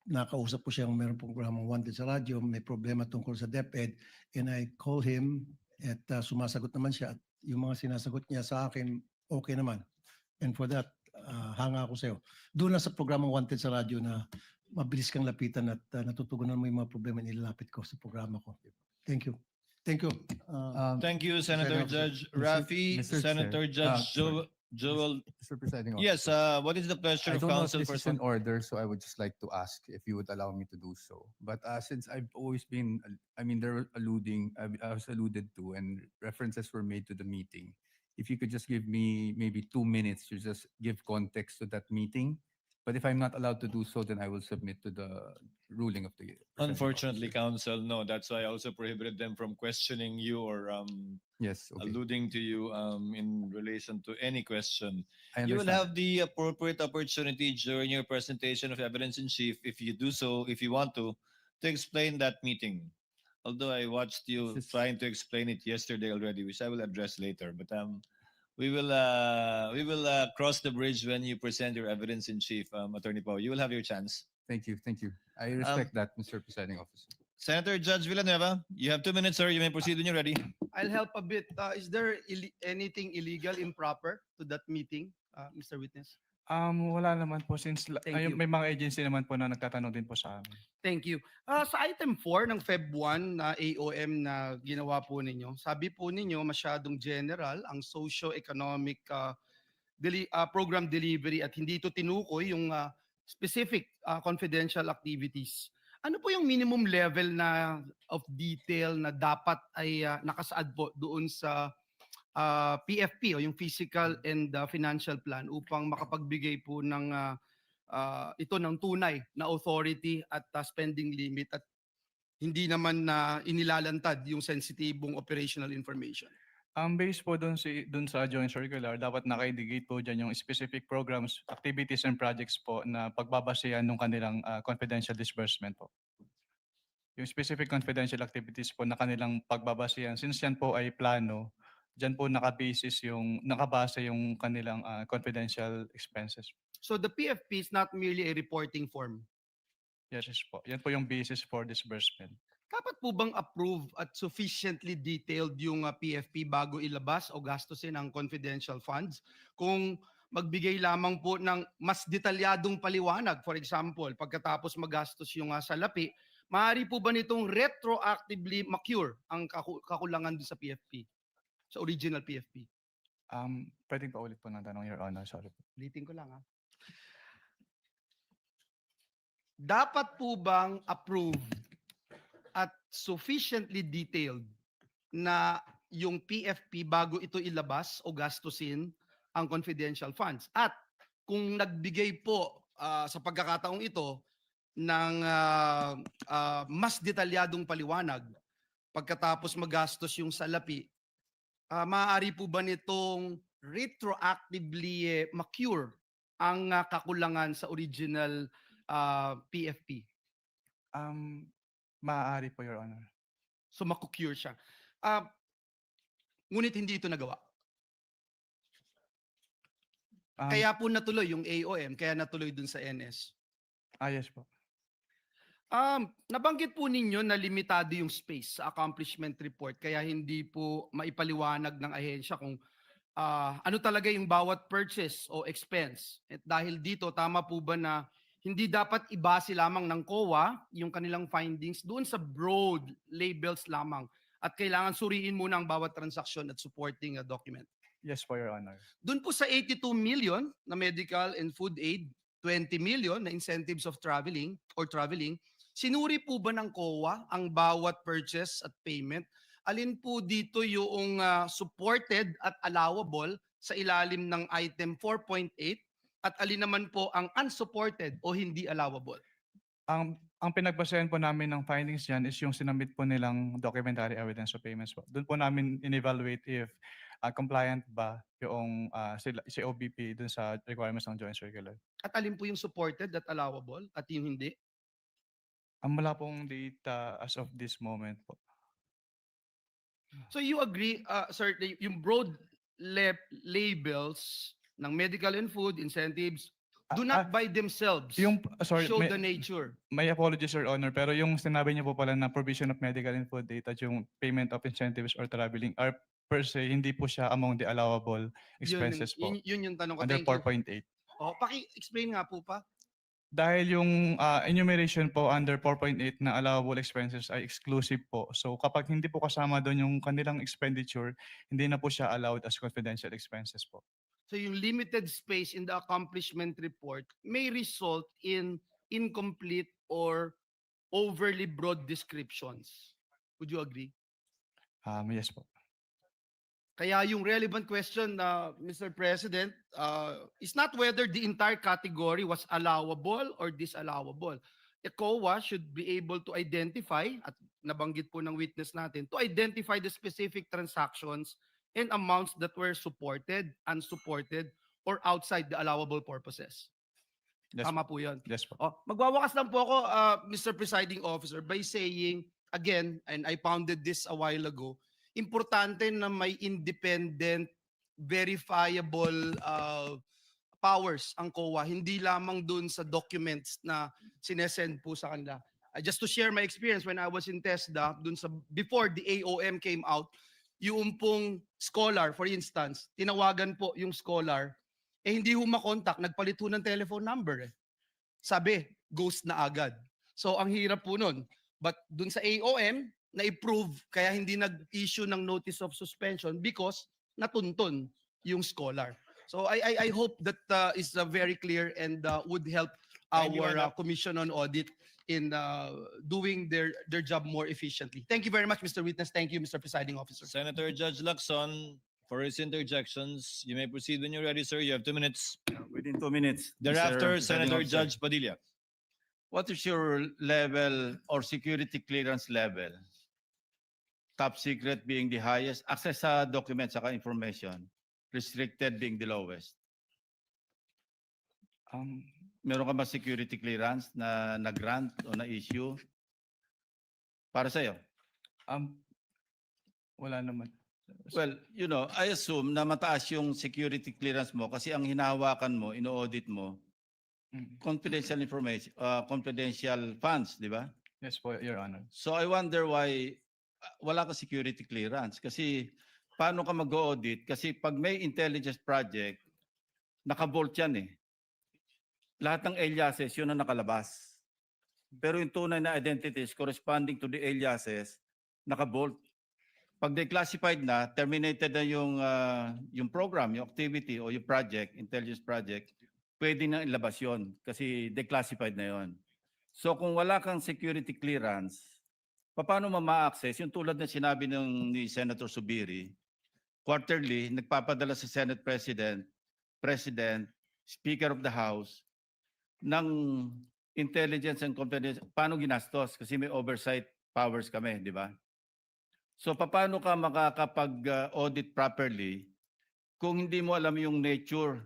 nakausap ko siyang meron programang Wanted sa radyo, may problema tungkol sa DepEd, and I call him at sumasagot naman siya. At yung mga sinasagot niya sa akin, okay naman. And for that, hanga ako sa'yo. Doon lang sa programang Wanted sa radyo na mabilis kang lapitan at natutugunan mo yung mga problema na nilalapit ko sa programa ko. Thank you. Thank you. Thank you, Senator Judge Rafi. Mr. Senator Chair. Judge Joel. Mr. Presiding Yes, Officer. what is the pleasure I of don't know if council this for is in order, so I would just like to ask if you would allow me to do so. But since I've always been, I mean, they're alluding, I was alluded to, and references were made to the meeting. If you could just give me maybe 2 minutes to just give context to that meeting. But if I'm not allowed to do so, then I will submit to the ruling of the. presiding Unfortunately, officer. council, no. That's why I also prohibited them from questioning you or Yes, okay. alluding to you in relation to any question. I You will understand. have the appropriate opportunity during your presentation of evidence in chief, if you do so, if you want to explain that meeting. Although I watched you This is- trying to explain it yesterday already, which I will address later. But we will cross the bridge when you present your evidence in chief, Attorney Pao. You will have your chance. Thank you, thank you. I respect that, Mr. Presiding Officer. Senator Judge Villanueva, you have 2 minutes, sir. You may proceed when you're ready. I'll help a bit. Is there anything illegal, improper to that meeting, Mr. Witness? Wala naman po since Thank you. may mga agency naman po na nagtatanong din po sa amin. Thank you. Sa item 4 ng Feb 1 na AOM na ginawa po ninyo, sabi po ninyo masyadong general ang socio-economic program delivery at hindi ito tinukoy yung specific confidential activities. Ano po yung minimum level na of detail na dapat ay nakasaad po doon sa PFP o yung physical and financial plan upang makapagbigay po ng ito ng tunay na authority at spending limit at hindi naman na inilalantad yung sensitibong operational information. Based po doon sa joint circular, dapat naka-indicate po dyan yung specific programs, activities and projects po na pagbabasehan ng kanilang confidential disbursement po. Yung specific confidential activities po na kanilang pagbabasehan, since yan po ay plano, dyan po nakabase yung kanilang confidential expenses. So the PFP is not merely a reporting form. Yes po. Yan po yung basis for disbursement. Dapat po bang approve at sufficiently detailed yung PFP bago ilabas o gastusin ang confidential funds? Kung magbigay lamang po ng mas detalyadong paliwanag, for example, pagkatapos magastos yung salapi, maaari po ba nitong retroactively ma-cure ang kakulangan doon sa PFP? Sa original PFP? Pwedeng pa ulit po ng tanong, Your Honor. Sorry po. Ulitin ko lang Dapat po bang approve at sufficiently detailed na yung PFP bago ito ilabas o gastusin ang confidential funds? At kung nagbigay po sa pagkakataong ito ng mas detalyadong paliwanag pagkatapos magastos yung salapi, maaari po ba nitong retroactively ma-cure ang kakulangan sa original PFP? Maaari po, Your Honor. So maku-cure siya. Ngunit hindi ito nagawa. Kaya po natuloy yung AOM, kaya natuloy dun sa NS. Yes po. Nabanggit po ninyo na limitado yung space sa accomplishment report kaya hindi po maipaliwanag ng ahensya kung ano talaga yung bawat purchase o expense. At dahil dito, tama po ba na hindi dapat ibase lamang ng COA yung kanilang findings doon sa broad labels lamang at kailangan suriin muna ang bawat transaksyon at supporting document? Yes po, Your Honor. Doon po sa 82 million na medical and food aid, 20 million na incentives of traveling, sinuri po ba ng COA ang bawat purchase at payment? Alin po dito yung supported at allowable sa ilalim ng item 4.8 at alin naman po ang unsupported o hindi allowable? Ang pinagbasehan po namin ng findings diyan is yung sinubmit po nilang documentary evidence of payments po. Doon po namin in-evaluate if compliant ba yung si OBP dun sa requirements ng joint circular. At alin po yung supported at allowable at yung hindi? Ang wala pong data as of this moment po. So you agree, sir, yung broad labels ng medical and food incentives do not by themselves Sorry, show the nature. may apologies, Your Honor, pero yung sinabi niyo po pala na provision of medical and food data, yung payment of incentives or traveling are per se, hindi po siya among the allowable expenses po. Yun yung tanong ko. Under Thank you. 4.8. Paki-explain nga po pa. Dahil yung enumeration po under 4.8 na allowable expenses ay exclusive po. So kapag hindi po kasama doon yung kanilang expenditure, hindi na po siya allowed as confidential expenses po. So yung limited space in the accomplishment report may result in incomplete or overly broad descriptions. Would you agree? Yes po. Kaya yung relevant question, Mr. President, is not whether the entire category was allowable or disallowable. ECOA should be able to identify, at nabanggit po ng witness natin, to identify the specific transactions and amounts that were supported, unsupported, or outside the allowable purposes. Yes, Tama po yun. yes po. Magwawakas lang po ako, Mr. Presiding Officer, by saying, again, and I pounded this a while ago, importante na may independent, verifiable powers ang COA, hindi lamang dun sa documents na sinesend po sa kanila. Just to share my experience when I was in TESDA, dun sa, before the AOM came out, yung pong scholar, for instance, tinawagan po yung scholar, hindi ho makontak, nagpalit ho ng telephone number. Sabi, ghost na agad. So ang hirap po nun. But dun sa AOM, na-approve, kaya hindi nag-issue ng notice of suspension because natuntun yung scholar. So I hope that is very clear and would help our Commission on Audit in doing their job more efficiently. Thank you very much, Mr. Witness. Thank you, Mr. Presiding Officer. Senator Judge Lacson, for his interjections, you may proceed when you're ready, sir. You have 2 minutes. Within 2 minutes. Thereafter, Mr. Presiding Senator Officer. Judge Padilla. What is your level or security clearance level? Top secret being the highest, access sa documents saka information, restricted being the lowest. Meron ka ba security clearance na nag-grant o na-issue para sa'yo? Wala naman. Well, you know, I assume na mataas yung security clearance mo kasi ang hinahawakan mo, ino-audit mo, confidential information, confidential funds, di ba? Yes po, Your Honor. So I wonder why wala ka security clearance kasi paano ka mag-audit? Kasi pag may intelligence project, naka-vault yan eh. Lahat ng aliases, yun ang nakalabas. Pero yung tunay na identities corresponding to the aliases, naka-vault. Pag declassified na, terminated na yung program, yung activity o yung project, intelligence project, pwede na ilabas yun kasi declassified na yun. So kung wala kang security clearance, paano ma-access? Yung tulad na sinabi ni Senator Subiri, quarterly, nagpapadala sa Senate President, Speaker of the House, ng intelligence and confidence, paano ginastos? Kasi may oversight powers kami, di ba? So paano ka makakapag-audit properly kung hindi mo alam yung nature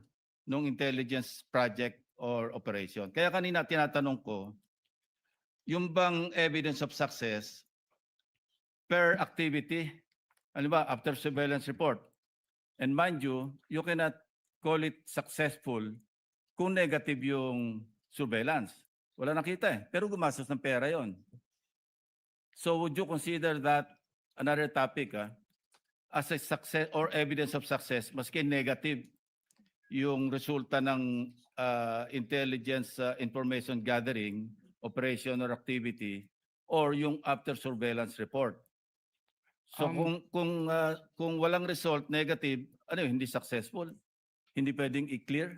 ng intelligence project or operation? Kaya kanina tinatanong ko, yung bang evidence of success per activity, ano ba, after surveillance report. And mind you, you cannot call it successful kung negative yung surveillance. Wala nakita eh, pero gumastos ng pera yon. So would you consider that another topic as a success or evidence of success, maski negative yung resulta ng intelligence information gathering, operation or activity, or yung after surveillance report? So kung walang result, negative, ano yun, hindi successful, hindi pwedeng i-clear?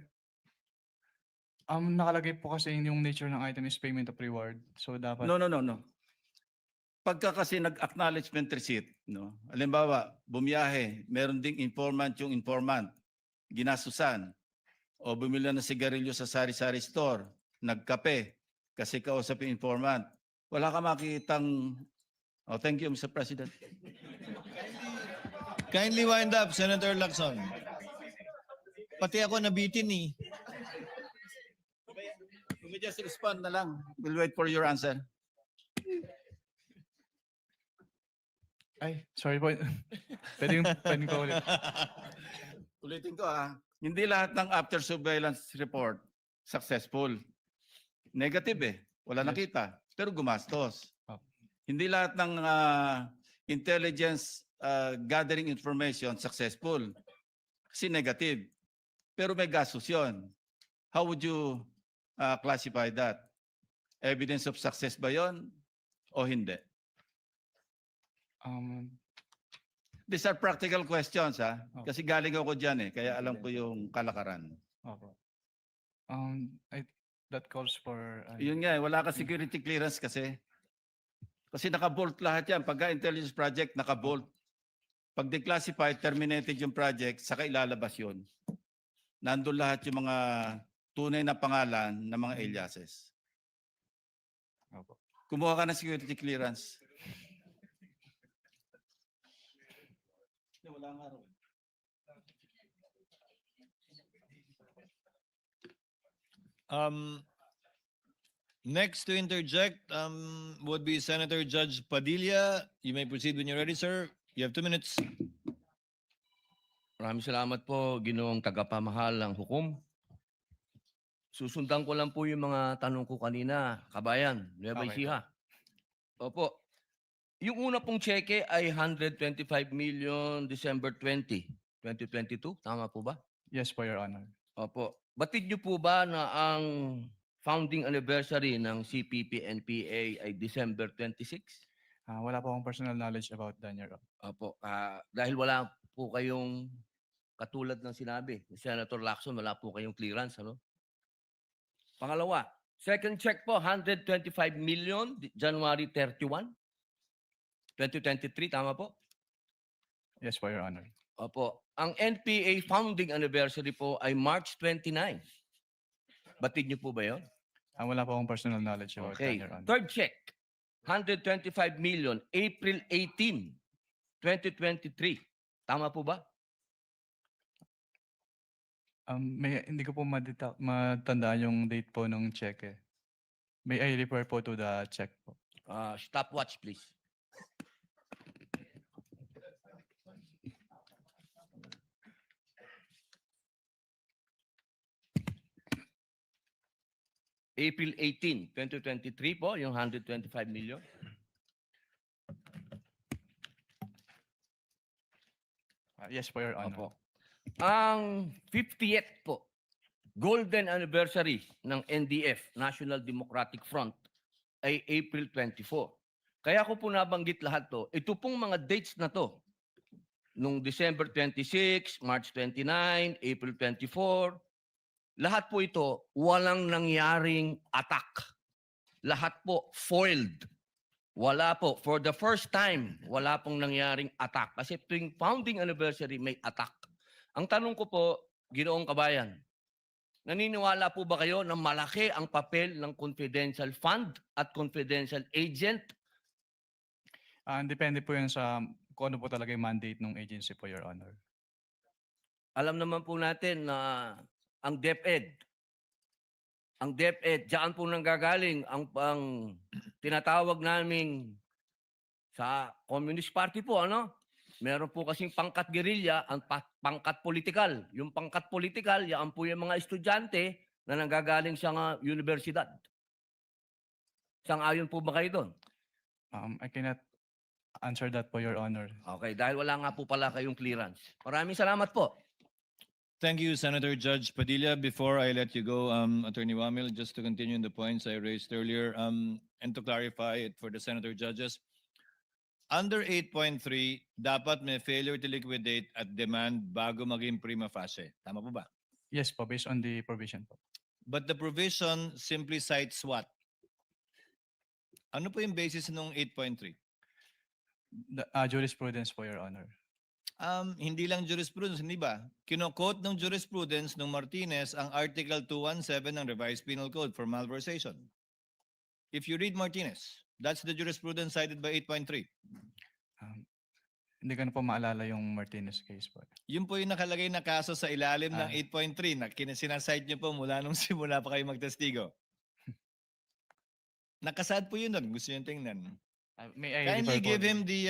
Nakalagay po kasi yung nature ng item is payment of reward. So dapat No. Pagka kasi nag-acknowledgement receipt, no? Halimbawa, bumiyahe, meron ding informant yung informant, ginasusan, o bumili ng sigarilyo sa sari-sari store, nagkape, kasi kausap yung informant. Wala ka makitang... Oh, thank you, Mr. President. Kindly wind up, Senator Lacson. Pati ako nabitin eh. You may just respond na lang. We'll wait for your answer. Ay, sorry po. Pwedeng ko ulit. Ulitin ko hindi lahat ng after surveillance report successful. Negative wala nakita, pero gumastos. Hindi lahat ng intelligence gathering information successful. Kasi negative. Pero may gastos yun. How would you classify that? Evidence of success ba yun o hindi? These are practical questions kasi galing ako dyan kaya alam ko yung kalakaran. Opo. That calls for... Yun nga wala ka security clearance kasi. Kasi naka-bolt lahat yan. Pagka intelligence project, naka-bolt. Pag declassified, terminated yung project, saka ilalabas yun. Nandun lahat yung mga tunay na pangalan ng mga aliases. Opo. Kumuha ka ng security clearance. Wala nga raw. Next to interject would be Senator Judge Padilla. You may proceed when you're ready, sir. You have 2 minutes. Maraming salamat po, Ginoong tagapamahal ng hukom. Susundan ko lang po yung mga tanong ko kanina, kabayan, Nueva Okay. Ecija. Opo. Yung una pong cheque ay 125 million December 20, 2022. Tama po ba? Yes po, Your Honor. Opo. Batid niyo po ba na ang founding anniversary ng CPP-NPA ay December 26? Wala po akong personal knowledge about that, Your Honor. Opo. Dahil wala po kayong katulad ng sinabi ni Senator Lacson, wala po kayong clearance, ano? Pangalawa, second check po, 125 million, January 31, 2023, tama po? Yes po, Your Honor. Opo. Ang NPA founding anniversary po ay March 29. Batid niyo po ba yun? Wala po akong personal knowledge about that, Okay. Your Honor. Third check, 125 million, April 18, 2023. Tama po ba? Hindi ko po matandaan yung date po ng check eh. May I refer po to the check po. Stopwatch, please. April 18, 2023 po, yung 125 million. Yes po, Your Honor. Opo. Ang 50th po, golden anniversary ng NDF, National Democratic Front, ay April 24. Kaya ko po nabanggit lahat to. Ito pong mga dates na to, nung December 26, March 29, April 24, lahat po ito, walang nangyaring attack. Lahat po foiled. Wala po. For the first time, wala pong nangyaring attack. Kasi tuwing founding anniversary, may attack. Ang tanong ko po, Ginoong Kabayan, naniniwala po ba kayo na malaki ang papel ng confidential fund at confidential agent? Depende po yan sa kung ano po talaga yung mandate ng agency po, Your Honor. Alam naman po natin na ang DepEd, diyan po nanggagaling ang tinatawag naming sa Communist Party po, ano? Meron po kasing pangkat gerilya, ang pangkat politikal. Yung pangkat politikal, yan po yung mga estudyante na nanggagaling sa universidad. Sang-ayon po ba kayo doon? I cannot answer that po, Your Honor. Okay, dahil wala nga po pala kayong clearance. Maraming salamat po. Thank you, Senator Judge Padilla. Before I let you go, Attorney Wamil, just to continue the points I raised earlier, and to clarify it for the Senator Judges, under 8.3, dapat may failure to liquidate at demand bago maging prima facie. Tama po ba? Yes po, based on the provision po. But the provision simply cites what? Ano po yung basis ng 8.3? Jurisprudence po, Your Honor. Hindi lang jurisprudence, hindi ba? Kino-quote ng jurisprudence ng Martinez ang Article 217 ng Revised Penal Code for malversation. If you read Martinez, that's the jurisprudence cited by 8.3. Hindi ko na po maalala yung Martinez case po. Yun po yung nakalagay na kaso sa ilalim ng Ah. 8.3 na sinasite niyo po mula nung simula pa kayo magtestigo. Nakasad po yun doon. Gusto niyo tingnan. May I Kindly refer po give din? him the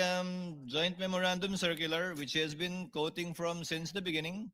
joint memorandum circular which he has been quoting from since the beginning.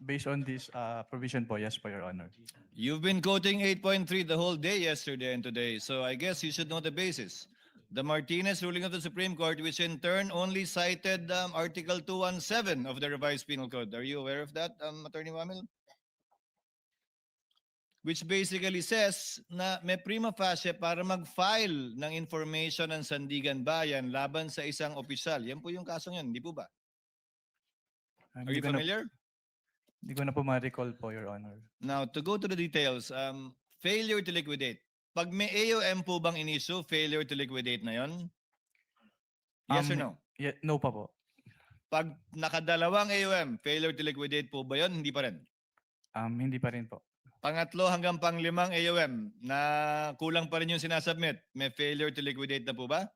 Based on this provision po, yes po, Your Honor. You've been quoting 8.3 the whole day yesterday and today, so I guess you should know the basis. The Martinez ruling of the Supreme Court, which in turn only cited Article 217 of the Revised Penal Code. Are you aware of that, Attorney Wamil? Which basically says na may prima facie para mag-file ng information ng Sandigan Bayan laban sa isang opisyal. Yan po yung kasong yun, hindi po ba? Are you familiar? Hindi ko na po ma-recall po, Your Honor. Now, to go to the details, failure to liquidate. Pag may AOM po bang in-issue, failure to liquidate na yon? Yes or no? No pa po. Pag nakadalawang AOM, failure to liquidate po ba yon? Hindi pa rin. Hindi pa rin po. Pangatlo hanggang panglimang AOM na kulang pa rin yung sinasubmit, may failure to liquidate na po ba?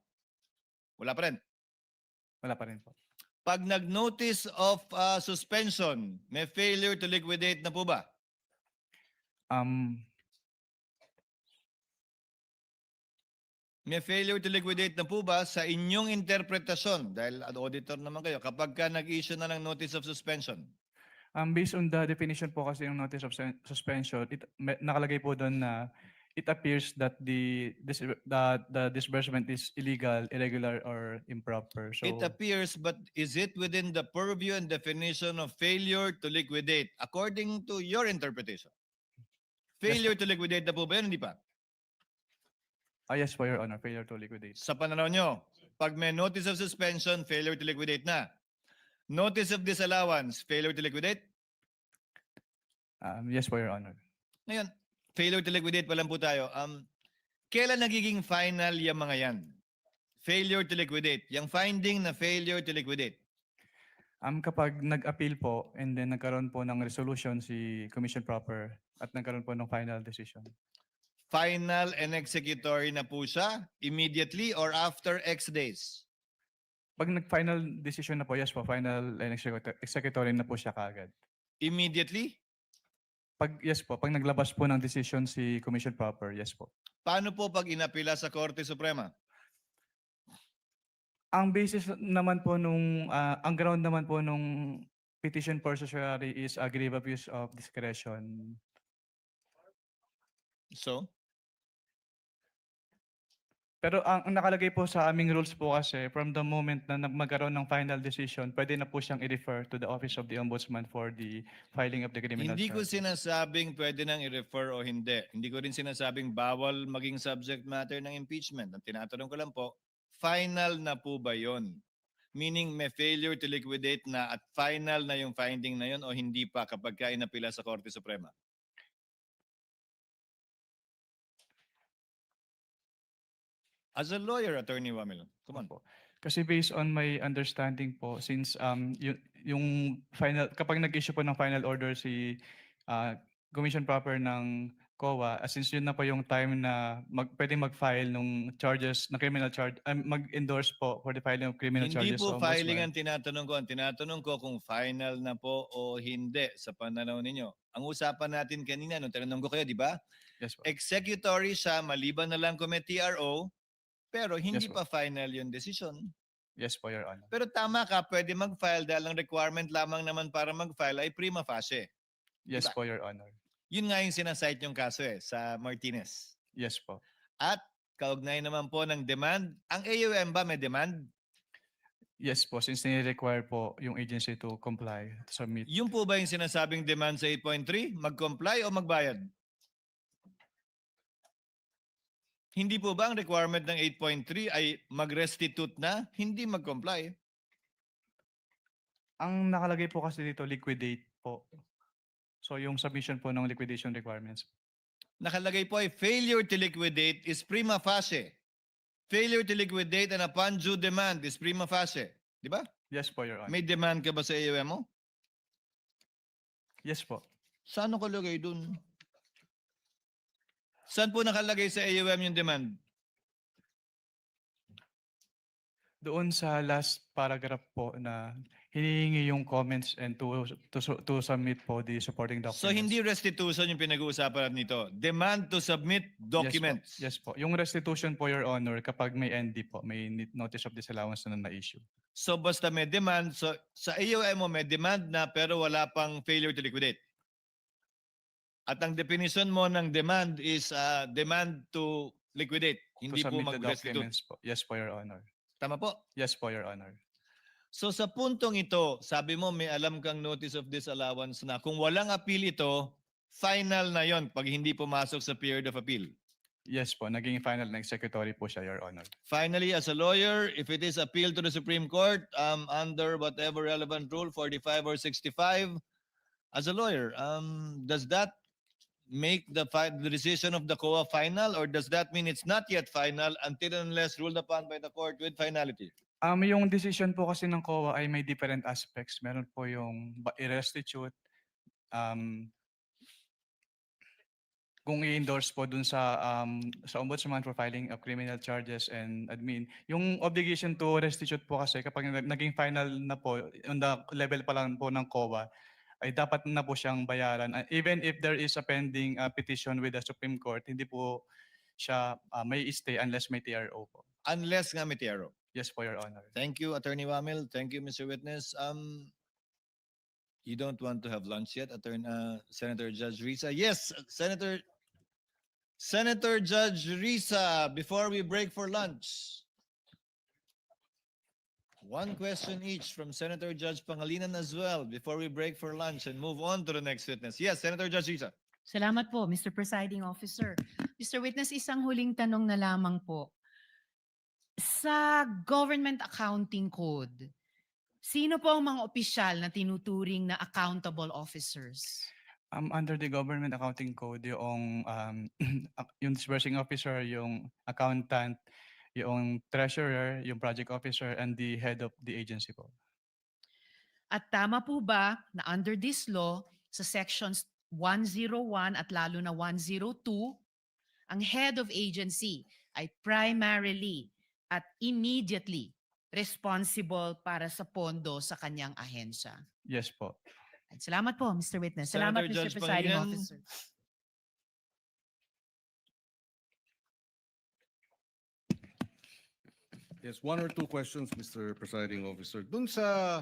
Wala pa rin. Wala pa rin po. Pag nag-notice of suspension, may failure to liquidate na po ba? May failure to liquidate na po ba sa inyong interpretasyon? Dahil auditor naman kayo, kapag ka nag-issue na ng notice of suspension. Based on the definition po kasi yung notice of suspension, nakalagay po doon na it appears that the disbursement is illegal, irregular, or improper. So It appears, but is it within the purview and definition of failure to liquidate according to your interpretation? Failure to liquidate na po ba yun? Hindi pa. yes po, Your Honor, failure to liquidate. Sa pananaw nyo, pag may notice of suspension, failure to liquidate na. Notice of disallowance, failure to liquidate? Yes po, Your Honor. Ngayon, failure to liquidate pa lang po tayo. Kailan nagiging final yung mga yan? Failure to liquidate. Yung finding na failure to liquidate. Kapag nag-appeal po and then nagkaroon po ng resolution si Commission Proper at nagkaroon po ng final decision. Final and executory na po siya immediately or after X days? Pag nag-final decision na po, yes po, final and executory na po siya kaagad. Immediately? Yes po, pag naglabas po ng decision si Commission Proper, yes po. Paano po pag inapila sa Korte Suprema? Ang basis naman po ang ground naman po nung petition for certiorari is a grave abuse of discretion. So? Pero ang nakalagay po sa aming rules po kasi from the moment na magkaroon ng final decision, pwede na po siyang i-refer to the Office of the Ombudsman for the filing of the criminal Hindi ko charge. sinasabing pwede nang i-refer o hindi. Hindi ko rin sinasabing bawal maging subject matter ng impeachment. Ang tinatanong ko lang po, final na po ba yon? Meaning may failure to liquidate na at final na yung finding na yon o hindi pa kapag ka inapila sa Korte Suprema? As a lawyer, Attorney Wamil, come on po. Kasi based on my understanding po, since yung final, kapag nag-issue po ng final order si Commission Proper ng COA, since yun na po yung time na pwede mag-file ng charges, na criminal charge, mag-endorse po for the filing of criminal Hindi charges. po sa filing Ombudsman. ang tinatanong ko. Ang tinatanong ko kung final na po o hindi sa pananaw ninyo. Ang usapan natin kanina, nung tinanong ko kayo, di ba? Yes po. Executory siya, maliban na lang kung may TRO, pero hindi Yes po. pa final yung decision. Yes po, Your Honor. Pero tama ka, pwede mag-file dahil ang requirement lamang naman para mag-file ay prima facie. Yes Diba? po, Your Honor. Yun nga yung sinasite yung kaso sa Martinez. Yes po. At kaugnay naman po ng demand, ang AUM ba may demand? Yes po, since nire-require po yung agency to comply, to submit. Yung po ba yung sinasabing demand sa 8.3? Mag-comply o magbayad? Hindi po ba ang requirement ng 8.3 ay mag-restitute na, hindi mag-comply? Ang nakalagay po kasi dito, liquidate po. So yung submission po ng liquidation requirements. Nakalagay po ay failure to liquidate is prima facie. Failure to liquidate and upon due demand is prima facie. Di ba? Yes po, Your Honor. May demand ka ba sa AUM mo? Yes po. Saan nakalagay dun? Saan po nakalagay sa AUM yung demand? Doon sa last paragraph po na hinihingi yung comments and to submit po the supporting documents. So hindi restitution yung pinag-uusapan nito. Demand to submit documents. Yes po. Yung restitution po, Your Honor, kapag may ND po, may notice of disallowance na na-issue. So basta may demand, so sa AUM mo may demand na pero wala pang failure to liquidate. At ang definition mo ng demand is demand to liquidate, hindi po submit the mag-restitute. documents po. Yes po, Your Honor. Tama po? Yes po, Your Honor. So sa puntong ito, sabi mo may alam kang notice of disallowance na kung walang appeal ito, final na yon pag hindi pumasok sa period of appeal. Yes po, naging final na executory po siya, Your Honor. Finally, as a lawyer, if it is appealed to the Supreme Court under whatever relevant rule, 45 or 65, as a lawyer, does that make the decision of the COA final, or does that mean it's not yet final until and unless ruled upon by the court with finality? Yung decision po kasi ng COA ay may different aspects. Meron po yung i-restitute, kung i-endorse po dun sa ombudsman for filing of criminal charges and admin. Yung obligation to restitute po kasi kapag naging final na po, on the level pa lang po ng COA, ay dapat na po siyang bayaran. Even if there is a pending petition with the Supreme Court, hindi po siya may stay unless may TRO po. Unless nga may TRO. Yes po, Your Honor. Thank you, Attorney Wamil. Thank you, Mr. Witness. You don't want to have lunch yet, Senator Judge Risa? Yes, Senator Judge Risa, before we break for lunch. One question each from Senator Judge Pangilinan as well before we break for lunch and move on to the next witness. Yes, Senator Judge Risa. Salamat po, Mr. Presiding Officer. Mr. Witness, isang huling tanong na lamang po. Sa Government Accounting Code, sino po ang mga opisyal na tinuturing na accountable officers? Under the Government Accounting Code, yung disbursing officer, yung accountant, yung treasurer, yung project officer, and the head of the agency po. At tama po ba na under this law, sa sections 101 at lalo na 102, ang head of agency ay primarily at immediately responsible para sa pondo sa kanyang ahensya? Yes po. At salamat po, Mr. Witness. Salamat, Senator Mr. Judge Presiding Pangilinan. Officer. Yes, one or two questions, Mr. Presiding Officer. Doon sa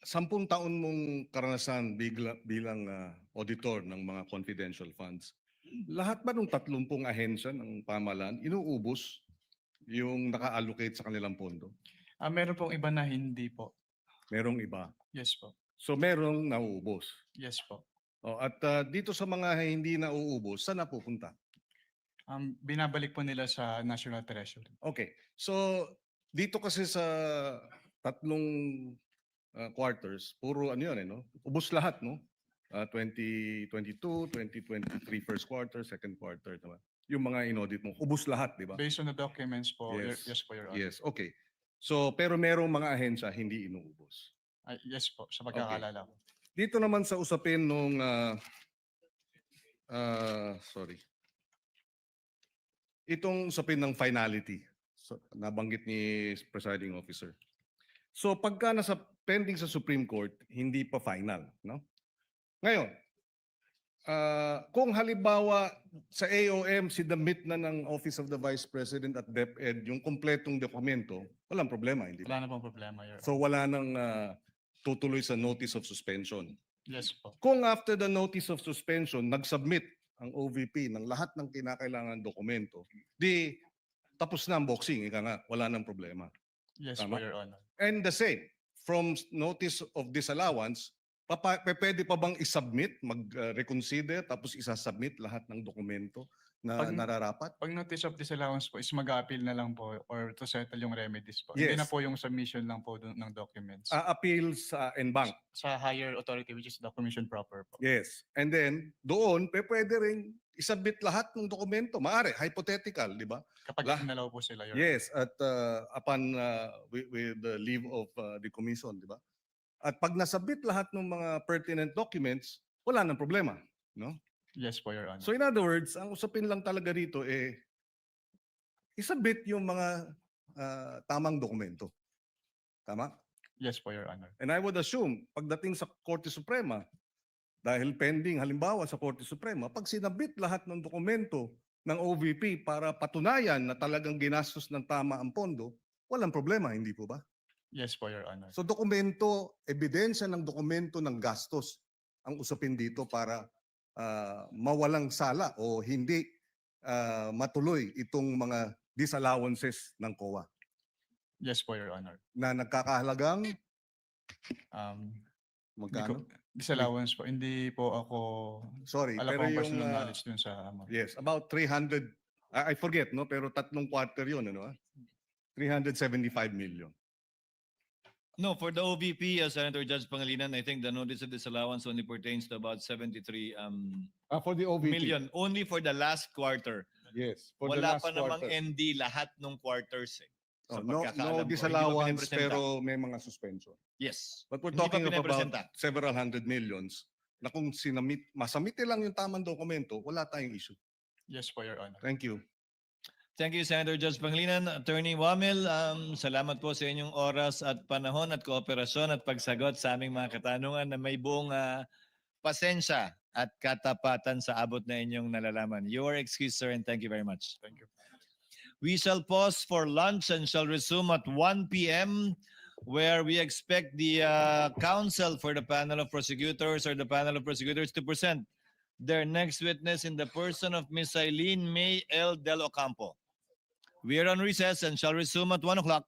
10 taon mong karanasan bilang auditor ng mga confidential funds, lahat ba ng 30 ahensya ng pamahalaan inuubos yung naka-allocate sa kanilang pondo? Meron pong iba na hindi po. Merong iba. Yes po. So merong nauubos. Yes po. At dito sa mga hindi nauubos, saan napupunta? Binabalik po nila sa National Treasury. Okay. So dito kasi sa 3 quarters, puro ano yun, no? Ubos lahat, no? 2022, 2023 first quarter, second quarter, diba? Yung mga inaudit mo, ubos lahat, di ba? Based on the documents po, Yes. yes po, Your Honor. Yes, okay. So pero merong mga ahensya hindi inuubos. Yes po, sa pagkakalala ko. Dito naman sa usapin nung itong usapin ng finality, so, nabanggit ni Presiding Officer. So pagka nasa pending sa Supreme Court, hindi pa final, no? Ngayon, kung halimbawa sa AOM sinubmit na ng Office of the Vice President at DepEd yung kompletong dokumento, walang problema, hindi ba? Wala na pong problema, Your Honor. So wala nang tutuloy sa notice of suspension. Yes po. Kung after the notice of suspension, nag-submit ang OVP ng lahat ng kinakailangan dokumento, di tapos na ang boxing, ika nga, wala nang problema. Yes Tama? po, Your Honor. And the same, from notice of disallowance, Pwede pa bang isubmit, mag-reconsider, tapos isasubmit lahat ng dokumento na Pag- nararapat? Pag notice of disallowance po is mag-appeal na lang po or to settle yung remedies po. Hindi na Yes. po yung submission lang po ng documents. Appeal sa NBank. Sa higher authority which is the commission proper po. Yes. And then, doon, pwede rin isubmit lahat ng dokumento. Maaari, hypothetical, di ba? Kapag inalaw po sila. Your Yes, at upon with the leave of the commission, di ba? At pag nasubmit lahat ng mga pertinent documents, wala nang problema, no? Yes po, Your Honor. So in other words, ang usapin lang talaga dito isubmit yung mga tamang dokumento. Tama? Yes po, Your Honor. And I would assume, pagdating sa Korte Suprema, dahil pending halimbawa sa Korte Suprema, pag sinabit lahat ng dokumento ng OVP para patunayan na talagang ginastos ng tama ang pondo, walang problema, hindi po ba? Yes po, Your Honor. So dokumento, ebidensya ng dokumento ng gastos ang usapin dito para mawalang sala o hindi matuloy itong mga disallowances ng COA Yes po, Your Honor. na nagkakahalagang Hindi ko, magkano? disallowance po. Hindi po ako, Sorry, alam pero ko ang yung personal knowledge dun sa amount. yes, about 300 I forget no, pero 3 quarter 'yun ano? 375 million. No, for the OVP, Senator Judge Pangilinan, I think the notice of disallowance only pertains to about 73 For the OVP. million, only for the last quarter. Yes, for the Wala last pa namang quarter. ND lahat ng quarters eh. Sa No, pagkakaalam ko, no hindi pa disallowance pinapresenta. pero may mga suspension. Yes. But we're Hindi pa talking about pinapresenta. several hundred millions na kung masamite lang yung tamang dokumento, wala tayong issue. Yes po, Your Honor. Thank you. Thank you, Senator Judge Pangilinan. Attorney Wamil, salamat po sa inyong oras at panahon at kooperasyon at pagsagot sa aming mga katanungan na may buong pasensya at katapatan sa abot na inyong nalalaman. You are excused, sir, and thank you very much. Thank you. We shall pause for lunch and shall resume at 1 p.m. where we expect the counsel for the panel of prosecutors or the panel of prosecutors to present their next witness in the person of Ms. Eileen May L. Del Ocampo. We are on recess and shall resume at 1 o'clock.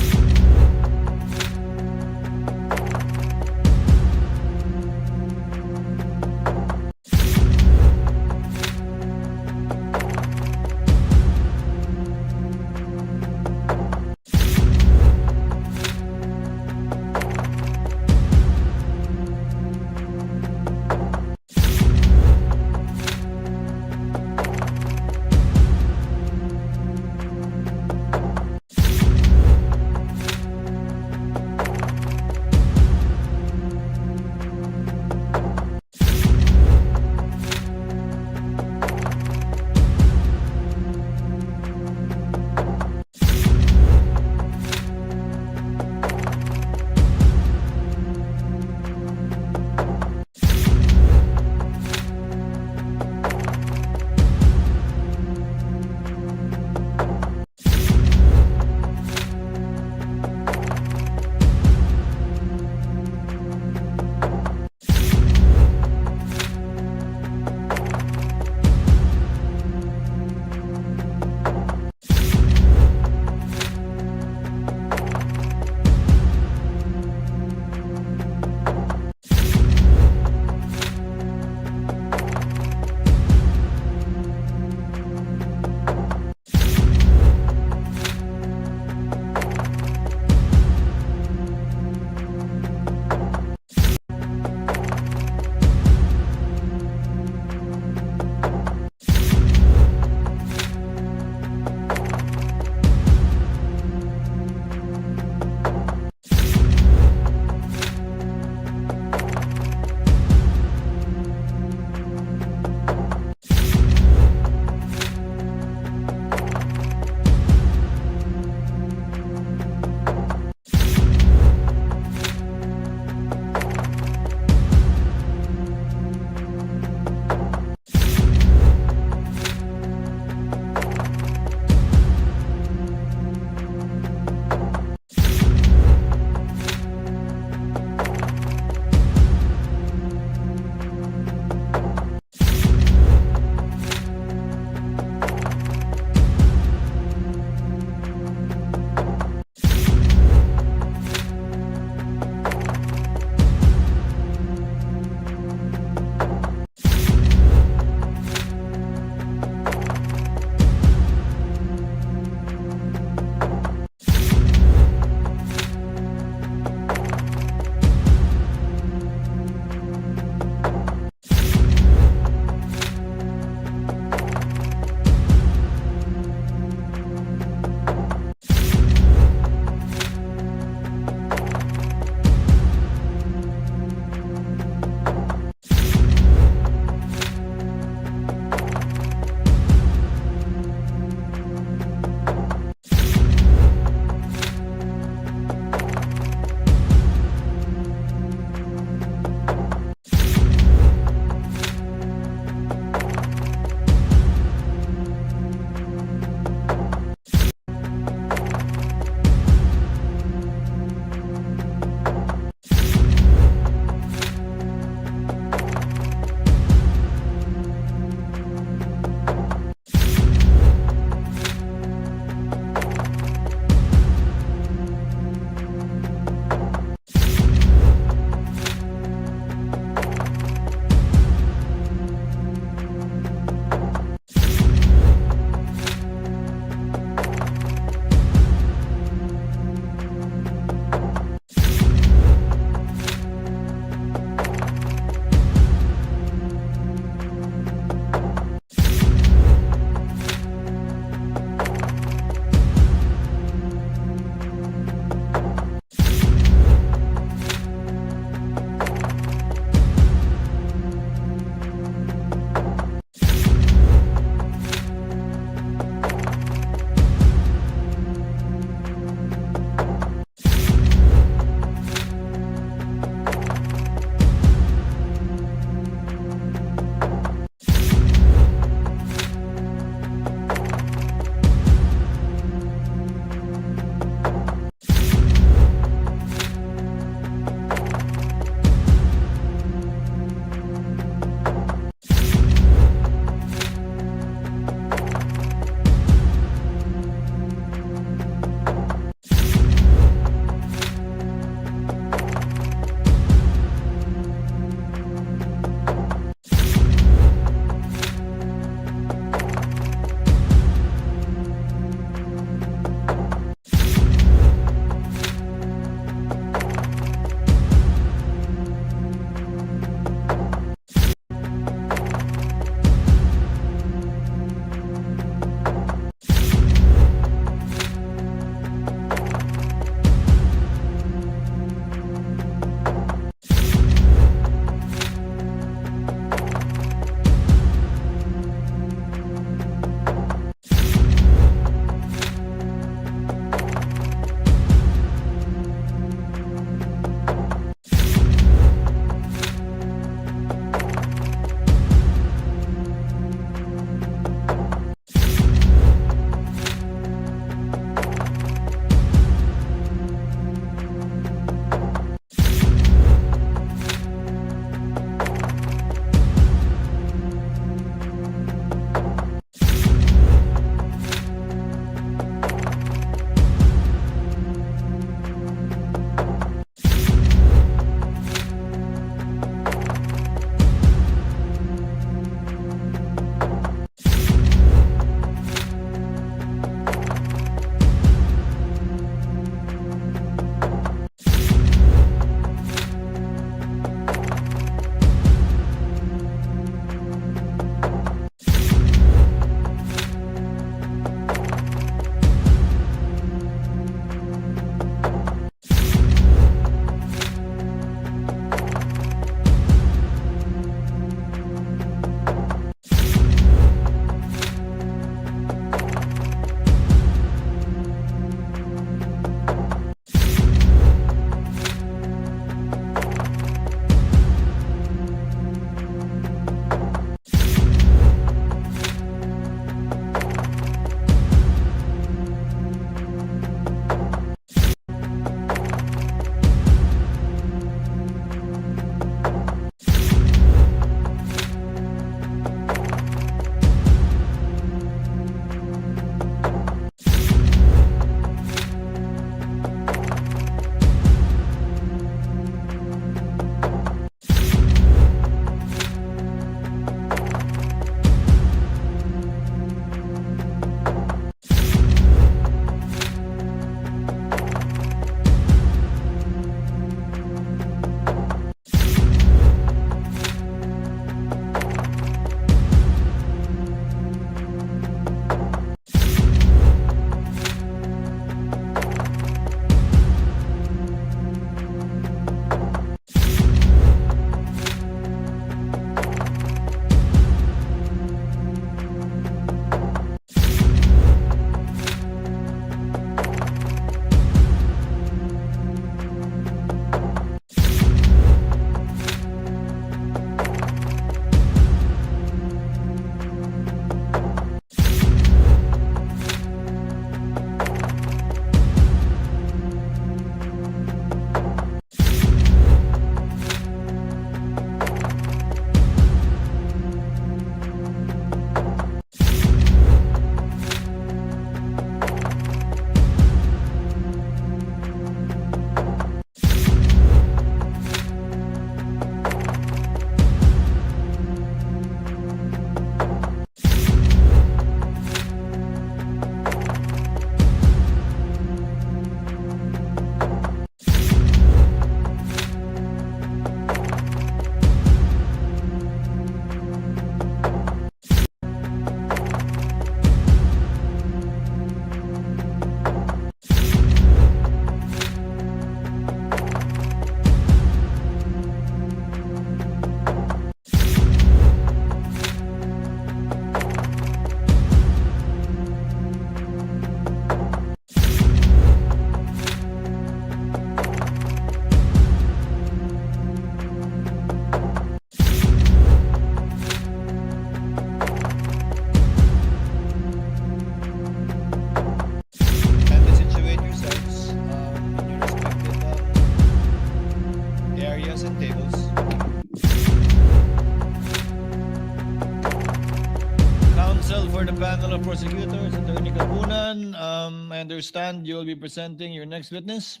Attorney Kapunan, I understand you will be presenting your next witness.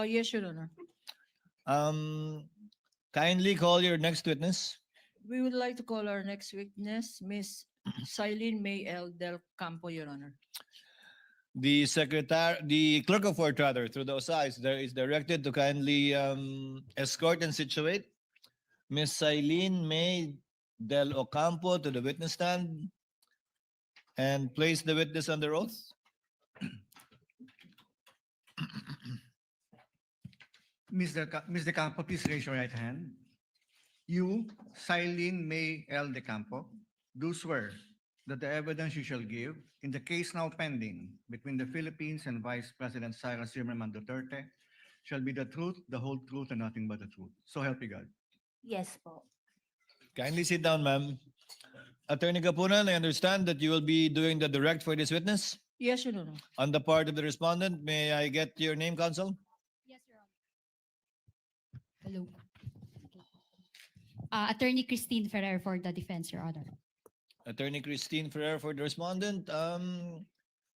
Yes, Your Honor. Kindly call your next witness. We would like to call our next witness, Miss Silene May L. Del Campo, Your Honor. The clerk of court rather, through the OSA is directed to kindly escort and situate Miss Silene May Del Ocampo to the witness stand and place the witness under oath. Ms. De Campo, please raise your right hand. You, Silene May L. De Campo, do swear that the evidence you shall give in the case now pending between the Philippines and Vice President Sara Zimmerman Duterte shall be the truth, the whole truth, and nothing but the truth. So help you God. Yes po. Kindly sit down, ma'am. Attorney Kapunan, I understand that you will be doing the direct for this witness. Yes, Your Honor. On the part of the respondent, may I get your name, counsel? Yes, Your Honor. Hello. Attorney Christine Ferrer for the defense, Your Honor. Attorney Christine Ferrer for the respondent.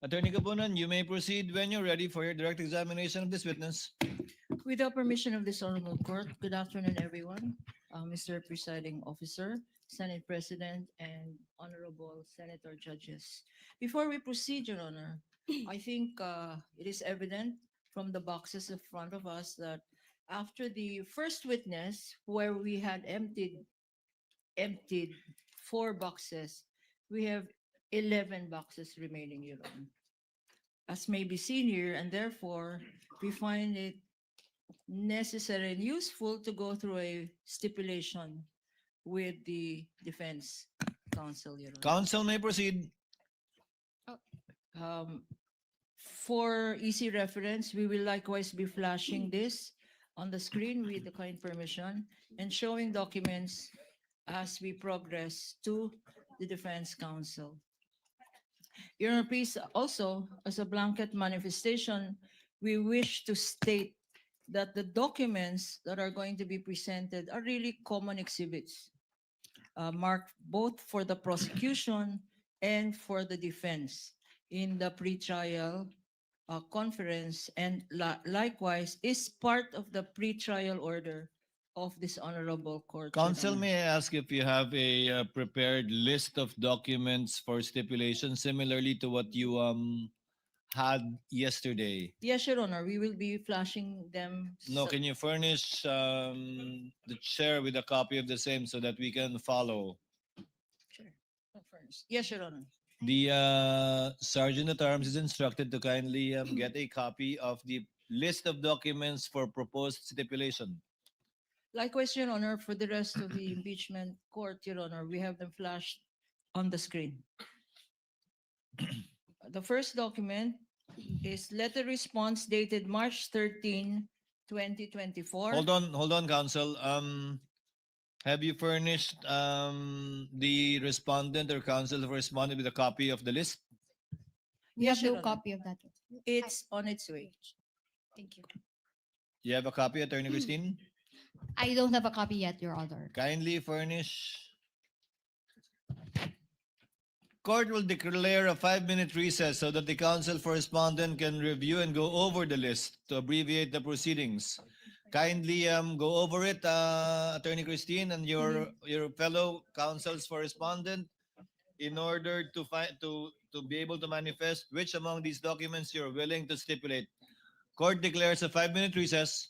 Attorney Kapunan, you may proceed when you're ready for your direct examination of this witness. With the permission of this honorable court, good afternoon, everyone. Mr. Presiding Officer, Senate President, and honorable Senator Judges. Before we proceed, Your Honor, I think it is evident from the boxes in front of us that after the first witness, where we had emptied 4 boxes, we have 11 boxes remaining, Your Honor. As may be seen here, and therefore, we find it necessary and useful to go through a stipulation with the defense counsel, Your Honor. Counsel may proceed. For easy reference, we will likewise be flashing this on the screen with the kind permission and showing documents as we progress to the defense counsel. Your Honor, please also, as a blanket manifestation, we wish to state that the documents that are going to be presented are really common exhibits, marked both for the prosecution and for the defense in the pretrial conference, and likewise is part of the pretrial order of this honorable court. Your Counsel, Honor. may I ask if you have a prepared list of documents for stipulation similarly to what you had yesterday? Yes, Your Honor, we will be flashing them. No, can you furnish the chair with a copy of the same so that we can follow? Sure. Yes, Your Honor. The Sergeant at Arms is instructed to kindly get a copy of the list of documents for proposed stipulation. Likewise, Your Honor, for the rest of the impeachment court, Your Honor, we have them flashed on the screen. The first document is letter response dated March 13, 2024. Hold on, counsel. Have you furnished the respondent or counsel who responded with a copy of the list? Yes, Your no Honor. copy of that. It's on its way. Thank you. You have a copy, Attorney Christine? I don't have a copy yet, Your Honor. Kindly furnish. Court will declare a 5-minute recess so that the counsel for respondent can review and go over the list to abbreviate the proceedings. Kindly go over it, Attorney Christine, and your fellow counsels for respondent in order to be able to manifest which among these documents you're willing to stipulate. Court declares a 5-minute recess.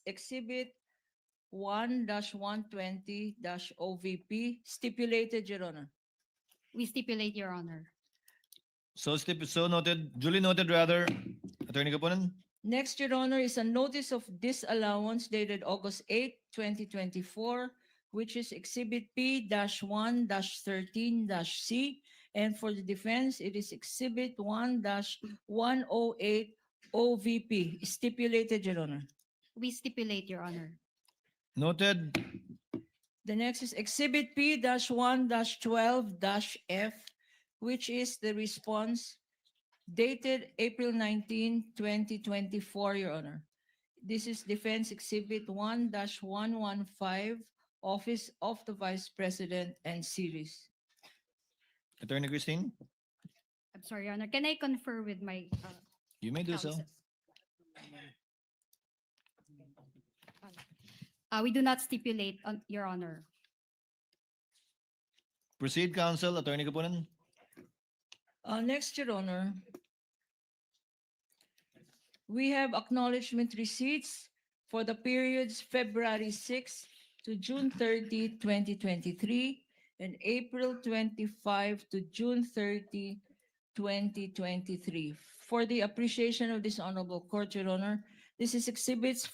Exhibit 1-120-OVP stipulated, Your Honor. We stipulate, Your Honor. So noted, duly noted rather, Attorney Kapunan. Next, Your Honor, is a notice of disallowance dated August 8, 2024, which is Exhibit P-1-13-C. And for the defense, it is Exhibit 1-108 OVP stipulated, Your Honor. We stipulate, Your Honor. Noted. The next is Exhibit P-1-12-F, which is the response dated April 19, 2024, Your Honor. This is Defense Exhibit 1-115, Office of the Vice President and Series. Attorney Christine, I'm sorry, Your Honor. Can I confer with my you may do so. counsel? We do not stipulate, Your Honor. Proceed, counsel. Attorney Kapunan. Next, Your Honor, we have acknowledgement receipts for the periods February 6 to June 30, 2023, and April 25 to June 30, 2023. For the appreciation of this honorable court, Your Honor, this is Exhibits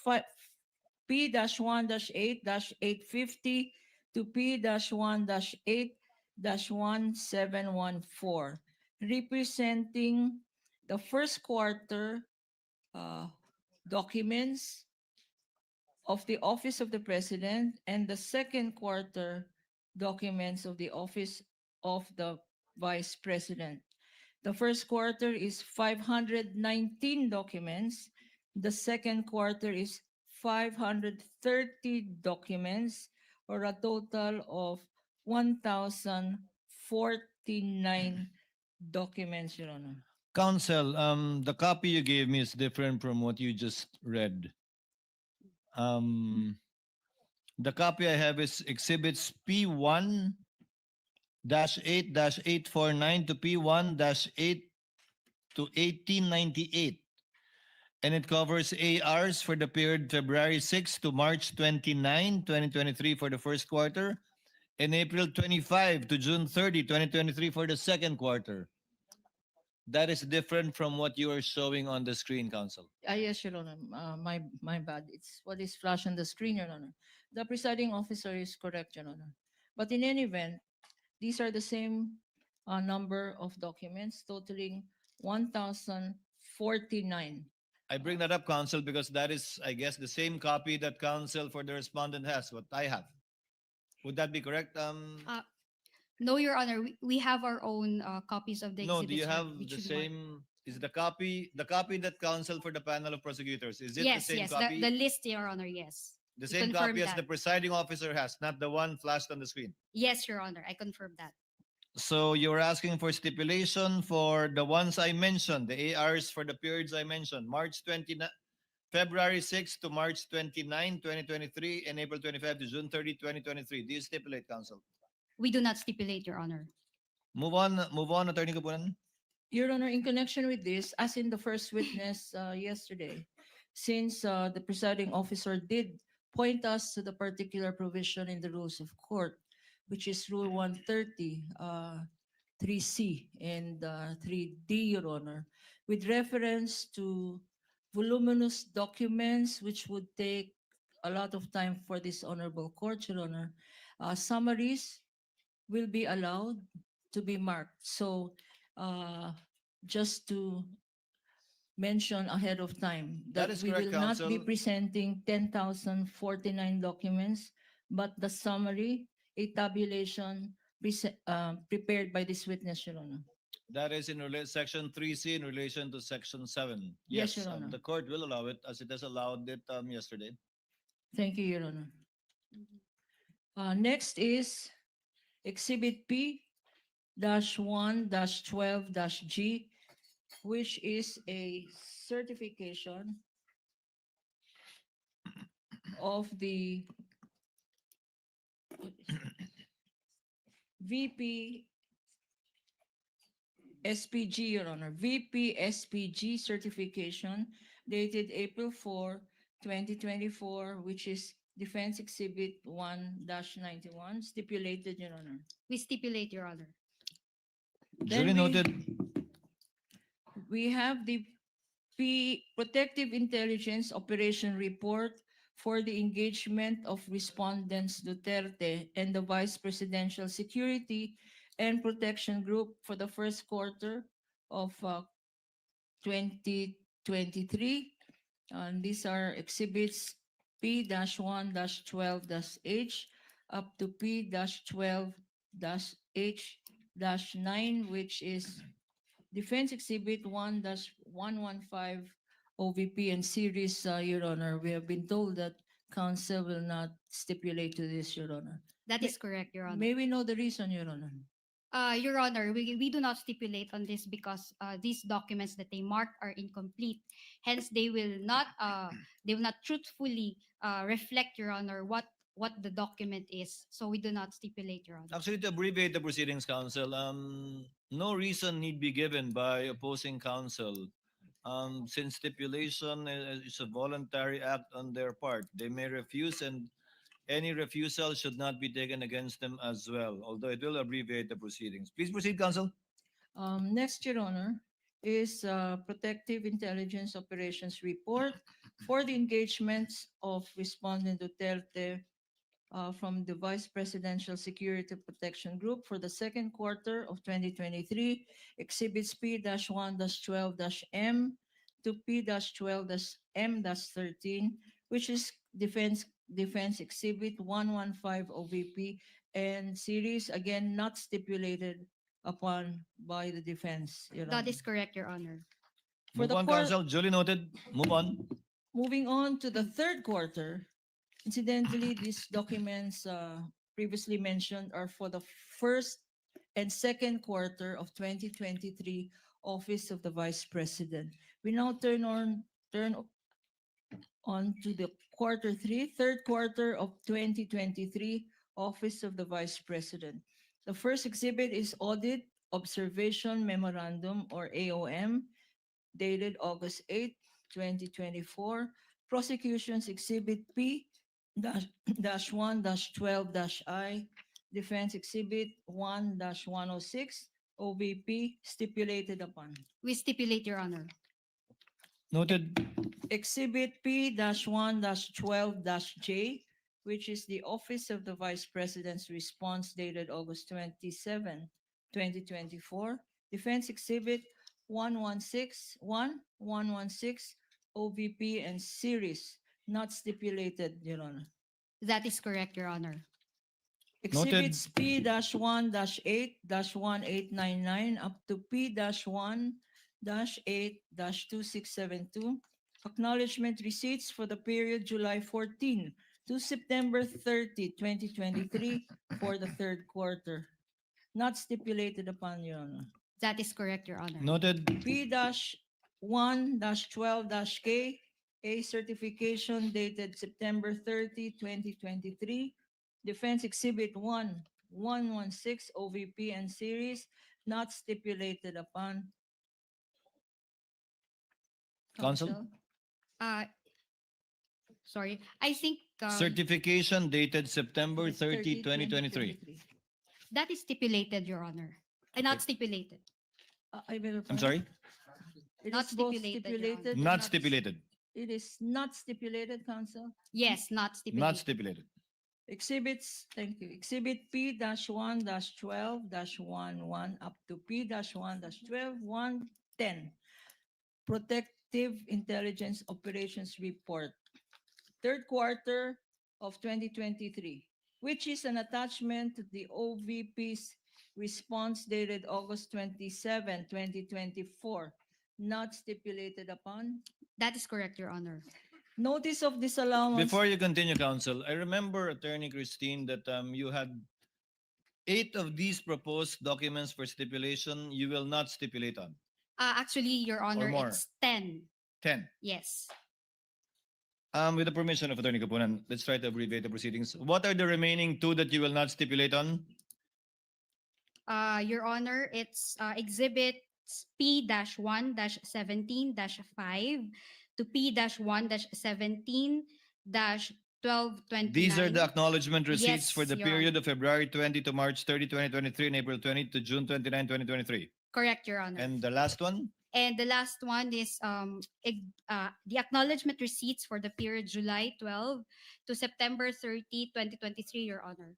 P-1-8-850 to P-1-8-1714, representing the first quarter documents of the Office of the President and the second quarter documents of the Office of the Vice President. The first quarter is 519 documents. The second quarter is 530 documents, or a total of 1,049 documents, Your Honor. Counsel, the copy you gave me is different from what you just read. The copy I have is Exhibits P1-8-849 to P1-8 to 1898. And it covers ARs for the period February 6 to March 29, 2023 for the first quarter, and April 25 to June 30, 2023 for the second quarter. That is different from what you are showing on the screen, counsel. Yes, Your Honor. My bad. It's what is flashed on the screen, Your Honor. The presiding officer is correct, Your Honor. But in any event, these are the same number of documents totaling 1,049. I bring that up, counsel, because that is, I guess, the same copy that counsel for the respondent has, what I have. Would that be correct? No, Your Honor. We have our own copies of the No, exhibits. do you Your- have which the would mark- same, is the copy that counsel for the panel of prosecutors, is it Yes, the same yes. copy? The list, Your Honor, yes. The We same confirm copy as the that. presiding officer has, not the one flashed on the screen. Yes, Your Honor. I confirm that. So you're asking for stipulation for the ones I mentioned, the ARs for the periods I mentioned, February 6 to March 29, 2023, and April 25 to June 30, 2023. Do you stipulate, counsel? We do not stipulate, Your Honor. Move on, Attorney Kapunan. Your Honor, in connection with this, as in the first witness yesterday, since the presiding officer did point us to the particular provision in the rules of court, which is Rule 130, 3C and 3D, Your Honor, with reference to voluminous documents, which would take a lot of time for this honorable court, Your Honor, summaries will be allowed to be marked. So just to mention ahead of time That that is we correct, will not be counsel. presenting 10,049 documents, but the summary, a tabulation prepared by this witness, Your Honor. That is in section 3C in relation to section 7. Yes, Your Honor. The court will allow it as it has allowed it yesterday. Thank you, Your Honor. Next is Exhibit P-1-12-G, which is a certification of the VP SPG, Your Honor, VP SPG certification dated April 4, 2024, which is Defense Exhibit 1-91, stipulated, Your Honor. We stipulate, Your Honor. Duly Then noted. we have the Protective Intelligence Operation Report for the engagement of respondents Duterte and the Vice Presidential Security and Protection Group for the first quarter of 2023. And these are exhibits P-1-12-H up to P-12-H-9, which is Defense Exhibit 1-115 OVP and series, Your Honor. We have been told that counsel will not stipulate to this, Your Honor. That is correct, Your Honor. May we know the reason, Your Honor? Your Honor, we do not stipulate on this because these documents that they marked are incomplete. Hence, they will not truthfully reflect, Your Honor, what the document is. So we do not stipulate, Your Honor. Actually, to abbreviate the proceedings, counsel, no reason need be given by opposing counsel. Since stipulation is a voluntary act on their part, they may refuse, and any refusal should not be taken against them as well, although it will abbreviate the proceedings. Please proceed, counsel. Next, Your Honor, is Protective Intelligence Operations Report for the engagements of Respondent Duterte from the Vice Presidential Security Protection Group for the second quarter of 2023, exhibits P-1-12-M to P-12-M-13, which is Defense Exhibit 115 OVP and series, again, not stipulated upon by the defense, Your Honor. That is correct, Your Honor. For Move the on, court- counsel. Duly noted. Move on. Moving on to the third quarter, incidentally, these documents previously mentioned are for the first and second quarter of 2023 Office of the Vice President. We now turn on to the third quarter of 2023 Office of the Vice President. The first exhibit is Audit Observation Memorandum, or AOM, dated August 8, 2024. Prosecution's Exhibit P-1-12-I, Defense Exhibit 1-106, OVP, stipulated upon. We stipulate, Your Honor. Noted. Exhibit P-1-12-J, which is the Office of the Vice President's response dated August 27, 2024. Defense Exhibit 116, OVP and series, not stipulated, Your Honor. That is correct, Your Honor. Exhibits P-1-8-1899 up to P-1-8-2672. Acknowledgement receipts for the period July 14 to September 30, 2023 for the third quarter. Not stipulated upon, Your Honor. That is correct, Your Honor. Noted. P-1-12-K, a certification dated September 30, 2023. Defense Exhibit 1-116 OVP and series, not stipulated upon. Counsel? Sorry, I think Certification dated September 30, 2023. that is stipulated, Your Honor. Not stipulated. I'm sorry? It Not is both stipulated, Your stipulated. Honor. Not stipulated. It is not stipulated, Counsel. Yes, not stipulated. Not stipulated. Exhibits, thank you. Exhibit P-1-12-11 up to P-1-12-110. Protective Intelligence Operations Report. Third quarter of 2023, which is an attachment to the OVP's response dated August 27, 2024, not stipulated upon. That is correct, Your Honor. Notice of disallowance. Before you continue, counsel, I remember, Attorney Christine, that you had 8 of these proposed documents for stipulation you will not stipulate on. Actually, Your Honor, more. it's 10. 10. Yes. With the permission of Attorney Kapunan, let's try to abbreviate the proceedings. What are the remaining 2 that you will not stipulate on? Your Honor, it's exhibits P-1-17-5 to P-1-17-1229. These are the acknowledgement receipts for Yes, the Your period Honor. of February 20 to March 30, 2023, and April 20 to June 29, 2023. Correct, Your Honor. And the last one? And the last one is the acknowledgement receipts for the period July 12 to September 30, 2023, Your Honor.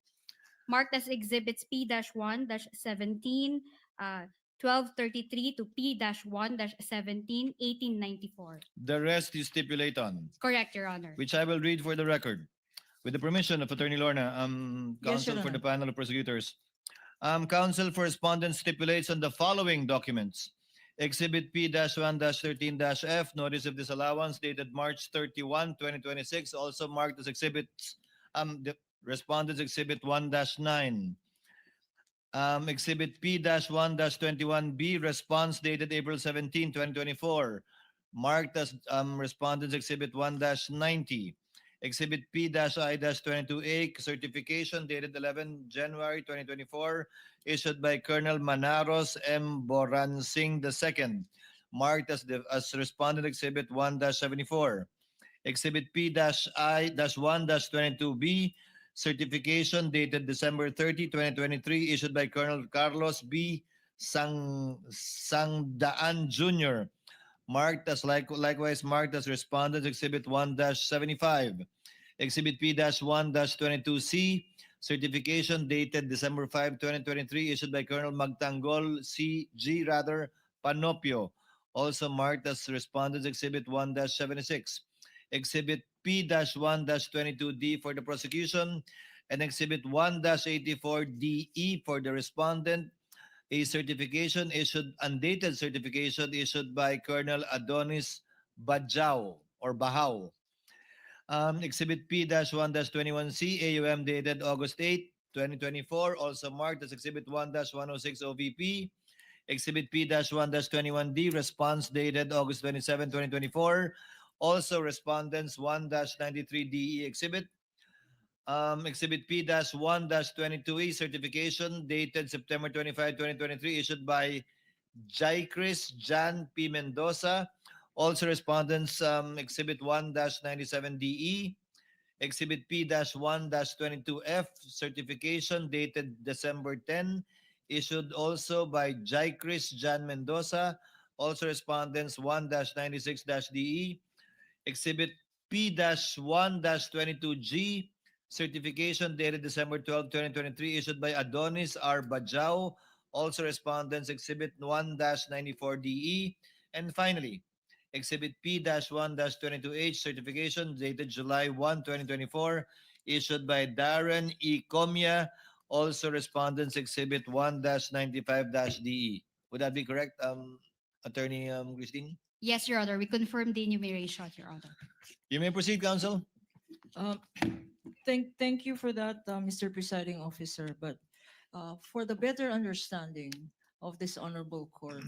Marked as exhibits P-1-17, 1233 to P-1-17, 1894. The rest you stipulate on, Correct, Your Honor. which I will read for the record. With the permission of Attorney Lorna, Yes, counsel Your for the Honor. panel of prosecutors. Counsel for respondents stipulates on the following documents. Exhibit P-1-13-F, notice of disallowance dated March 31, 2026, also marked as exhibits, the respondents exhibit 1-9. Exhibit P-1-21B, response dated April 17, 2024, marked as respondents exhibit 1-90. Exhibit P-I-22A, certification dated 11 January 2024, issued by Colonel Manaros M. Boransing II, marked as respondent exhibit 1-74. Exhibit P-I-1-22B, certification dated December 30, 2023, issued by Colonel Carlos B. Sangdaan Jr., marked as likewise marked as respondent exhibit 1-75. Exhibit P-1-22C, certification dated December 5, 2023, issued by Colonel Magtanggol C.G. Panopio, also marked as respondent exhibit 1-76. Exhibit P-1-22D for the prosecution, and exhibit 1-84DE for the respondent, a certification issued, undated certification issued by Colonel Adonis Bajau or Bahau. Exhibit P-1-21C, AUM dated August 8, 2024, also marked as Exhibit 1-106 OVP. Exhibit P-1-21D, response dated August 27, 2024, also respondents 1-93DE exhibit. Exhibit P-1-22E, certification dated September 25, 2023, issued by Jaicris Jan P. Mendoza, also respondents exhibit 1-97DE. Exhibit P-1-22F, certification dated December 10, issued also by Jaicris Jan Mendoza, also respondents 1-96-DE. Exhibit P-1-22G, certification dated December 12, 2023, issued by Adonis R. Bajau, also respondents exhibit 1-94DE. And finally, Exhibit P-1-22H, certification dated July 1, 2024, issued by Darren E. Comia, also respondents exhibit 1-95-DE. Would that be correct, Attorney Christine? Yes, Your Honor. We confirm the enumeration, Your Honor. You may proceed, counsel. Thank you for that, Mr. Presiding Officer. But for the better understanding of this honorable court,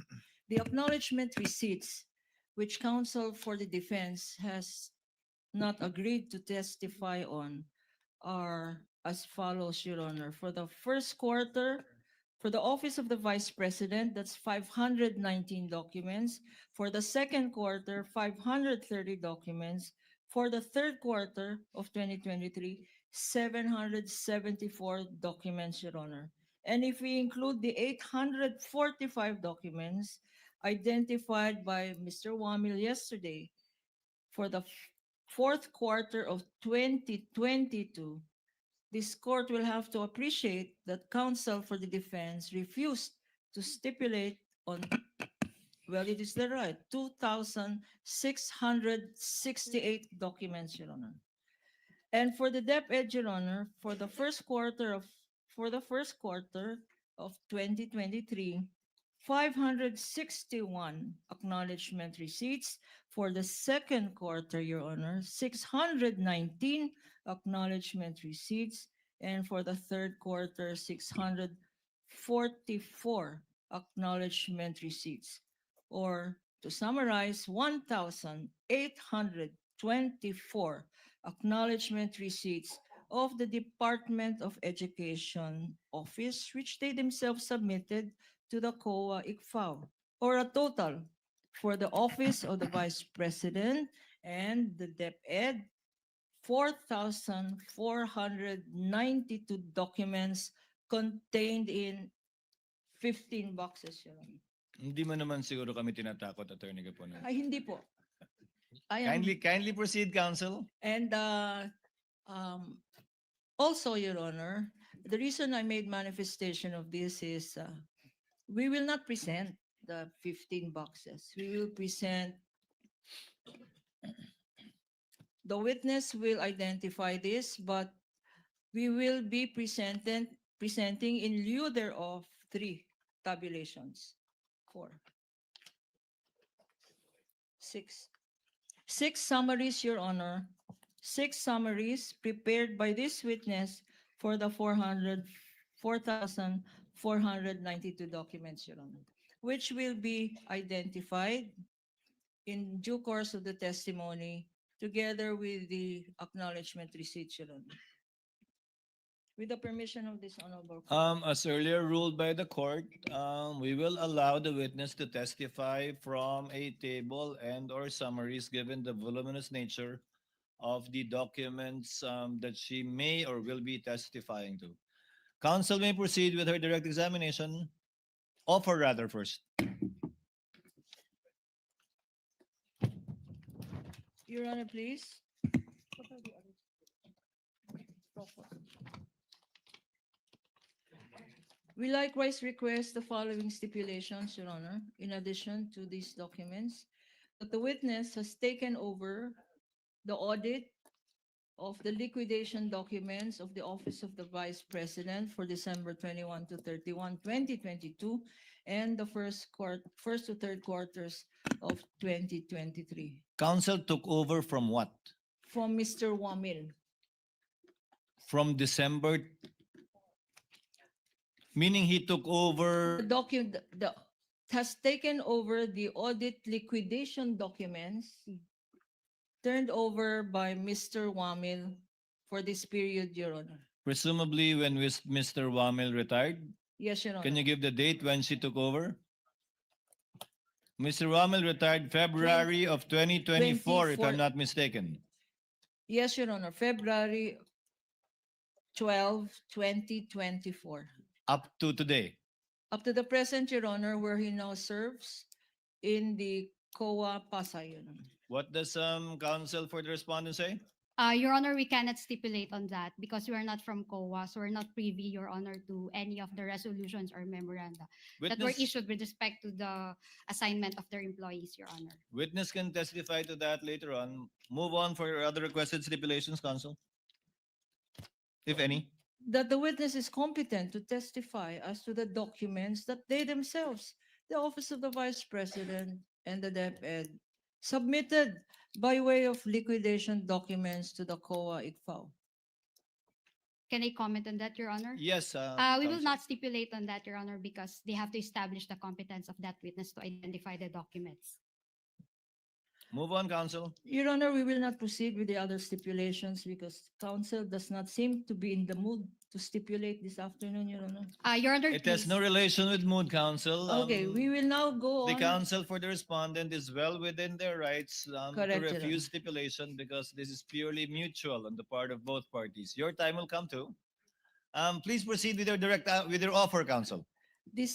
the acknowledgement receipts which counsel for the defense has not agreed to testify on are as follows, Your Honor. For the first quarter, for the Office of the Vice President, that's 519 documents. For the second quarter, 530 documents. For the third quarter of 2023, 774 documents, Your Honor. And if we include the 845 documents identified by Mr. Wamil yesterday, for the fourth quarter of 2022, this court will have to appreciate that counsel for the defense refused to stipulate on, well, it is the right, 2,668 documents, Your Honor. And for the DepEd, Your Honor, for the first quarter of 2023, 561 acknowledgement receipts. For the second quarter, Your Honor, 619 acknowledgement receipts. And for the third quarter, 644 acknowledgement receipts. Or to summarize, 1,824 acknowledgement receipts of the Department of Education Office, which they themselves submitted to the COA ICFAO, or a total for the office of the Vice President and the DepEd, 4,492 documents contained in 15 boxes, Your Honor. Hindi mo naman siguro kami tinatakot, Attorney Kapunan. Ay, hindi po. I am- Kindly proceed, Counsel. And also, Your Honor, the reason I made manifestation of this is we will not present the 15 boxes. We will present, the witness will identify this, but we will be presenting in lieu thereof 3 tabulations. 4. 6. 6 summaries, Your Honor. 6 summaries prepared by this witness for the 4,492 documents, Your Honor, which will be identified in due course of the testimony together with the acknowledgement receipts, Your Honor. With the permission of this honorable court. As earlier ruled by the court, we will allow the witness to testify from a table and/or summaries given the voluminous nature of the documents that she may or will be testifying to. Counsel may proceed with her direct examination. Offer rather first. Your Honor, please. We likewise request the following stipulations, Your Honor, in addition to these documents, that the witness has taken over the audit of the liquidation documents of the Office of the Vice President for December 21 to 31, 2022, and the first to third quarters of 2023 Counsel took over from what? from Mr. Wamil. From December? Meaning he took over, Has taken over the audit liquidation documents turned over by Mr. Wamil for this period, Your Honor. presumably when Mr. Wamil retired? Yes, Your Honor. Can you give the date when she took over? Mr. Wamil retired February of 2024, if I'm 24. not mistaken. Yes, Your Honor, February 12, 2024. Up to today. Up to the present, Your Honor, where he now serves in the COA Pasay, Your Honor. What does counsel for the respondent say? Your Honor, we cannot stipulate on that because we are not from COA, so we're not privy, Your Honor, to any of the resolutions or memoranda that were Witness, issued with respect to the assignment of their employees, Your Honor. witness can testify to that later on. Move on for other requested stipulations, counsel. If any. That the witness is competent to testify as to the documents that they themselves, the Office of the Vice President and the DepEd, submitted by way of liquidation documents to the COA ICFAO. Can I comment on that, Your Honor? Yes. We will counsel. not stipulate on that, Your Honor, because they have to establish the competence of that witness to identify the documents. Move on, counsel. Your Honor, we will not proceed with the other stipulations because counsel does not seem to be in the mood to stipulate this afternoon, Your Honor. Your Honor, It has please. no relation with mood, counsel. Okay, we will now go The on. counsel for the respondent is well within their rights to Correct, Your refuse stipulation because this is purely mutual on the part of both parties. Your time will come too. Please proceed with your with your offer, counsel. This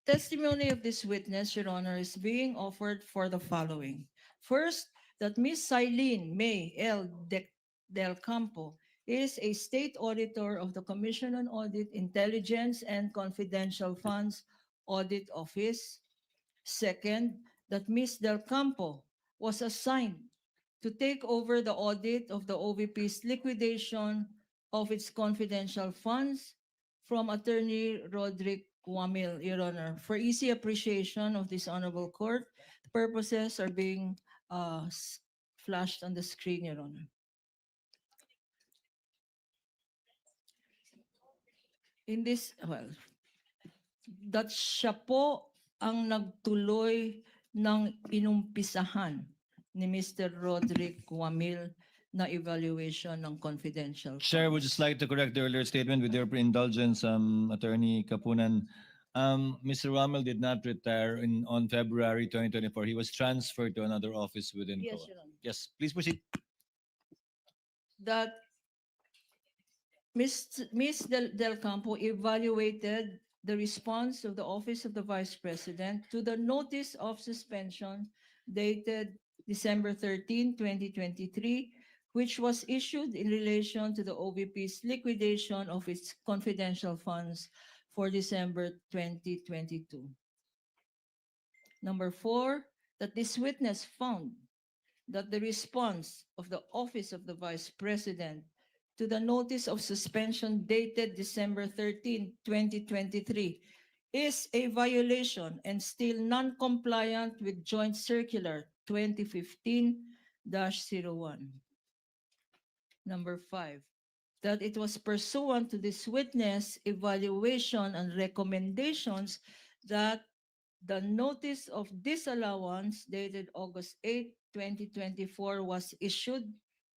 testimony of this witness, Your Honor, is being offered for the following. First, that Ms. Silene May L. Del Campo is a state auditor of the Commission on Audit, Intelligence, and Confidential Funds Audit Office. Second, that Ms. Del Campo was assigned to take over the audit of the OVP's liquidation of its confidential funds from Attorney Roderick Wamil, Your Honor. For easy appreciation of this honorable court, purposes are being flashed on the screen, Your Honor. In this, well, that siya po ang nagtuloy ng inumpisahan ni Mr. Roderick Wamil na evaluation ng confidential Chair would funds. just like to correct the earlier statement with your indulgence, Attorney Kapunan. Mr. Rommel did not retire on February 2024. He was transferred to another office within Yes, COA. Your Honor. Yes, please proceed. That Ms. Del Campo evaluated the response of the Office of the Vice President to the notice of suspension dated December 13, 2023, which was issued in relation to the OVP's liquidation of its confidential funds for December 2022. Number 4, that this witness found that the response of the Office of the Vice President to the notice of suspension dated December 13, 2023 is a violation and still non-compliant with Joint Circular 2015-01. Number 5, that it was pursuant to this witness evaluation and recommendations that the notice of disallowance dated August 8, 2024 was issued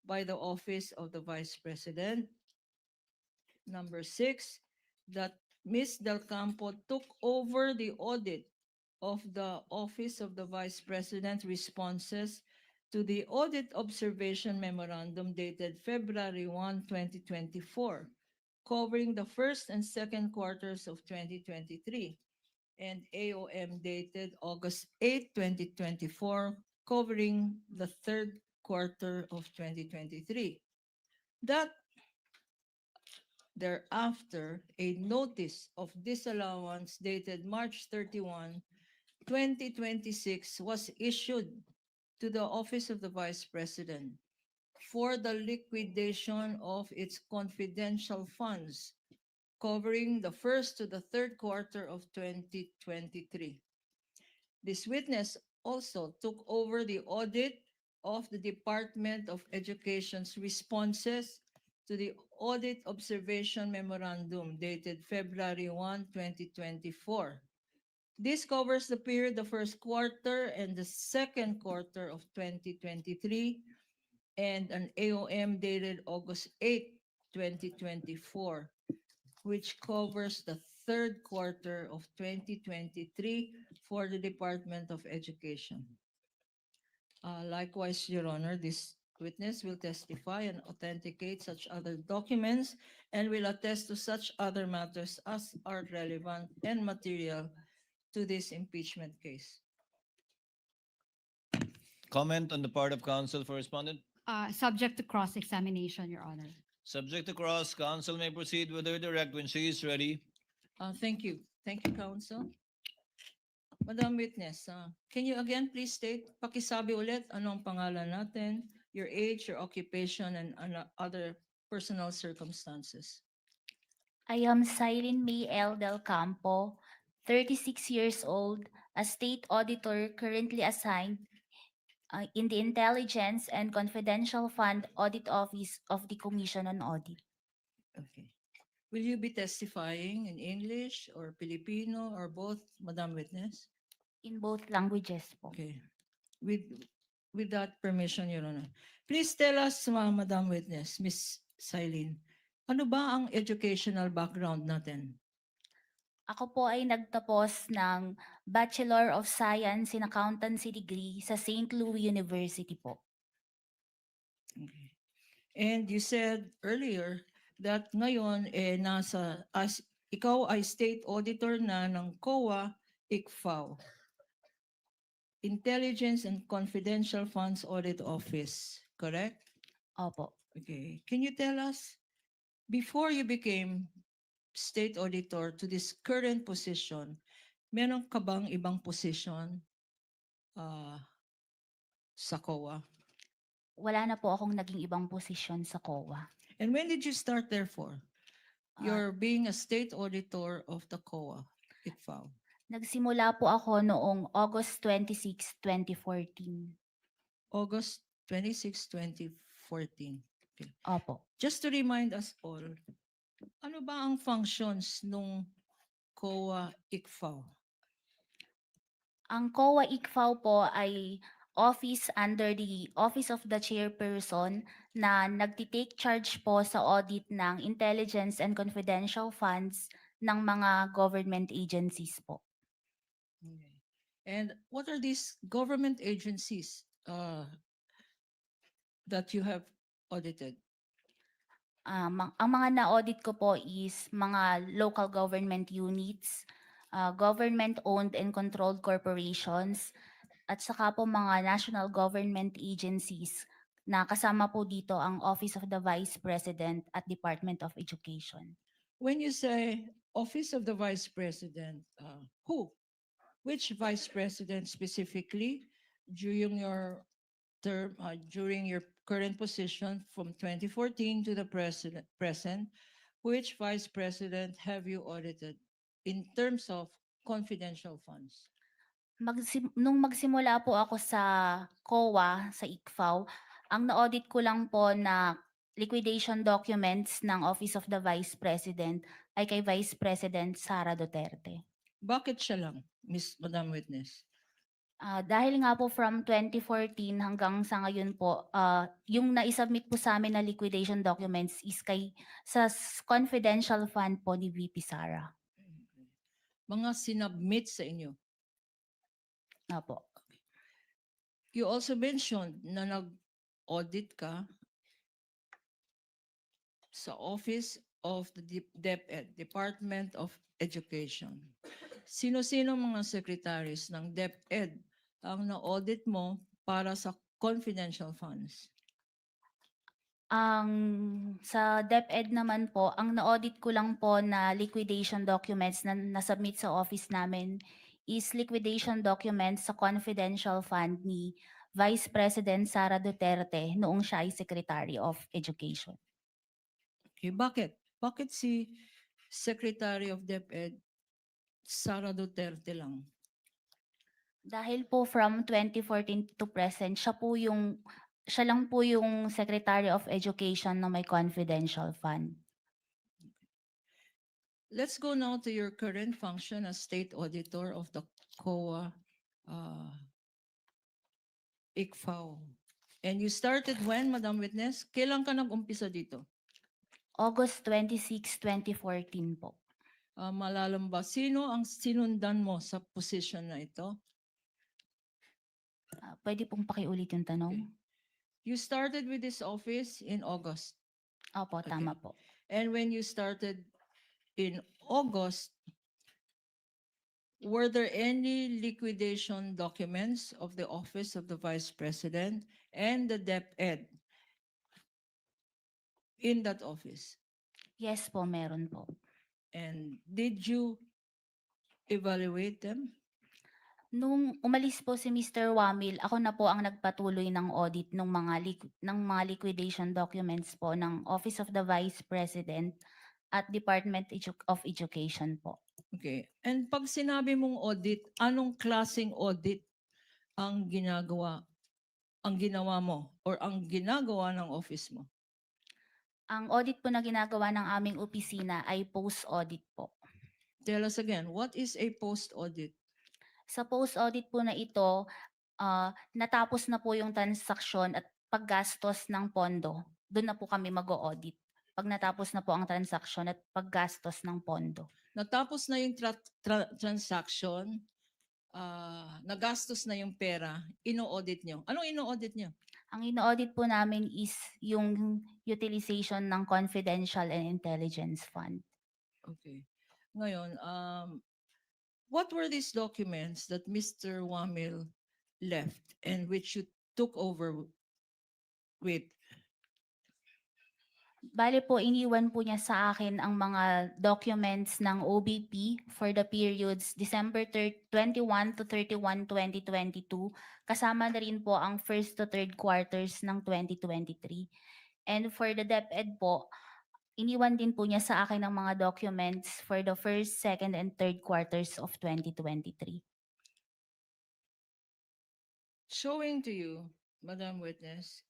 by the Office of the Vice President. Number 6, that Ms. Del Campo took over the audit of the Office of the Vice President responses to the Audit Observation Memorandum dated February 1, 2024, covering the first and second quarters of 2023, and AOM dated August 8, 2024, covering the third quarter of 2023. That thereafter, a notice of disallowance dated March 31, 2026 was issued to the Office of the Vice President for the liquidation of its confidential funds covering the first to the third quarter of 2023. This witness also took over the audit of the Department of Education's responses to the Audit Observation Memorandum dated February 1, 2024. This covers the period the first quarter and the second quarter of 2023, and an AOM dated August 8, 2024, which covers the third quarter of 2023 for the Department of Education. Likewise, Your Honor, this witness will testify and authenticate such other documents and will attest to such other matters as are relevant and material to this impeachment case. Comment on the part of counsel for respondent? Subject to cross-examination, Your Honor. Subject to cross, counsel may proceed with her direct when she is ready. Thank you. Thank you, counsel. Madam Witness, can you again please state, pakisabi ulit, anong pangalan natin, your age, your occupation, and other personal circumstances? I am Cyrene May L. Del Campo, 36 years old, a state auditor currently assigned in the Intelligence and Confidential Fund Audit Office of the Commission on Audit. Okay. Will you be testifying in English or Filipino or both, Madam Witness? In both languages po. Okay. With that permission, Your Honor. Please tell us, Madam Witness, Ms. Cyrene, ano ba ang educational background natin? Ako po ay nagtapos ng Bachelor of Science in Accountancy degree sa St. Louis University po. Okay. And you said earlier that ngayon ikaw ay state auditor na ng COA ICFAO, Intelligence and Confidential Funds Audit Office, correct? Opo. Okay. Can you tell us, before you became state auditor to this current position, meron ka bang ibang position sa COA? Wala na po akong naging ibang posisyon sa COA. And when did you start therefore? You're being a state auditor of the COA, ICFAO. Nagsimula po ako noong August 26, 2014. August 26, 2014. Okay. Opo. Just to remind us all, ano ba ang functions nung COA ICFAO? Ang COA ICFAO po ay office under the Office of the Chairperson na nagtitake charge po sa audit ng intelligence and confidential funds ng mga government agencies po. Okay. And what are these government agencies that you have audited? Ang mga na-audit ko po is mga local government units, government-owned and controlled corporations, at saka po mga national government agencies na kasama po dito ang Office of the Vice President at Department of Education. When you say Office of the Vice President, who? Which Vice President specifically during your term, during your current position from 2014 to the present, which Vice President have you audited in terms of confidential funds? Nung magsimula po ako sa COA, sa ICFAO, ang na-audit ko lang po na liquidation documents ng Office of the Vice President ay kay Vice President Sara Duterte. Bakit siya lang, Madam Witness? Dahil nga po from 2014 hanggang sa ngayon po, yung naisubmit po sa amin na liquidation documents is sa confidential fund po ni VP Sara. Mga sinubmit sa inyo. Apo. You also mentioned na nag-audit ka sa Office of the DepEd, Department of Education. Sino-sino mga secretaries ng DepEd ang na-audit mo para sa confidential funds? Sa DepEd naman po, ang na-audit ko lang po na liquidation documents na nasubmit sa office namin is liquidation documents sa confidential fund ni Vice President Sara Duterte noong siya ay Secretary of Education. Okay, bakit? Bakit si Secretary of DepEd Sara Duterte lang? Dahil po from 2014 to present, siya lang po yung Secretary of Education na may confidential fund. Let's go now to your current function as State Auditor of the COA ICFAO. And you started when, Madam Witness? Kailan ka nag-umpisa dito? August 26, 2014 po. Malalam ba? Sino ang sinundan mo sa position na ito? Pwede pong pakiulit yung tanong? You started with this office in August. Opo, tama po. And when you started in August, were there any liquidation documents of the Office of the Vice President and the DepEd in that office? Yes po, meron po. And did you evaluate them? Nung umalis po si Mr. Wamil, ako na po ang nagpatuloy ng audit ng mga liquidation documents po ng Office of the Vice President at Department of Education po. Okay. And pag sinabi mong audit, anong klaseng audit ang ginawa mo or ang ginagawa ng office mo? Ang audit po na ginagawa ng aming opisina ay post-audit po. Tell us again, what is a post-audit? Sa post-audit po na ito, natapos na po yung transaksyon at paggastos ng pondo. Doon na po kami mag-audit. Pag natapos na po ang transaksyon at paggastos ng pondo. Natapos na yung transaction, nagastos na yung pera, ino-audit nyo. Anong ino-audit nyo? Ang ino-audit po namin is yung utilization ng confidential and intelligence fund. Okay. Ngayon, what were these documents that Mr. Wamil left and which you took over with? Bale po, iniwan po niya sa akin ang mga documents ng OBP for the periods December 21 to 31, 2022. Kasama na rin po ang first to third quarters ng 2023. And for the DepEd po, iniwan din po niya sa akin ang mga documents for the first, second, and third quarters of 2023. Showing to you, Madam Witness,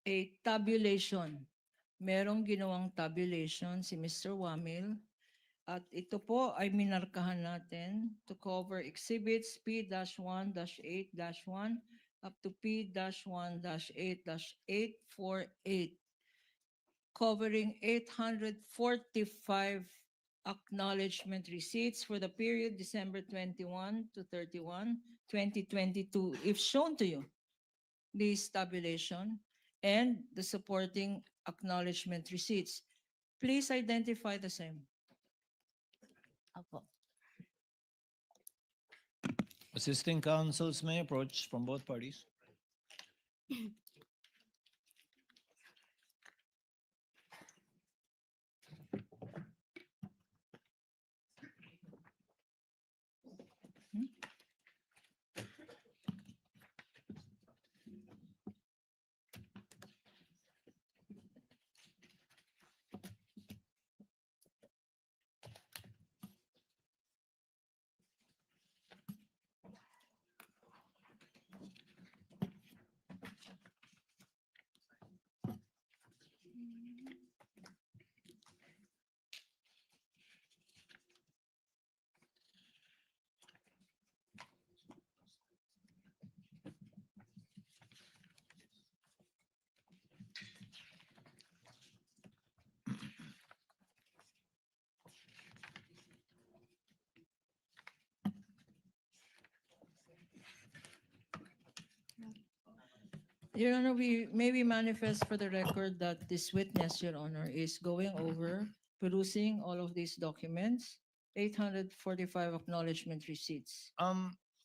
a tabulation. Merong ginawang tabulation si Mr. Wamil at ito po ay minarkahan natin to cover exhibits P-1-8-1 up to P-1-8-848 covering 845 acknowledgement receipts for the period December 21 to 31, 2022, if shown to you, this tabulation and the supporting acknowledgement receipts. Please identify the same. Opo. Assisting counsels may approach from both parties. Your Honor, we manifest for the record that this witness, Your Honor, is going over, perusing all of these documents, 845 acknowledgement receipts.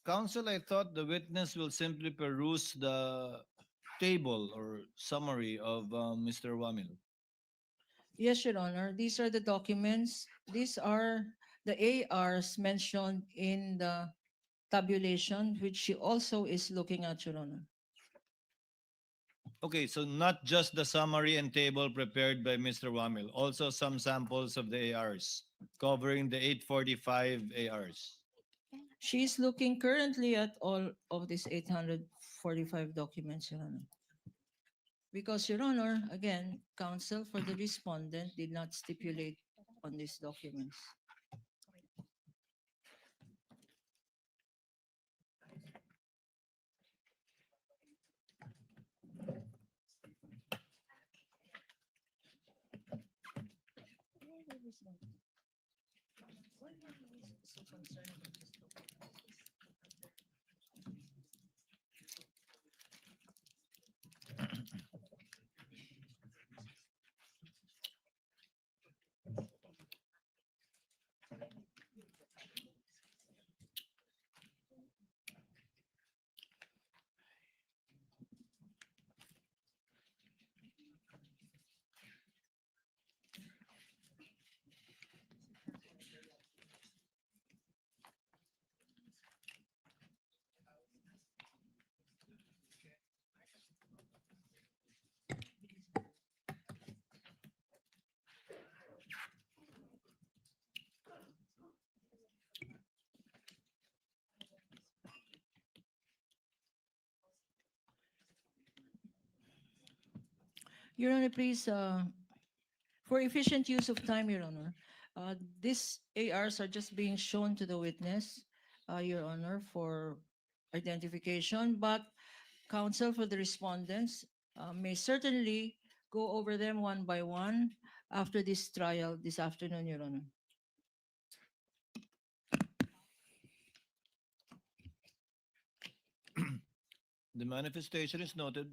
Counsel, I thought the witness will simply peruse the table or summary of Mr. Wamil. Yes, Your Honor, these are the documents. These are the ARs mentioned in the tabulation, which she also is looking at, Your Honor. Okay, so not just the summary and table prepared by Mr. Wamil, also some samples of the ARs covering the 845 ARs. She is looking currently at all of these 845 documents, Your Honor. Because, Your Honor, again, counsel for the respondent did not stipulate on these documents. Your Honor, please, for efficient use of time, Your Honor, these ARs are just being shown to the witness, Your Honor, for identification, but counsel for the respondents may certainly go over them one by one after this trial this afternoon, Your Honor. The manifestation is noted.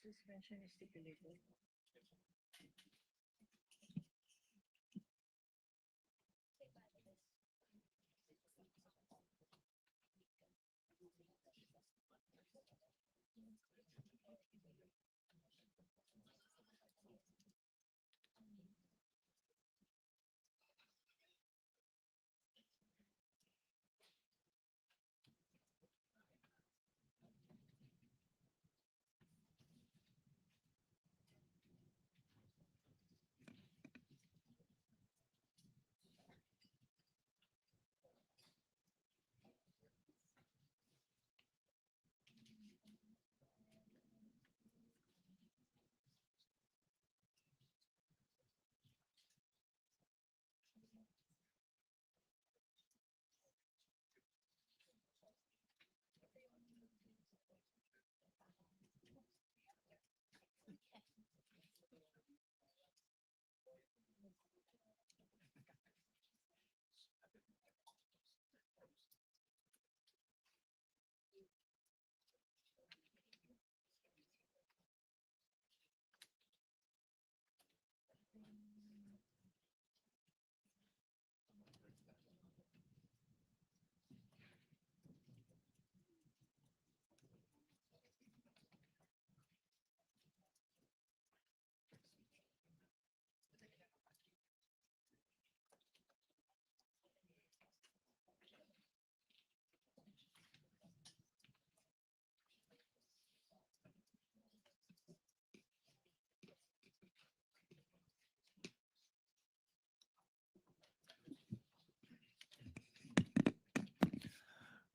Suspension is stipulated.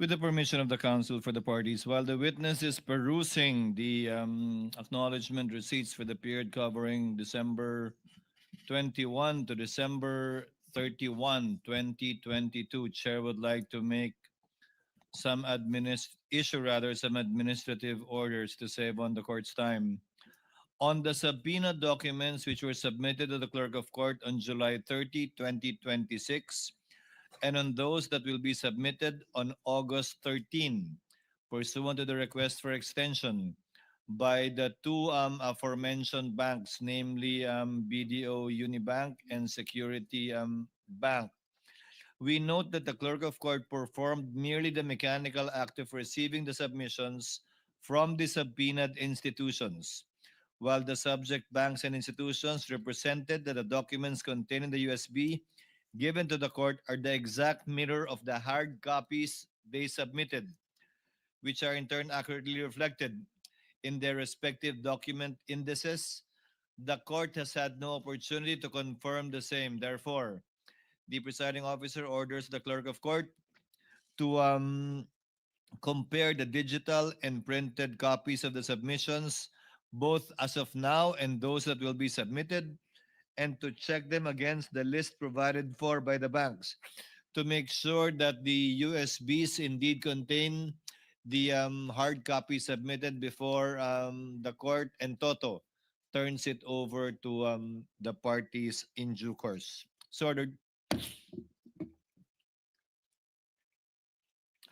With the permission of the council for the parties, while the witness is perusing the acknowledgement receipts for the period covering December 21 to December 31, 2022, Chair would like to make some some administrative orders to save on the court's time. On the subpoena documents which were submitted to the clerk of court on July 30, 2026, and on those that will be submitted on August 13, pursuant to the request for extension by the two aforementioned banks, namely BDO Unibank and Security Bank. We note that the clerk of court performed merely the mechanical act of receiving the submissions from the subpoenaed institutions, while the subject banks and institutions represented that the documents contained in the USB given to the court are the exact mirror of the hard copies they submitted, which are in turn accurately reflected in their respective document indices. The court has had no opportunity to confirm the same. Therefore, the presiding officer orders the clerk of court to compare the digital and printed copies of the submissions, both as of now and those that will be submitted, and to check them against the list provided for by the banks to make sure that the USBs indeed contain the hard copy submitted before the court and Toto turns it over to the parties in due course. So ordered.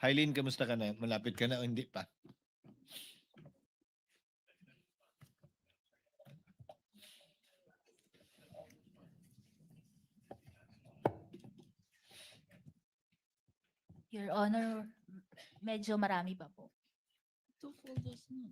Hailin, kamusta ka na? Malapit ka na o hindi pa? Your Honor, medyo marami pa po. Two folders na.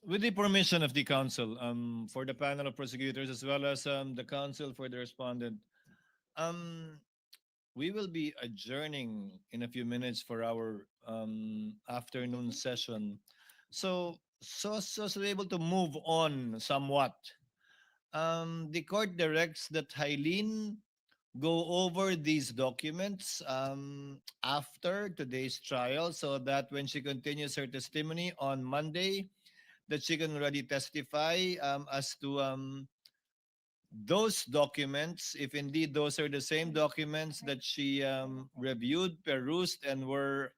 With the permission of the council, for the panel of prosecutors as well as the council for the respondent, we will be adjourning in a few minutes for our afternoon session. So to be able to move on somewhat, the court directs that Hailene go over these documents after today's trial so that when she continues her testimony on Monday, that she can already testify as to those documents, if indeed those are the same documents that she reviewed, perused, and were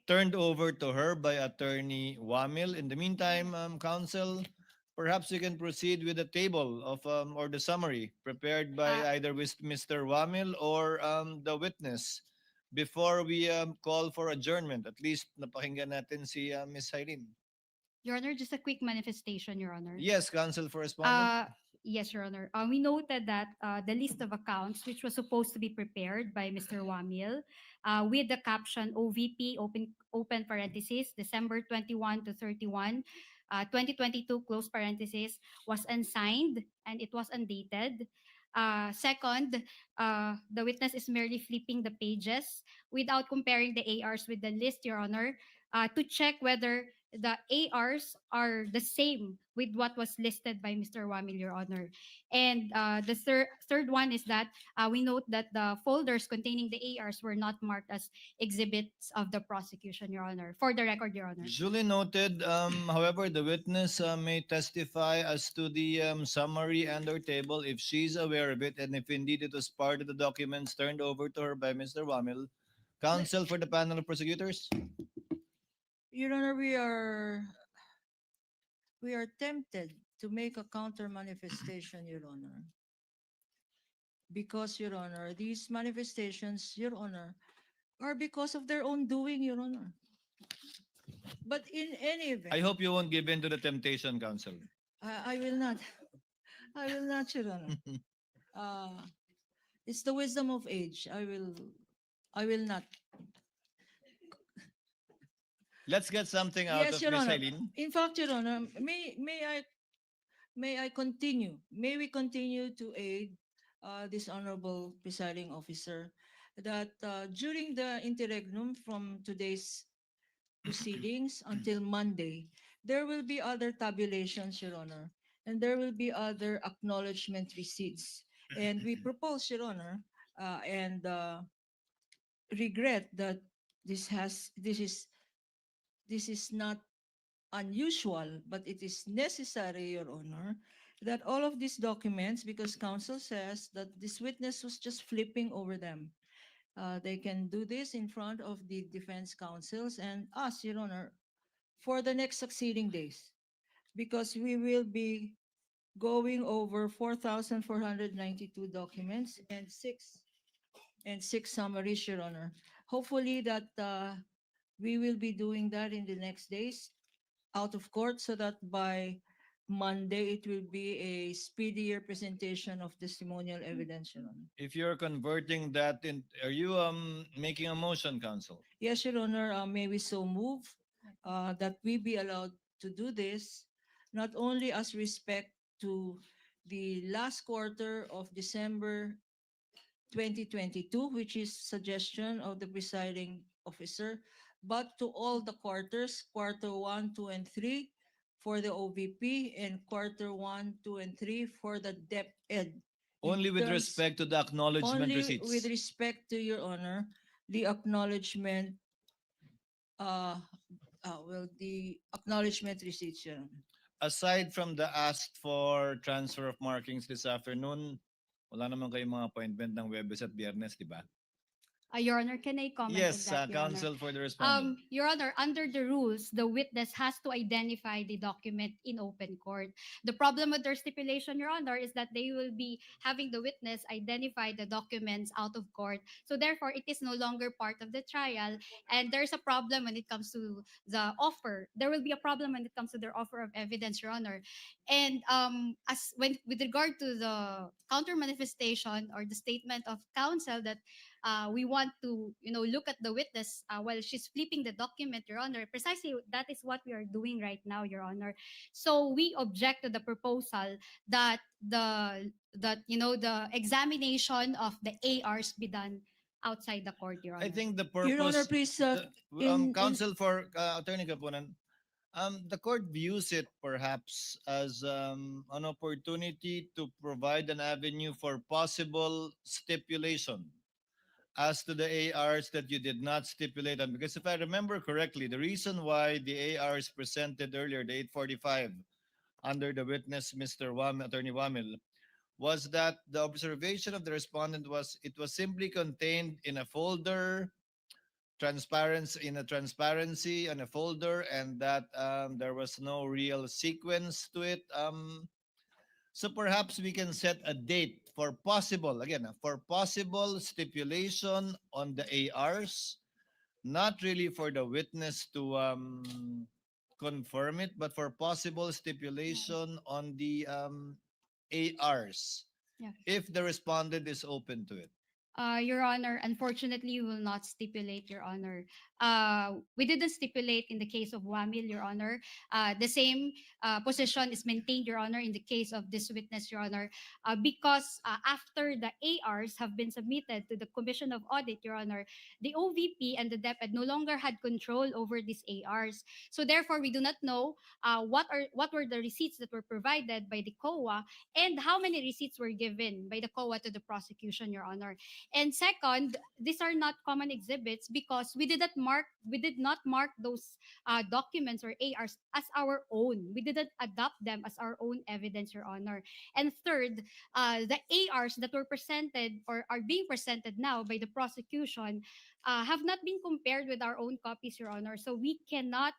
turned over to her by Attorney Wamil. In the meantime, counsel, perhaps you can proceed with the table of or the summary prepared by either with Mr. Wamil or the witness before we call for adjournment. At least napakinggan natin si Ms. Hailene. Your Honor, just a quick manifestation, Your Honor. Yes, counsel for respondent. Yes, Your Honor. We noted that the list of accounts, which was supposed to be prepared by Mr. Wamil, with the caption OVP, open parenthesis, December 21 to 31, 2022, close parenthesis, was unsigned and it was undated. Second, the witness is merely flipping the pages without comparing the ARs with the list, Your Honor, to check whether the ARs are the same with what was listed by Mr. Wamil, Your Honor. And the third one is that we note that the folders containing the ARs were not marked as exhibits of the prosecution, Your Honor. For the record, Your Honor. Duly noted. However, the witness may testify as to the summary and or table if she's aware of it and if indeed it was part of the documents turned over to her by Mr. Wamil. Counsel for the panel of prosecutors. Your Honor, we are tempted to make a counter manifestation, Your Honor. Because, Your Honor, these manifestations, Your Honor, are because of their own doing, Your Honor. But in any event, I hope you won't give in to the temptation, counsel. I will not. I will not, Your Honor. It's the wisdom of age. I will not. Let's get something out Yes, of Your Ms. Honor. Hailene. In fact, Your Honor, may I continue? May we continue to aid this honorable presiding officer that during the interregnum from today's proceedings until Monday, there will be other tabulations, Your Honor, and there will be other acknowledgement receipts. And we propose, Your Honor, and regret that this is not unusual, but it is necessary, Your Honor, that all of these documents, because counsel says that this witness was just flipping over them, they can do this in front of the defense counsels and us, Your Honor, for the next succeeding days, because we will be going over 4,492 documents and six summaries, Your Honor. Hopefully that we will be doing that in the next days out of court so that by Monday it will be a speedier presentation of testimonial evidence, Your Honor. If you're converting that in, are you making a motion, counsel? Yes, Your Honor, may we so move that we be allowed to do this, not only as respect to the last quarter of December 2022, which is suggestion of the presiding officer, but to all the quarters, quarter 1, 2, and 3 for the OVP and quarter 1, 2, and 3 for the DepEd. Only with respect to the acknowledgement Only receipts. with respect to, Your Honor, the acknowledgement, the acknowledgement receipts, Your Honor. Aside from the asked for transfer of markings this afternoon, wala naman kayong mga appointment ng Webes at Biyernes, di ba? Your Honor, can I comment Yes, on that, Your Honor? counsel for the respondent. Your Honor, under the rules, the witness has to identify the document in open court. The problem with their stipulation, Your Honor, is that they will be having the witness identify the documents out of court. So therefore, it is no longer part of the trial. And there's a problem when it comes to the offer. There will be a problem when it comes to their offer of evidence, Your Honor. And with regard to the counter manifestation or the statement of counsel that we want to, look at the witness while she's flipping the document, Your Honor. Precisely that is what we are doing right now, Your Honor. So we object to the proposal that the examination of the ARs be done outside the court, Your Honor. I think the Your Honor, purpose, please, counsel for Attorney Kapunan, the court views it perhaps as an opportunity to provide an avenue for possible stipulation as to the ARs that you did not stipulate on. Because if I remember correctly, the reason why the ARs presented earlier, the 845, under the witness, Mr. Attorney Wamil, was that the observation of the respondent was it was simply contained in a folder, transparency in a folder, and that there was no real sequence to it. So perhaps we can set a date for possible stipulation on the ARs, not really for the witness to confirm it, but for possible stipulation on the ARs, Yeah. if the respondent is open to it. Your Honor, unfortunately, we will not stipulate, Your Honor. We didn't stipulate in the case of Wamil, Your Honor. The same position is maintained, Your Honor, in the case of this witness, Your Honor, because after the ARs have been submitted to the Commission of Audit, Your Honor, the OVP and the DepEd no longer had control over these ARs. So therefore, we do not know what were the receipts that were provided by the COA and how many receipts were given by the COA to the prosecution, Your Honor. And second, these are not common exhibits because we did not mark those documents or ARs as our own. We didn't adopt them as our own evidence, Your Honor. And third, the ARs that were presented or are being presented now by the prosecution have not been compared with our own copies, Your Honor. So we cannot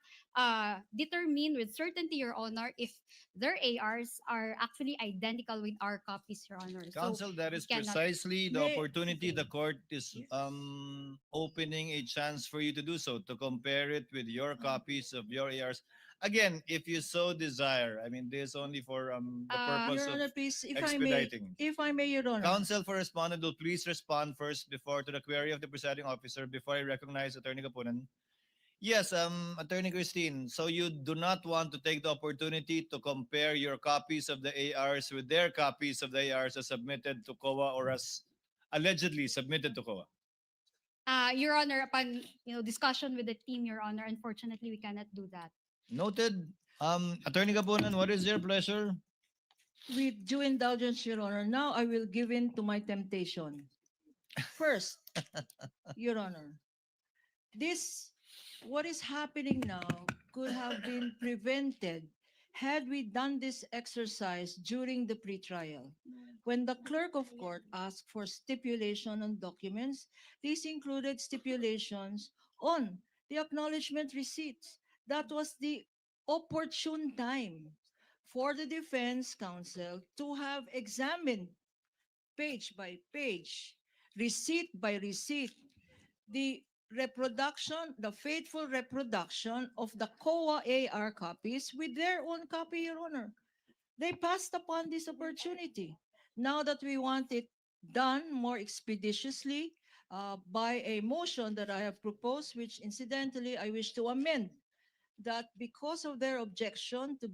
determine with certainty, Your Honor, if their ARs are actually identical with our copies, Your Honor. Counsel, that we is cannot- precisely the May- opportunity the court is opening a chance for you to do so, to compare it with your copies of your ARs. Again, if you so desire, I mean, this is only for the purpose Your of Honor, please, if I may, expediting. Your Honor. Counsel for respondent will please respond first before to the query of the presiding officer before I recognize Attorney Kapunan. Yes, Attorney Christine, so you do not want to take the opportunity to compare your copies of the ARs with their copies of the ARs as submitted to COA or as allegedly submitted to COA? Your Honor, upon discussion with the team, Your Honor, unfortunately, we cannot do that. Noted. Attorney Kapunan, what is your pleasure? With due indulgence, Your Honor, now I will give in to my temptation. First, Your Honor, what is happening now could have been prevented had we done this exercise during the pretrial. When the clerk of court asked for stipulation on documents, these included stipulations on the acknowledgement receipts. That was the opportune time for the defense counsel to have examined page by page, receipt by receipt, the faithful reproduction of the COA AR copies with their own copy, Your Honor. They passed upon this opportunity. Now that we want it done more expeditiously by a motion that I have proposed, which incidentally I wish to amend, that because of their objection to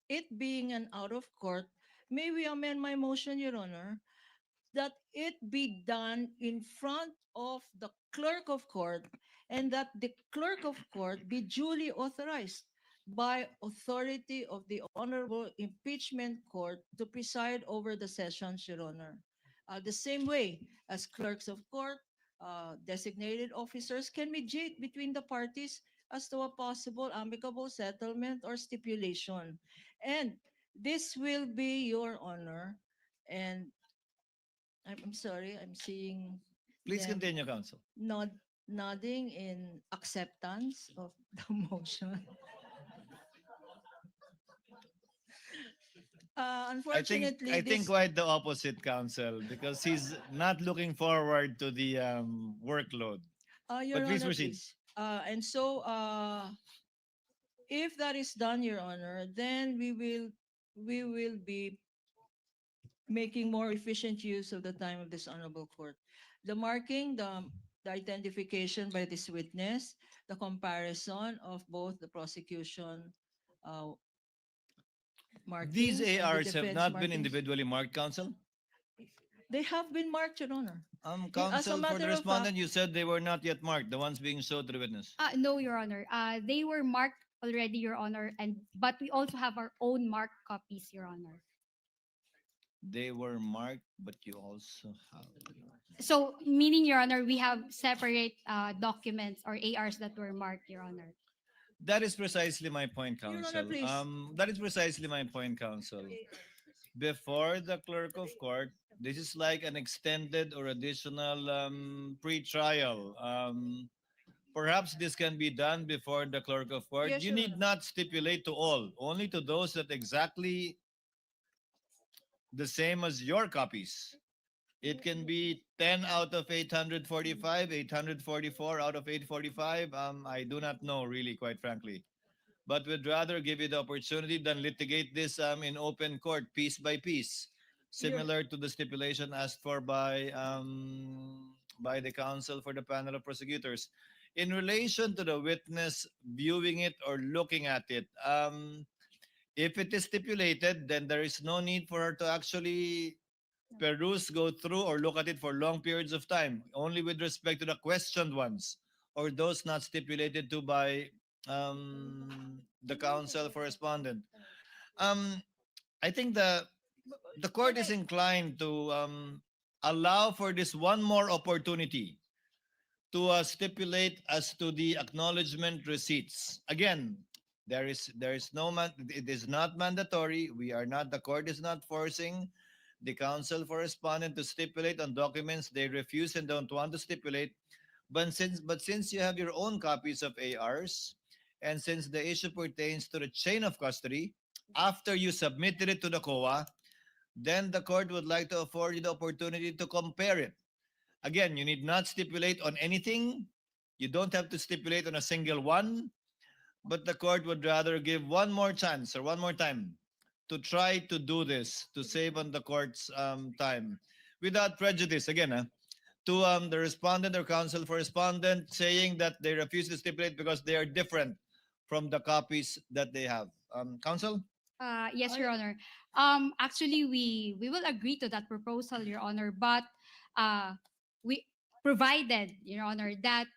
it being an out of court, may we amend my motion, Your Honor, that it be done in front of the clerk of court and that the clerk of court be duly authorized by authority of the Honorable Impeachment Court to preside over the sessions, Your Honor. The same way as clerks of court, designated officers can mediate between the parties as to a possible amicable settlement or stipulation. And this will be, Your Honor, and I'm sorry, I'm seeing Please them continue, Counsel. nodding in acceptance of the motion. Unfortunately, I think quite the opposite, Counsel, because he's not looking forward to the workload. Your But please Honor, proceed. please. And so, if that is done, Your Honor, then we will be making more efficient use of the time of this honorable court. The marking, the identification by this witness, the comparison of both the prosecution markings These and the ARs have defense not been markings. individually marked, counsel? They have been marked, Your Honor. As a Counsel, for matter the of respondent, fact- you said they were not yet marked, the ones being showed to the witness. No, Your Honor. They were marked already, Your Honor, but we also have our own marked copies, Your Honor. They were marked, but you also have. So, meaning, Your Honor, we have separate documents or ARs that were marked, Your Honor. That is precisely my point, Your Honor, counsel. please. That is precisely my point, counsel. Before the clerk of court, this is like an extended or additional pre-trial. Perhaps this can be done before the clerk of court. Yes, You Your need Honor. not stipulate to all, only to those that exactly the same as your copies. It can be 10 out of 845, 844 out of 845. I do not know, really, quite frankly. But we'd rather give you the opportunity than litigate this in open court, piece by piece, similar to the stipulation asked for by the counsel for the panel of prosecutors. In relation to the witness viewing it or looking at it, if it is stipulated, then there is no need for her to actually peruse, go through, or look at it for long periods of time. Only with respect to the questioned ones or those not stipulated to by the counsel for respondent. I think the court is inclined to allow for this one more opportunity to stipulate as to the acknowledgement receipts. Again, there is no it is not mandatory. The court is not forcing the counsel for respondent to stipulate on documents they refuse and don't want to stipulate. But since you have your own copies of ARs, and since the issue pertains to the chain of custody, after you submitted it to the COA, then the court would like to afford you the opportunity to compare it. Again, you need not stipulate on anything. You don't have to stipulate on a single one, but the court would rather give one more chance or one more time to try to do this, to save on the court's time without prejudice. Again, to the respondent or counsel for respondent saying that they refuse to stipulate because they are different from the copies that they have. Counsel? Yes, Your Honor. Actually, we will agree to that proposal, Your Honor, but we provided, Your Honor, that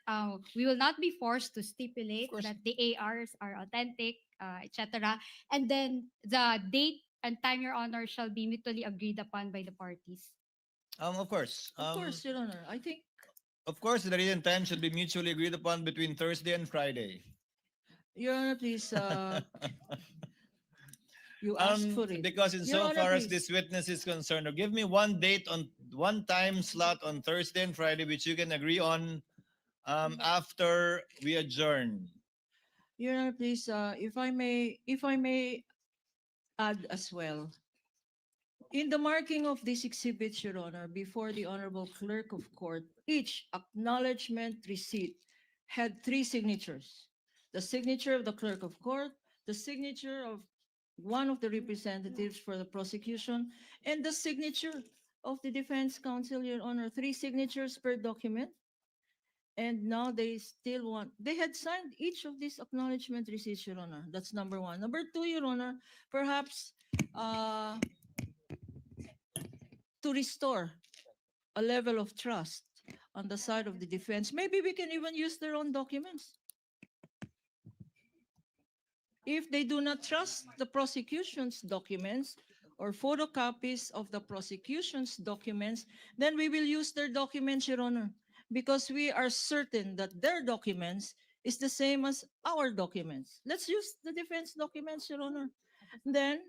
we will not be forced to stipulate that the ARs are authentic, etc. And then the date and time, Your Honor, shall be mutually agreed upon by the parties. Of course. Of course, Your Honor. I think Of course, the date and time should be mutually agreed upon between Thursday and Friday. Your Honor, please. You asked for it. Because Your insofar Honor, as please. this witness is concerned, or give me one date on one time slot on Thursday and Friday, which you can agree on after we adjourn. Your Honor, please, if I may add as well. In the marking of these exhibits, Your Honor, before the Honorable Clerk of Court, each acknowledgement receipt had 3 signatures. The signature of the Clerk of Court, the signature of one of the representatives for the prosecution, and the signature of the defense counsel, Your Honor. 3 signatures per document. And now they had signed each of these acknowledgement receipts, Your Honor. That's number 1. Number 2, Your Honor, perhaps to restore a level of trust on the side of the defense, maybe we can even use their own documents. If they do not trust the prosecution's documents or photocopies of the prosecution's documents, then we will use their documents, Your Honor, because we are certain that their documents is the same as our documents. Let's use the defense documents, Your Honor. Then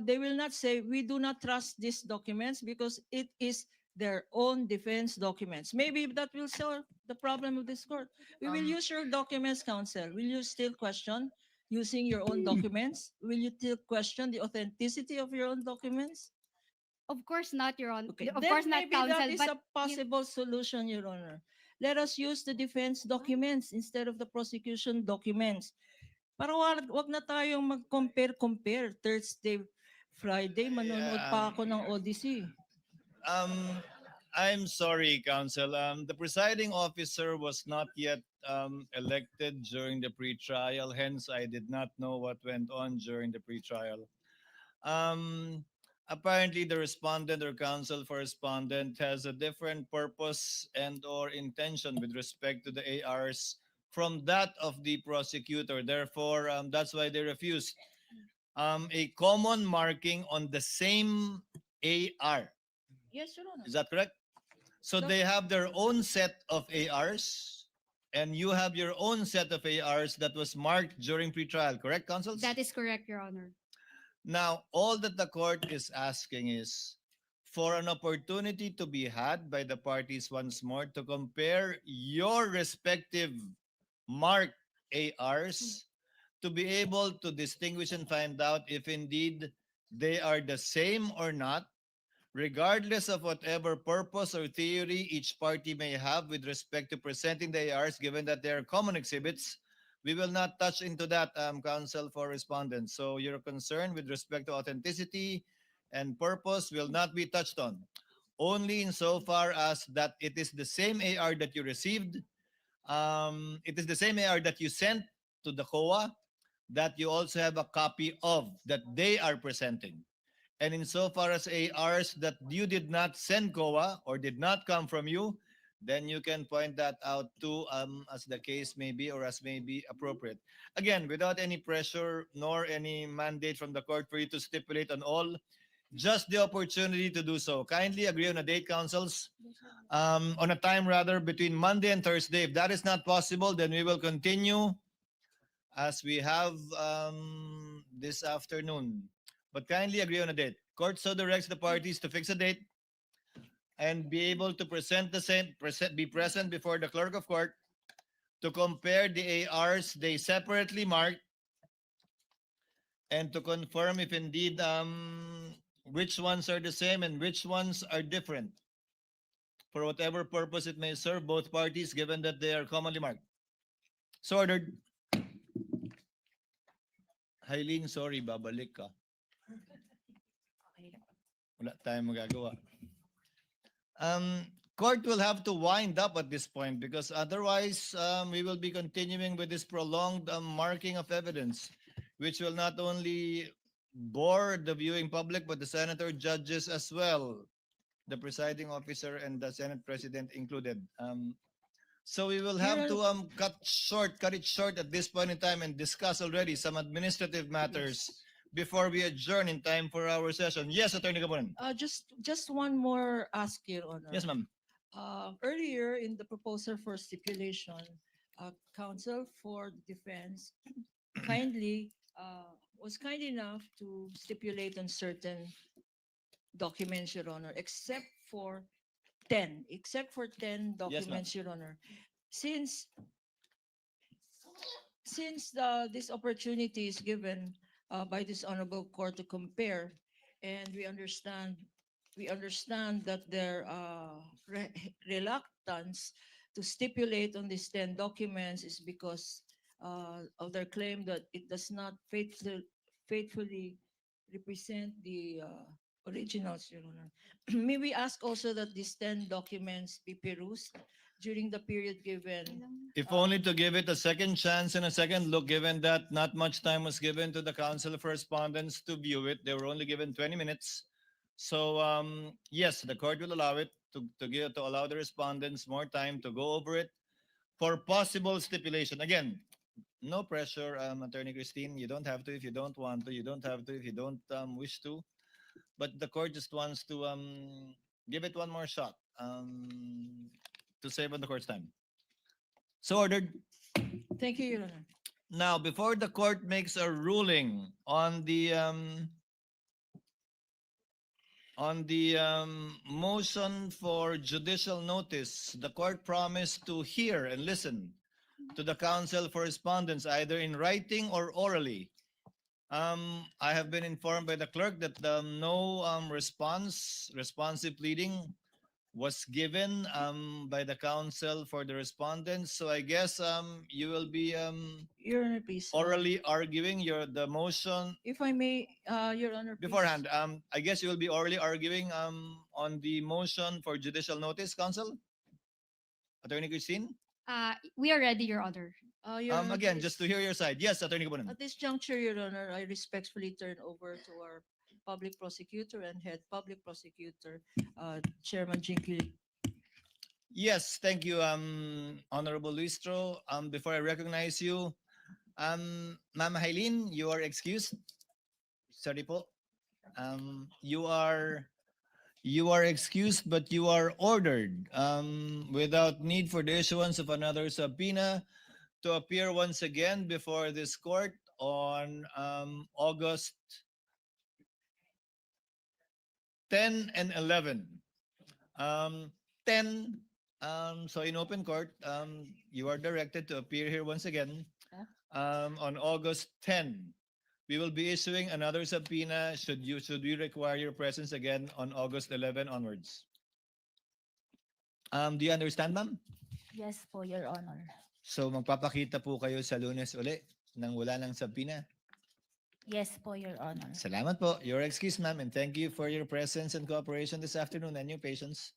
they will not say, we do not trust these documents because it is their own defense documents. Maybe that will solve the problem of this court. We will use your documents, counsel. Will you still question using your own documents? Will you still question the authenticity of your own documents? Of course not, Your Honor. Okay, Of then course not, maybe that counsel, is but a possible solution, Your Honor. Let us use the defense documents instead of the prosecution documents. Para wag na tayong mag-compare. Thursday, Friday, manonood pa ako ng Odyssey. I'm sorry, Counsel. The presiding officer was not yet elected during the pre-trial. Hence, I did not know what went on during the pre-trial. Apparently, the respondent or counsel for respondent has a different purpose and or intention with respect to the ARs from that of the prosecutor. Therefore, that's why they refused a common marking on the same AR. Yes, Your Honor. Is that correct? So No. they have their own set of ARs, and you have your own set of ARs that was marked during pretrial, correct, counsels? That is correct, Your Honor. Now, all that the court is asking is for an opportunity to be had by the parties once more to compare your respective marked ARs to be able to distinguish and find out if indeed they are the same or not, regardless of whatever purpose or theory each party may have with respect to presenting the ARs, given that they are common exhibits. We will not touch into that, counsel for respondents. So your concern with respect to authenticity and purpose will not be touched on. Only insofar as that it is the same AR that you received, it is the same AR that you sent to the COA, that you also have a copy of, that they are presenting. And insofar as ARs that you did not send COA or did not come from you, then you can point that out too, as the case may be or as may be appropriate. Again, without any pressure nor any mandate from the court for you to stipulate on all, just the opportunity to do so. Kindly agree on a date, counsels, on a time rather, between Monday and Thursday. If that is not possible, then we will continue as we have this afternoon. But kindly agree on a date. Court so directs the parties to fix a date and be able to present the same, be present before the clerk of court to compare the ARs they separately marked and to confirm if indeed which ones are the same and which ones are different for whatever purpose it may serve both parties, given that they are commonly marked. So ordered. Hailin, sorry, babalik ka. Wala tayong magagawa. Court will have to wind up at this point because otherwise we will be continuing with this prolonged marking of evidence, which will not only bore the viewing public, but the senator, judges as well, the presiding officer and the Senate President included. So we will have to cut it short at this point in time and discuss already some administrative matters before we adjourn in time for our session. Yes, Attorney Gabunan. Just one more ask, Your Honor. Yes, ma'am. Earlier in the proposal for stipulation, counsel for the defense kindly was kind enough to stipulate on certain documents, Your Honor, except for 10 documents, Your Honor. Since this opportunity is given by this honorable court to compare, and we understand that their reluctance to stipulate on these 10 documents is because of their claim that it does not faithfully represent the originals, Your Honor. May we ask also that these 10 documents be perused during the period given? If only to give it a second chance and a second look, given that not much time was given to the counsel for respondents to view it. They were only given 20 minutes. So yes, the court will allow it to allow the respondents more time to go over it for possible stipulation. Again, no pressure, Attorney Christine. You don't have to if you don't want to. You don't have to if you don't wish to. But the court just wants to give it one more shot to save on the court's time. So ordered. Thank you, Your Honor. Now, before the court makes a ruling on the motion for judicial notice, the court promised to hear and listen to the counsel for respondents, either in writing or orally. I have been informed by the clerk that no responsive pleading was given by the counsel for the respondents. So I guess you will be Your Honor, please. orally arguing the motion If I may, Your Honor, please. beforehand. I guess you will be orally arguing on the motion for judicial notice, counsel. Attorney Christine. We are ready, Your Honor. Your Honor, Again, just to please. hear your side. Yes, Attorney Kabunan. At this juncture, Your Honor, I respectfully turn over to our public prosecutor and head public prosecutor, Chairman Jinky. Yes, thank you, Honorable Luistro. Before I recognize you, Ma'am Hailin, you are excused. Sorry po. You are excused, but you are ordered without need for the issuance of another subpoena to appear once again before this court on August 10 and 11. 10, so in open court, you are directed to appear here once again on August 10. We will be issuing another subpoena should we require your presence again on August 11 onwards. Do you understand, ma'am? Yes po, Your Honor. So magpapakita po kayo sa Lunes uli nang wala ng subpoena. Yes po, Your Honor. Salamat po. You're excused, ma'am, and thank you for your presence and cooperation this afternoon and your patience.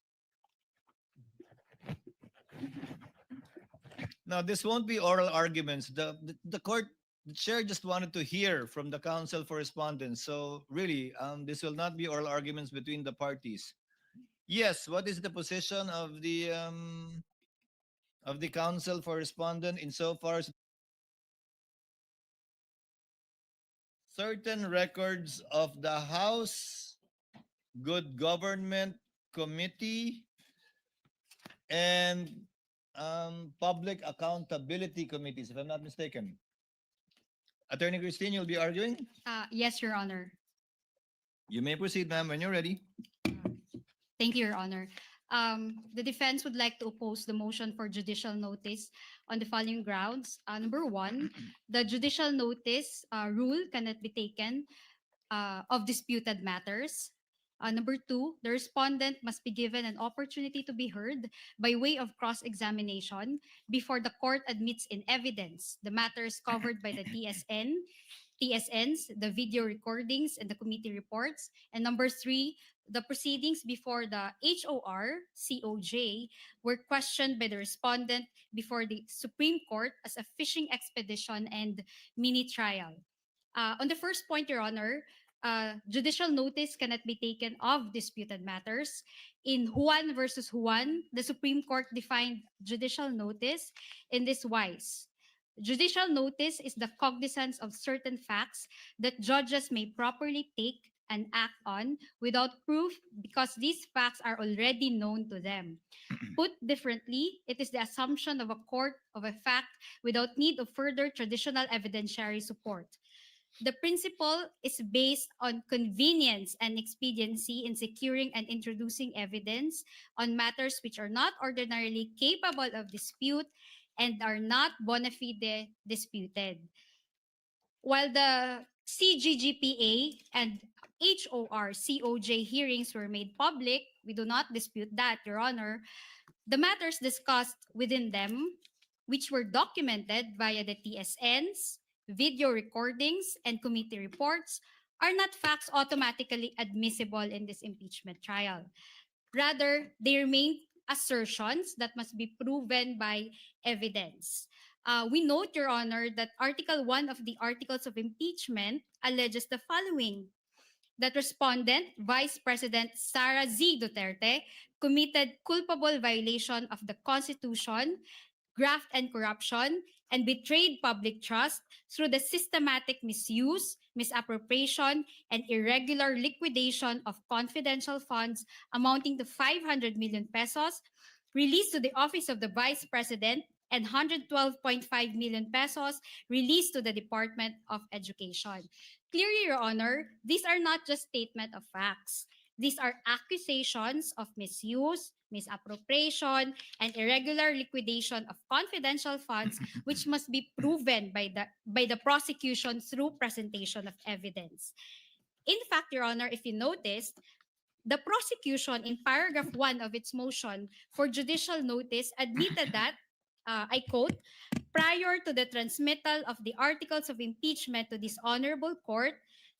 Now, this won't be oral arguments. The chair just wanted to hear from the counsel for respondents. So really, this will not be oral arguments between the parties. Yes, what is the position of the counsel for respondent insofar as certain records of the House Good Government Committee and Public Accountability Committees, if I'm not mistaken. Attorney Christine, you'll be arguing? Yes, Your Honor. You may proceed, ma'am, when you're ready. Thank you, Your Honor. The defense would like to oppose the motion for judicial notice on the following grounds. Number one, the judicial notice rule cannot be taken of disputed matters. Number two, the respondent must be given an opportunity to be heard by way of cross-examination before the court admits in evidence the matters covered by the TSNs, the video recordings, and the committee reports. And number three, the proceedings before the HOR, COJ, were questioned by the respondent before the Supreme Court as a fishing expedition and mini trial. On the first point, Your Honor, judicial notice cannot be taken of disputed matters. In Juan versus Juan, the Supreme Court defined judicial notice in this wise. Judicial notice is the cognizance of certain facts that judges may properly take and act on without proof because these facts are already known to them. Put differently, it is the assumption of a court of a fact without need of further traditional evidentiary support. The principle is based on convenience and expediency in securing and introducing evidence on matters which are not ordinarily capable of dispute and are not bona fide disputed. While the CGGPA and HOR COJ hearings were made public, we do not dispute that, Your Honor. The matters discussed within them, which were documented via the TSNs, video recordings, and committee reports, are not facts automatically admissible in this impeachment trial. Rather, they remain assertions that must be proven by evidence. We note, Your Honor, that Article 1 of the Articles of Impeachment alleges the following: that respondent, Vice President Sara Z. Duterte, committed culpable violation of the Constitution, graft and corruption, and betrayed public trust through the systematic misuse, misappropriation, and irregular liquidation of confidential funds amounting to 500 million pesos released to the Office of the Vice President and 112.5 million pesos released to the Department of Education. Clearly, Your Honor, these are not just statement of facts. These are accusations of misuse, misappropriation, and irregular liquidation of confidential funds, which must be proven by the prosecution through presentation of evidence. In fact, Your Honor, if you noticed, The prosecution, in paragraph 1 of its motion for judicial notice, admitted that, I quote, prior to the transmittal of the articles of impeachment to this honorable court,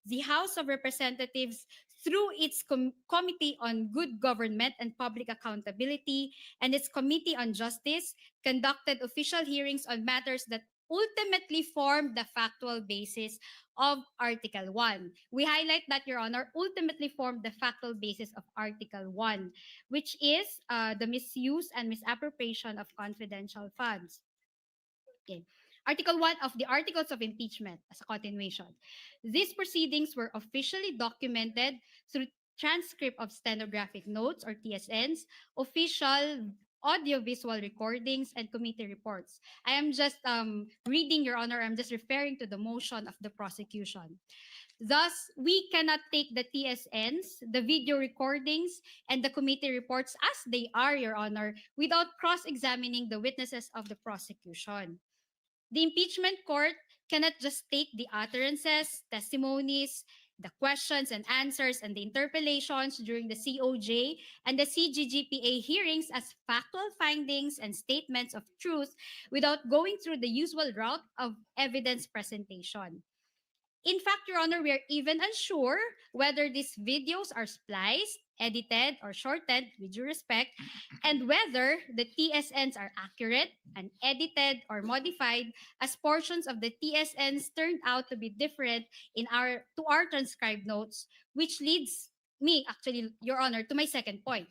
the House of Representatives, through its Committee on Good Government and Public Accountability and its Committee on Justice, conducted official hearings on matters that ultimately formed the factual basis of Article 1. We highlight that, Your Honor, ultimately formed the factual basis of Article 1, which is the misuse and misappropriation of confidential funds. Okay. Article 1 of the Articles of Impeachment as a continuation. These proceedings were officially documented through transcript of stenographic notes or TSNs, official audiovisual recordings, and committee reports. I am just reading, Your Honor, I'm just referring to the motion of the prosecution. Thus, we cannot take the TSNs, the video recordings, and the committee reports as they are, Your Honor, without cross-examining the witnesses of the prosecution. The impeachment court cannot just take the utterances, testimonies, the questions and answers, and the interpellations during the COJ and the CGGPA hearings as factual findings and statements of truth without going through the usual route of evidence presentation. In fact, Your Honor, we are even unsure whether these videos are spliced, edited, or shortened, with due respect, and whether the TSNs are accurate and edited or modified, as portions of the TSNs turned out to be different to our transcribed notes, which leads me, actually, Your Honor, to my second point.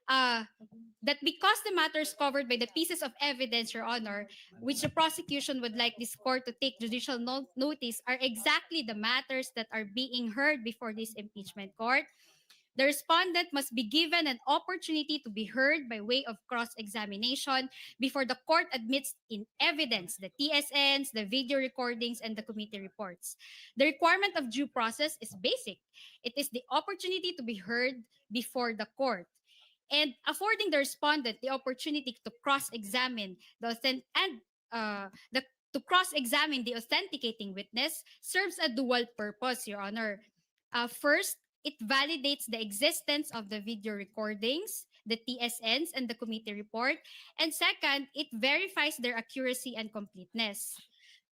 That because the matters covered by the pieces of evidence, Your Honor, which the prosecution would like this court to take judicial notice, are exactly the matters that are being heard before this impeachment court, the respondent must be given an opportunity to be heard by way of cross-examination before the court admits in evidence the TSNs, the video recordings, and the committee reports. The requirement of due process is basic. It is the opportunity to be heard before the court. And affording the respondent the opportunity to cross-examine to cross-examine the authenticating witness serves a dual purpose, Your Honor. First, it validates the existence of the video recordings, the TSNs, and the committee report. And second, it verifies their accuracy and completeness.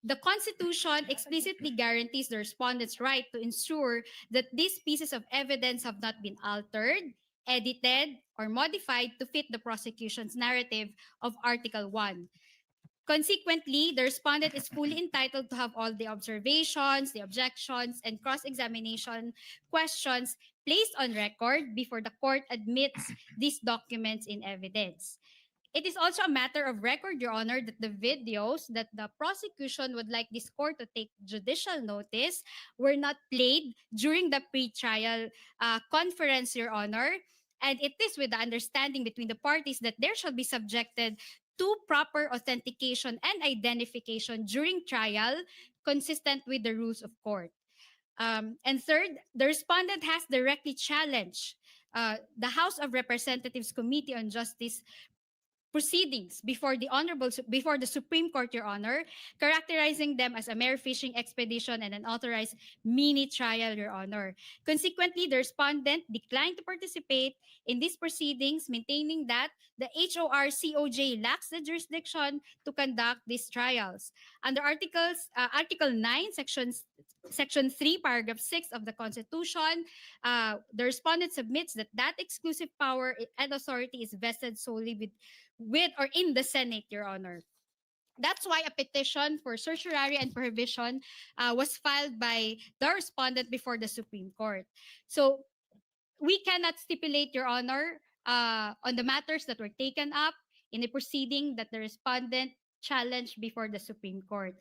The Constitution explicitly guarantees the respondent's right to ensure that these pieces of evidence have not been altered, edited, or modified to fit the prosecution's narrative of Article 1. Consequently, the respondent is fully entitled to have all the observations, the objections, and cross-examination questions placed on record before the court admits these documents in evidence. It is also a matter of record, Your Honor, that the videos that the prosecution would like this court to take judicial notice were not played during the pre-trial conference, Your Honor. And it is with the understanding between the parties that there shall be subjected to proper authentication and identification during trial, consistent with the rules of court. And third, the respondent has directly challenged the House of Representatives Committee on Justice proceedings before the Supreme Court, Your Honor, characterizing them as a mere fishing expedition and an unauthorized mini trial, Your Honor. Consequently, the respondent declined to participate in these proceedings, maintaining that the HOR-COJ lacks the jurisdiction to conduct these trials. Under Article 9, Section 3, Paragraph 6 of the Constitution, the respondent submits that exclusive power and authority is vested solely with or in the Senate, Your Honor. That's why a petition for certiorari and prohibition was filed by the respondent before the Supreme Court. So we cannot stipulate, Your Honor, on the matters that were taken up in a proceeding that the respondent challenged before the Supreme Court.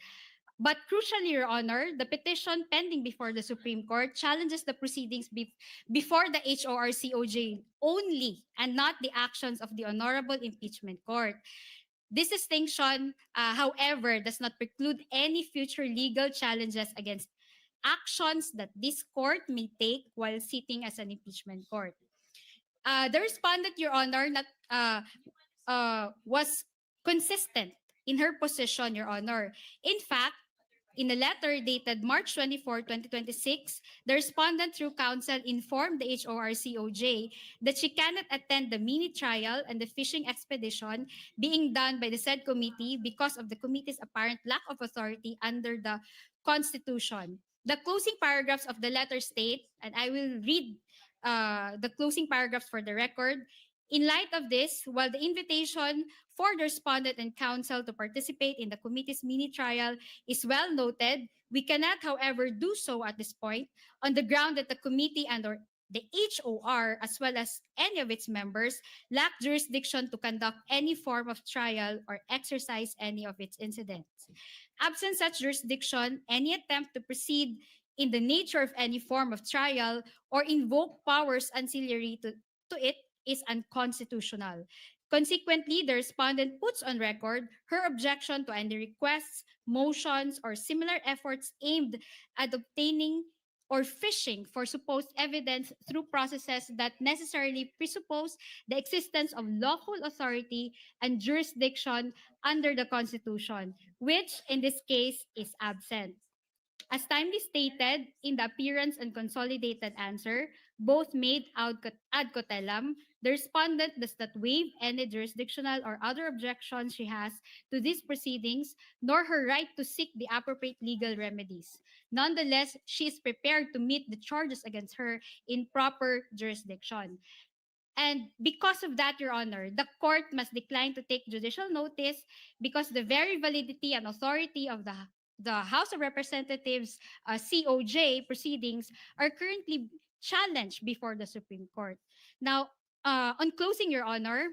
But crucially, Your Honor, the petition pending before the Supreme Court challenges the proceedings before the HOR-COJ only and not the actions of the Honorable Impeachment Court. This distinction, however, does not preclude any future legal challenges against actions that this court may take while sitting as an impeachment court. The respondent, Your Honor, was consistent in her position, Your Honor. In fact, in a letter dated March 24, 2026, the respondent through counsel informed the HORCOJ that she cannot attend the mini trial and the fishing expedition being done by the said committee because of the committee's apparent lack of authority under the Constitution. The closing paragraphs of the letter state, and I will read the closing paragraphs for the record. In light of this, while the invitation for the respondent and counsel to participate in the committee's mini trial is well noted, we cannot, however, do so at this point on the ground that the committee and/or the HOR, as well as any of its members, lack jurisdiction to conduct any form of trial or exercise any of its incidents. Absent such jurisdiction, any attempt to proceed in the nature of any form of trial or invoke powers ancillary to it is unconstitutional. Consequently, the respondent puts on record her objection to any requests, motions, or similar efforts aimed at obtaining or fishing for supposed evidence through processes that necessarily presuppose the existence of lawful authority and jurisdiction under the Constitution, which in this case is absent. As timely stated in the appearance and consolidated answer, both made ad cotellam, the respondent does not waive any jurisdictional or other objections she has to these proceedings, nor her right to seek the appropriate legal remedies. Nonetheless, she is prepared to meet the charges against her in proper jurisdiction. And because of that, Your Honor, the court must decline to take judicial notice because the very validity and authority of the House of Representatives COJ proceedings are currently challenged before the Supreme Court. Now, on closing, Your Honor,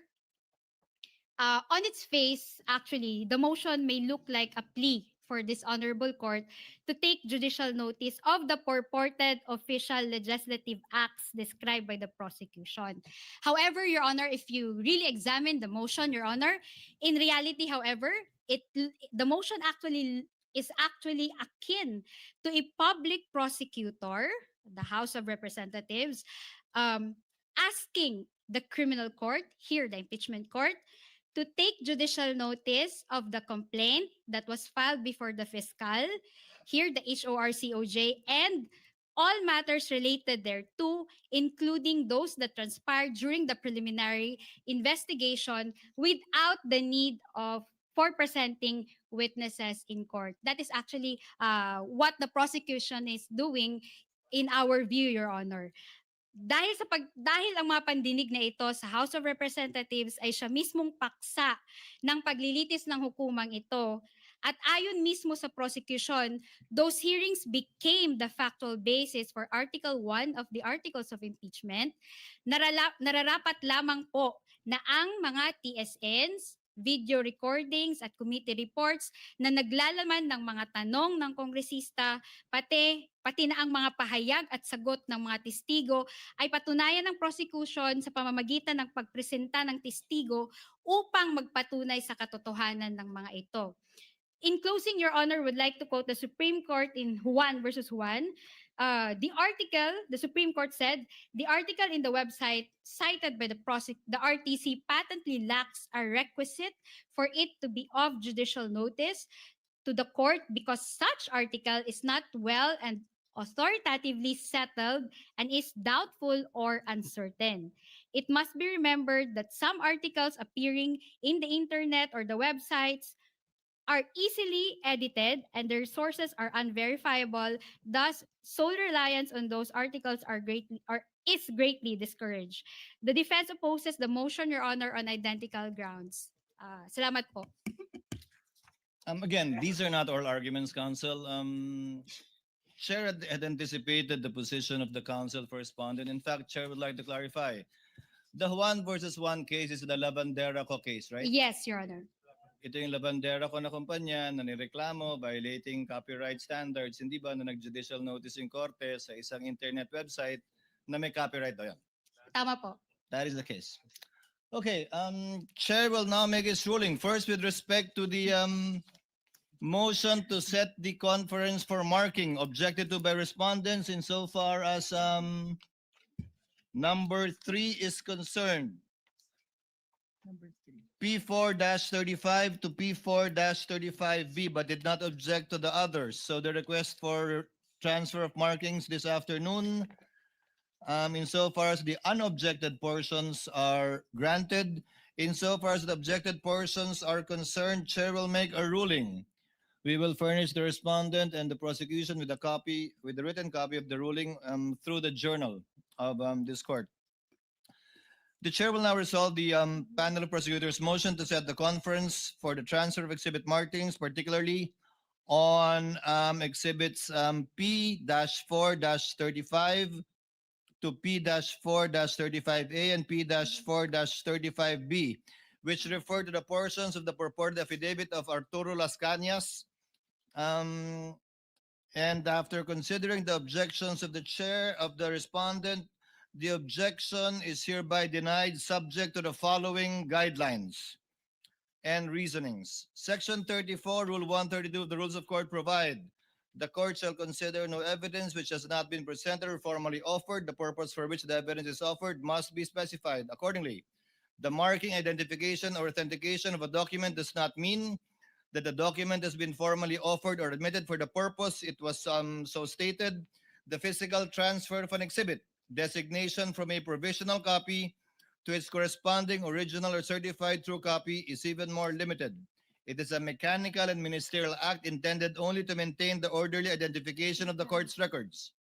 on its face, actually, the motion may look like a plea for this honorable court to take judicial notice of the purported official legislative acts described by the prosecution. However, Your Honor, if you really examine the motion, Your Honor, in reality, however, the motion is actually akin to a public prosecutor, the House of Representatives, asking the criminal court, here the impeachment court, to take judicial notice of the complaint that was filed before the fiscal, here the HORCOJ, and all matters related thereto, including those that transpired during the preliminary investigation without the need for presenting witnesses in court. That is actually what the prosecution is doing in our view, Your Honor. Dahil ang mga pandinig na ito sa House of Representatives ay siya mismong paksa ng paglilitis ng hukumang ito, at ayon mismo sa prosecution, those hearings became the factual basis for Article 1 of the Articles of Impeachment. Nararapat lamang po na ang mga TSNs, video recordings at committee reports na naglalaman ng mga tanong ng kongresista, pati na ang mga pahayag at sagot ng mga testigo ay patunayan ng prosecution sa pamamagitan ng pagpresenta ng testigo upang magpatunay sa katotohanan ng mga ito. In closing, Your Honor, would like to quote the Supreme Court in Juan versus Juan. The Supreme Court said, the article in the website cited by the RTC patently lacks a requisite for it to be of judicial notice to the court because such article is not well and authoritatively settled and is doubtful or uncertain. It must be remembered that some articles appearing in the internet or the websites are easily edited and their sources are unverifiable. Thus, sole reliance on those articles is greatly discouraged. The defense opposes the motion, Your Honor, on identical grounds. Salamat po. Again, these are not all arguments, counsel. Chair had anticipated the position of the counsel for respondent. In fact, Chair would like to clarify. The Juan versus Juan case is the Lavandera Co case, right? Yes, Your Honor. Ito yung Lavandera Co na kumpanya na nireklamo violating copyright standards, hindi ba, na nag-judicial notice yung korte sa isang internet website na may copyright daw yan. Tama po. That is the case. Okay, Chair will now make his ruling. First, with respect to the motion to set the conference for marking objected to by respondents insofar as number 3 is concerned. P4-35 to P4-35B, but did not object to the others. So the request for transfer of markings this afternoon, insofar as the unobjected portions are granted, insofar as the objected portions are concerned, Chair will make a ruling. We will furnish the respondent and the prosecution with a copy, with the written copy of the ruling through the journal of this court. The chair will now resolve the panel of prosecutors' motion to set the conference for the transfer of exhibit markings, particularly on exhibits P-4-35 to P-4-35A and P-4-35B, which refer to the portions of the purported affidavit of Arturo Las Cañas. And after considering the objections of the chair of the respondent, the objection is hereby denied subject to the following guidelines and reasonings. Section 34, Rule 132 of the Rules of Court provide, the court shall consider no evidence which has not been presented or formally offered. The purpose for which the evidence is offered must be specified. Accordingly, the marking, identification, or authentication of a document does not mean that the document has been formally offered or admitted for the purpose it was so stated. The physical transfer of an exhibit, designation from a provisional copy to its corresponding original or certified true copy is even more limited. It is a mechanical and ministerial act intended only to maintain the orderly identification of the court's records.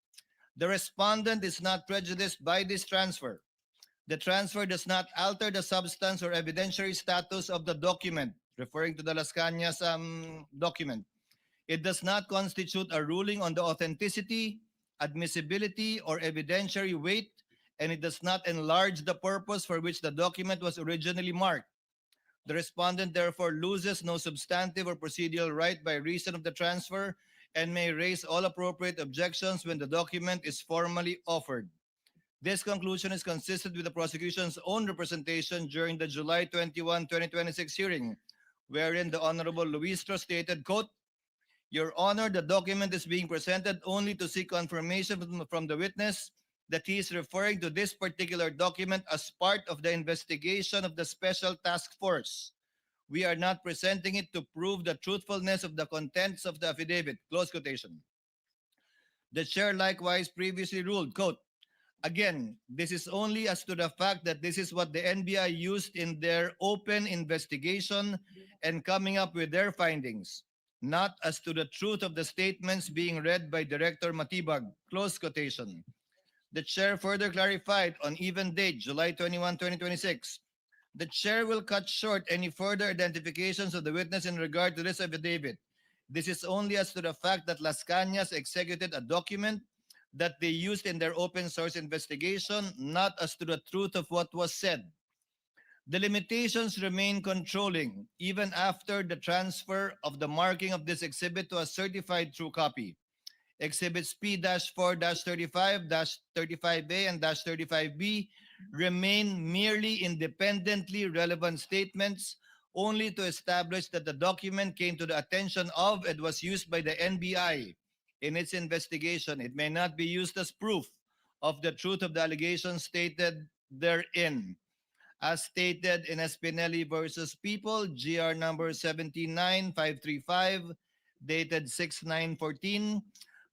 The respondent is not prejudiced by this transfer. The transfer does not alter the substance or evidentiary status of the document, referring to the Las Cañas document. It does not constitute a ruling on the authenticity, admissibility, or evidentiary weight, and it does not enlarge the purpose for which the document was originally marked. The respondent therefore loses no substantive or procedural right by reason of the transfer and may raise all appropriate objections when the document is formally offered. This conclusion is consistent with the prosecution's own representation during the July 21, 2026 hearing, wherein the Honorable Luistro stated, quote, "Your Honor, the document is being presented only to seek confirmation from the witness that he is referring to this particular document as part of the investigation of the Special Task Force. We are not presenting it to prove the truthfulness of the contents of the affidavit." Close quotation. The chair likewise previously ruled, quote, "Again, this is only as to the fact that this is what the NBI used in their open investigation and coming up with their findings, not as to the truth of the statements being read by Director Matibag." Close quotation. The chair further clarified on even date, July 21, 2026, the chair will cut short any further identifications of the witness in regard to this affidavit. This is only as to the fact that Las Cañas executed a document that they used in their open source investigation, not as to the truth of what was said. The limitations remain controlling even after the transfer of the marking of this exhibit to a certified true copy. Exhibits P-4-35, -35A, and -35B remain merely independently relevant statements only to establish that the document came to the attention of and was used by the NBI in its investigation. It may not be used as proof of the truth of the allegations stated therein. As stated in Espinelli versus People, GR number 179-535, dated 6/9/14,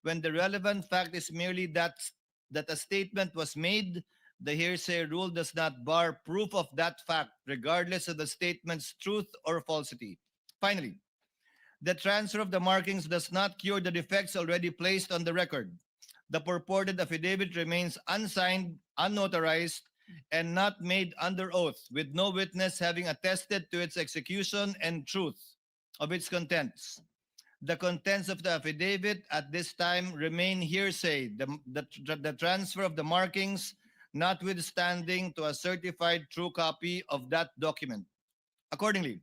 when the relevant fact is merely that a statement was made, the hearsay rule does not bar proof of that fact, regardless of the statement's truth or falsity. Finally, the transfer of the markings does not cure the defects already placed on the record. The purported affidavit remains unsigned, unnotarized, and not made under oath, with no witness having attested to its execution and truth of its contents. The contents of the affidavit at this time remain hearsay. The transfer of the markings notwithstanding to a certified true copy of that document. Accordingly,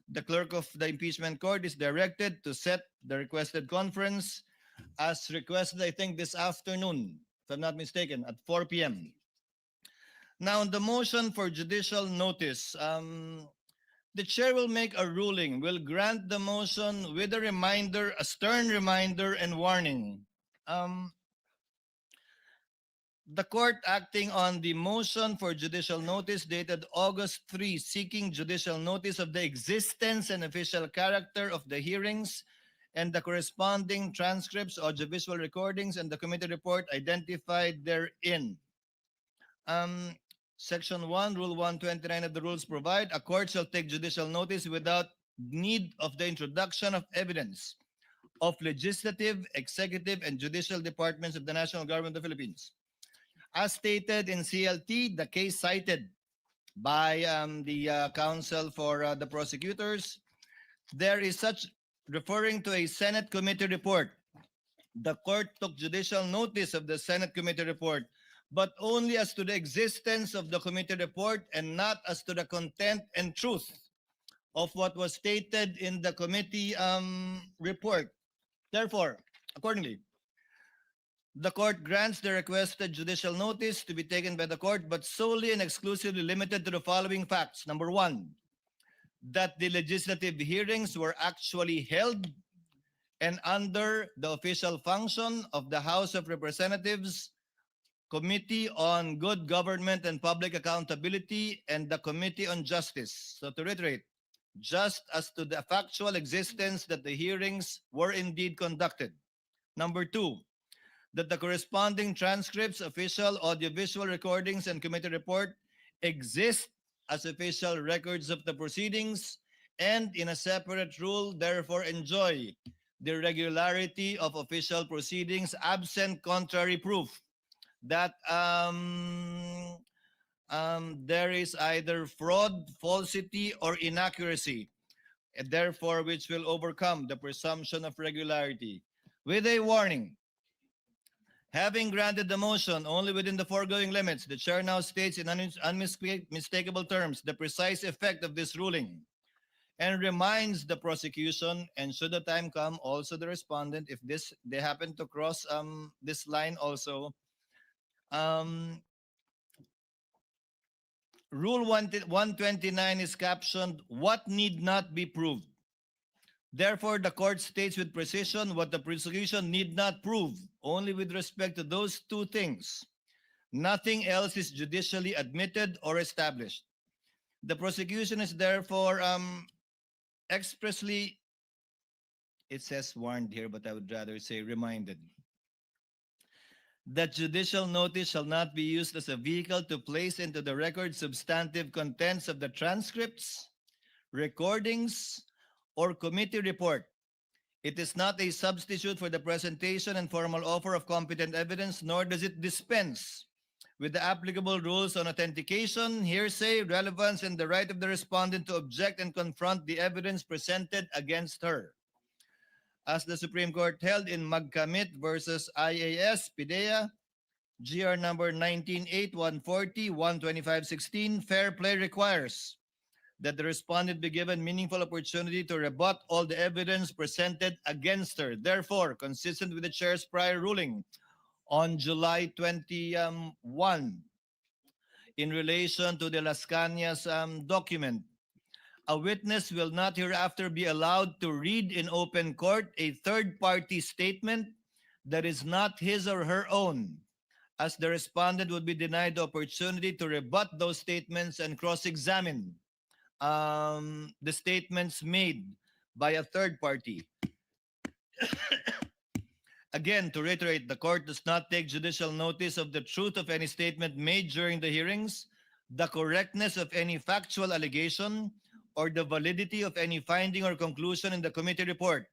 the clerk of the impeachment court is directed to set the requested conference as requested, I think, this afternoon, if I'm not mistaken, at 4 p.m. Now, on the motion for judicial notice, the chair will make a ruling, will grant the motion with a reminder, a stern reminder and warning. The court acting on the motion for judicial notice dated August 3, seeking judicial notice of the existence and official character of the hearings and the corresponding transcripts, audiovisual recordings, and the committee report identified therein. Section 1, Rule 129 of the rules provide, a court shall take judicial notice without need of the introduction of evidence of legislative, executive, and judicial departments of the national government of the Philippines. As stated in CLT, the case cited by the counsel for the prosecutors, there is such, referring to a Senate committee report. The court took judicial notice of the Senate committee report, but only as to the existence of the committee report and not as to the content and truth of what was stated in the committee report. Therefore, accordingly, the court grants the requested judicial notice to be taken by the court, but solely and exclusively limited to the following facts. Number one, that the legislative hearings were actually held and under the official function of the House of Representatives, Committee on Good Government and Public Accountability, and the Committee on Justice. So to reiterate, just as to the factual existence that the hearings were indeed conducted. Number two, that the corresponding transcripts, official audiovisual recordings, and committee report exist as official records of the proceedings and in a separate rule, therefore enjoy the regularity of official proceedings absent contrary proof that there is either fraud, falsity, or inaccuracy, and therefore which will overcome the presumption of regularity. With a warning, having granted the motion only within the foregoing limits, the chair now states in unmistakable terms the precise effect of this ruling and reminds the prosecution, and should the time come, also the respondent, if they happen to cross this line also, Rule 129 is captioned, what need not be proved. Therefore, the court states with precision what the prosecution need not prove, only with respect to those two things. Nothing else is judicially admitted or established. The prosecution is therefore expressly, it says warned here, but I would rather say reminded, that judicial notice shall not be used as a vehicle to place into the record substantive contents of the transcripts, recordings, or committee report. It is not a substitute for the presentation and formal offer of competent evidence, nor does it dispense with the applicable rules on authentication, hearsay, relevance, and the right of the respondent to object and confront the evidence presented against her. As the Supreme Court held in Magkamit versus IAS, PIDEA, GR number 19-8-140-125-16, fair play requires that the respondent be given meaningful opportunity to rebut all the evidence presented against her. Therefore, consistent with the chair's prior ruling on July 21 in relation to the Las Cañas document, a witness will not hereafter be allowed to read in open court a third-party statement that is not his or her own, as the respondent would be denied the opportunity to rebut those statements and cross-examine the statements made by a third party. Again, to reiterate, the court does not take judicial notice of the truth of any statement made during the hearings, the correctness of any factual allegation, or the validity of any finding or conclusion in the committee report.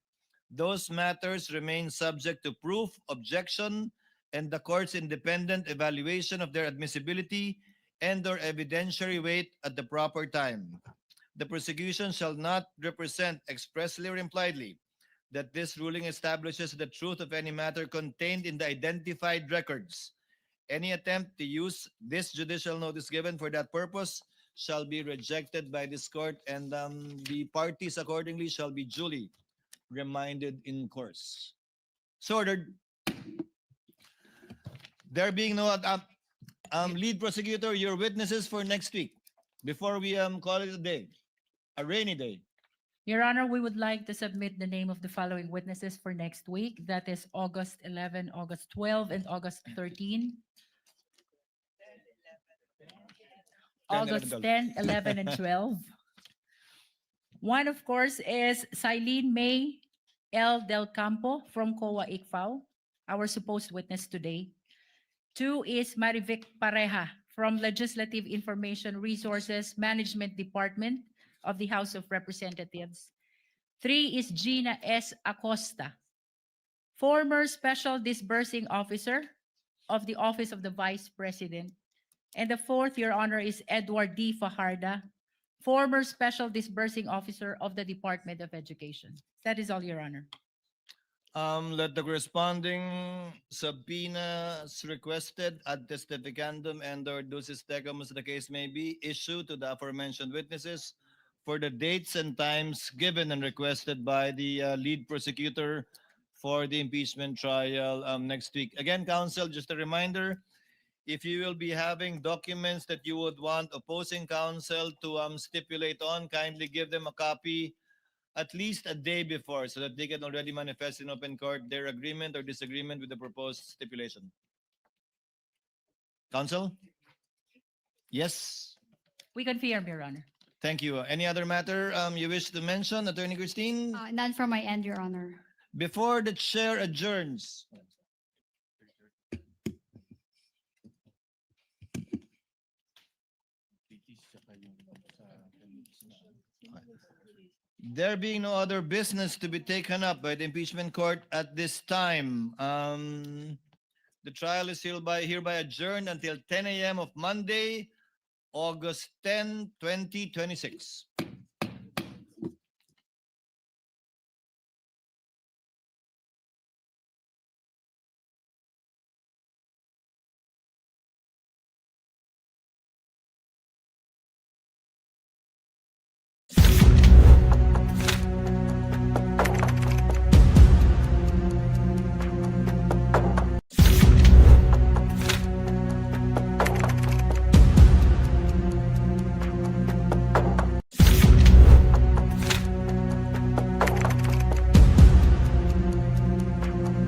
Those matters remain subject to proof, objection, and the court's independent evaluation of their admissibility and or evidentiary weight at the proper time. The prosecution shall not represent expressly or impliedly that this ruling establishes the truth of any matter contained in the identified records. Any attempt to use this judicial notice given for that purpose shall be rejected by this court, and the parties accordingly shall be duly reminded in course. So ordered. There being no lead prosecutor, your witnesses for next week, before we call it a day, a rainy day. Your Honor, we would like to submit the name of the following witnesses for next week. That is August 11, August 12, and August 13. August 10, 11, and 12. One, of course, is Silene May L. Del Campo from COA ICFAO, our supposed witness today. 2 is Marivic Pareja from Legislative Information Resources Management Department of the House of Representatives. 3 is Gina S. Acosta, former Special Disbursing Officer of the Office of the Vice President. And the 4th, Your Honor, is Edward D. Fajarda, former Special Disbursing Officer of the Department of Education. That is all, Your Honor. Let the corresponding subpoenas requested ad testificandum and/or ducis tecum, as the case may be, issue to the aforementioned witnesses for the dates and times given and requested by the lead prosecutor for the impeachment trial next week. Again, counsel, just a reminder, if you will be having documents that you would want opposing counsel to stipulate on, kindly give them a copy at least a day before so that they can already manifest in open court their agreement or disagreement with the proposed stipulation. Counsel? Yes, We confirm, Your Honor. thank you. Any other matter you wish to mention, Attorney Christine? None from my end, Your Honor. Before the chair adjourns, there being no other business to be taken up by the impeachment court at this time, the trial is hereby adjourned until 10 a.m. of Monday, August 10, 2026.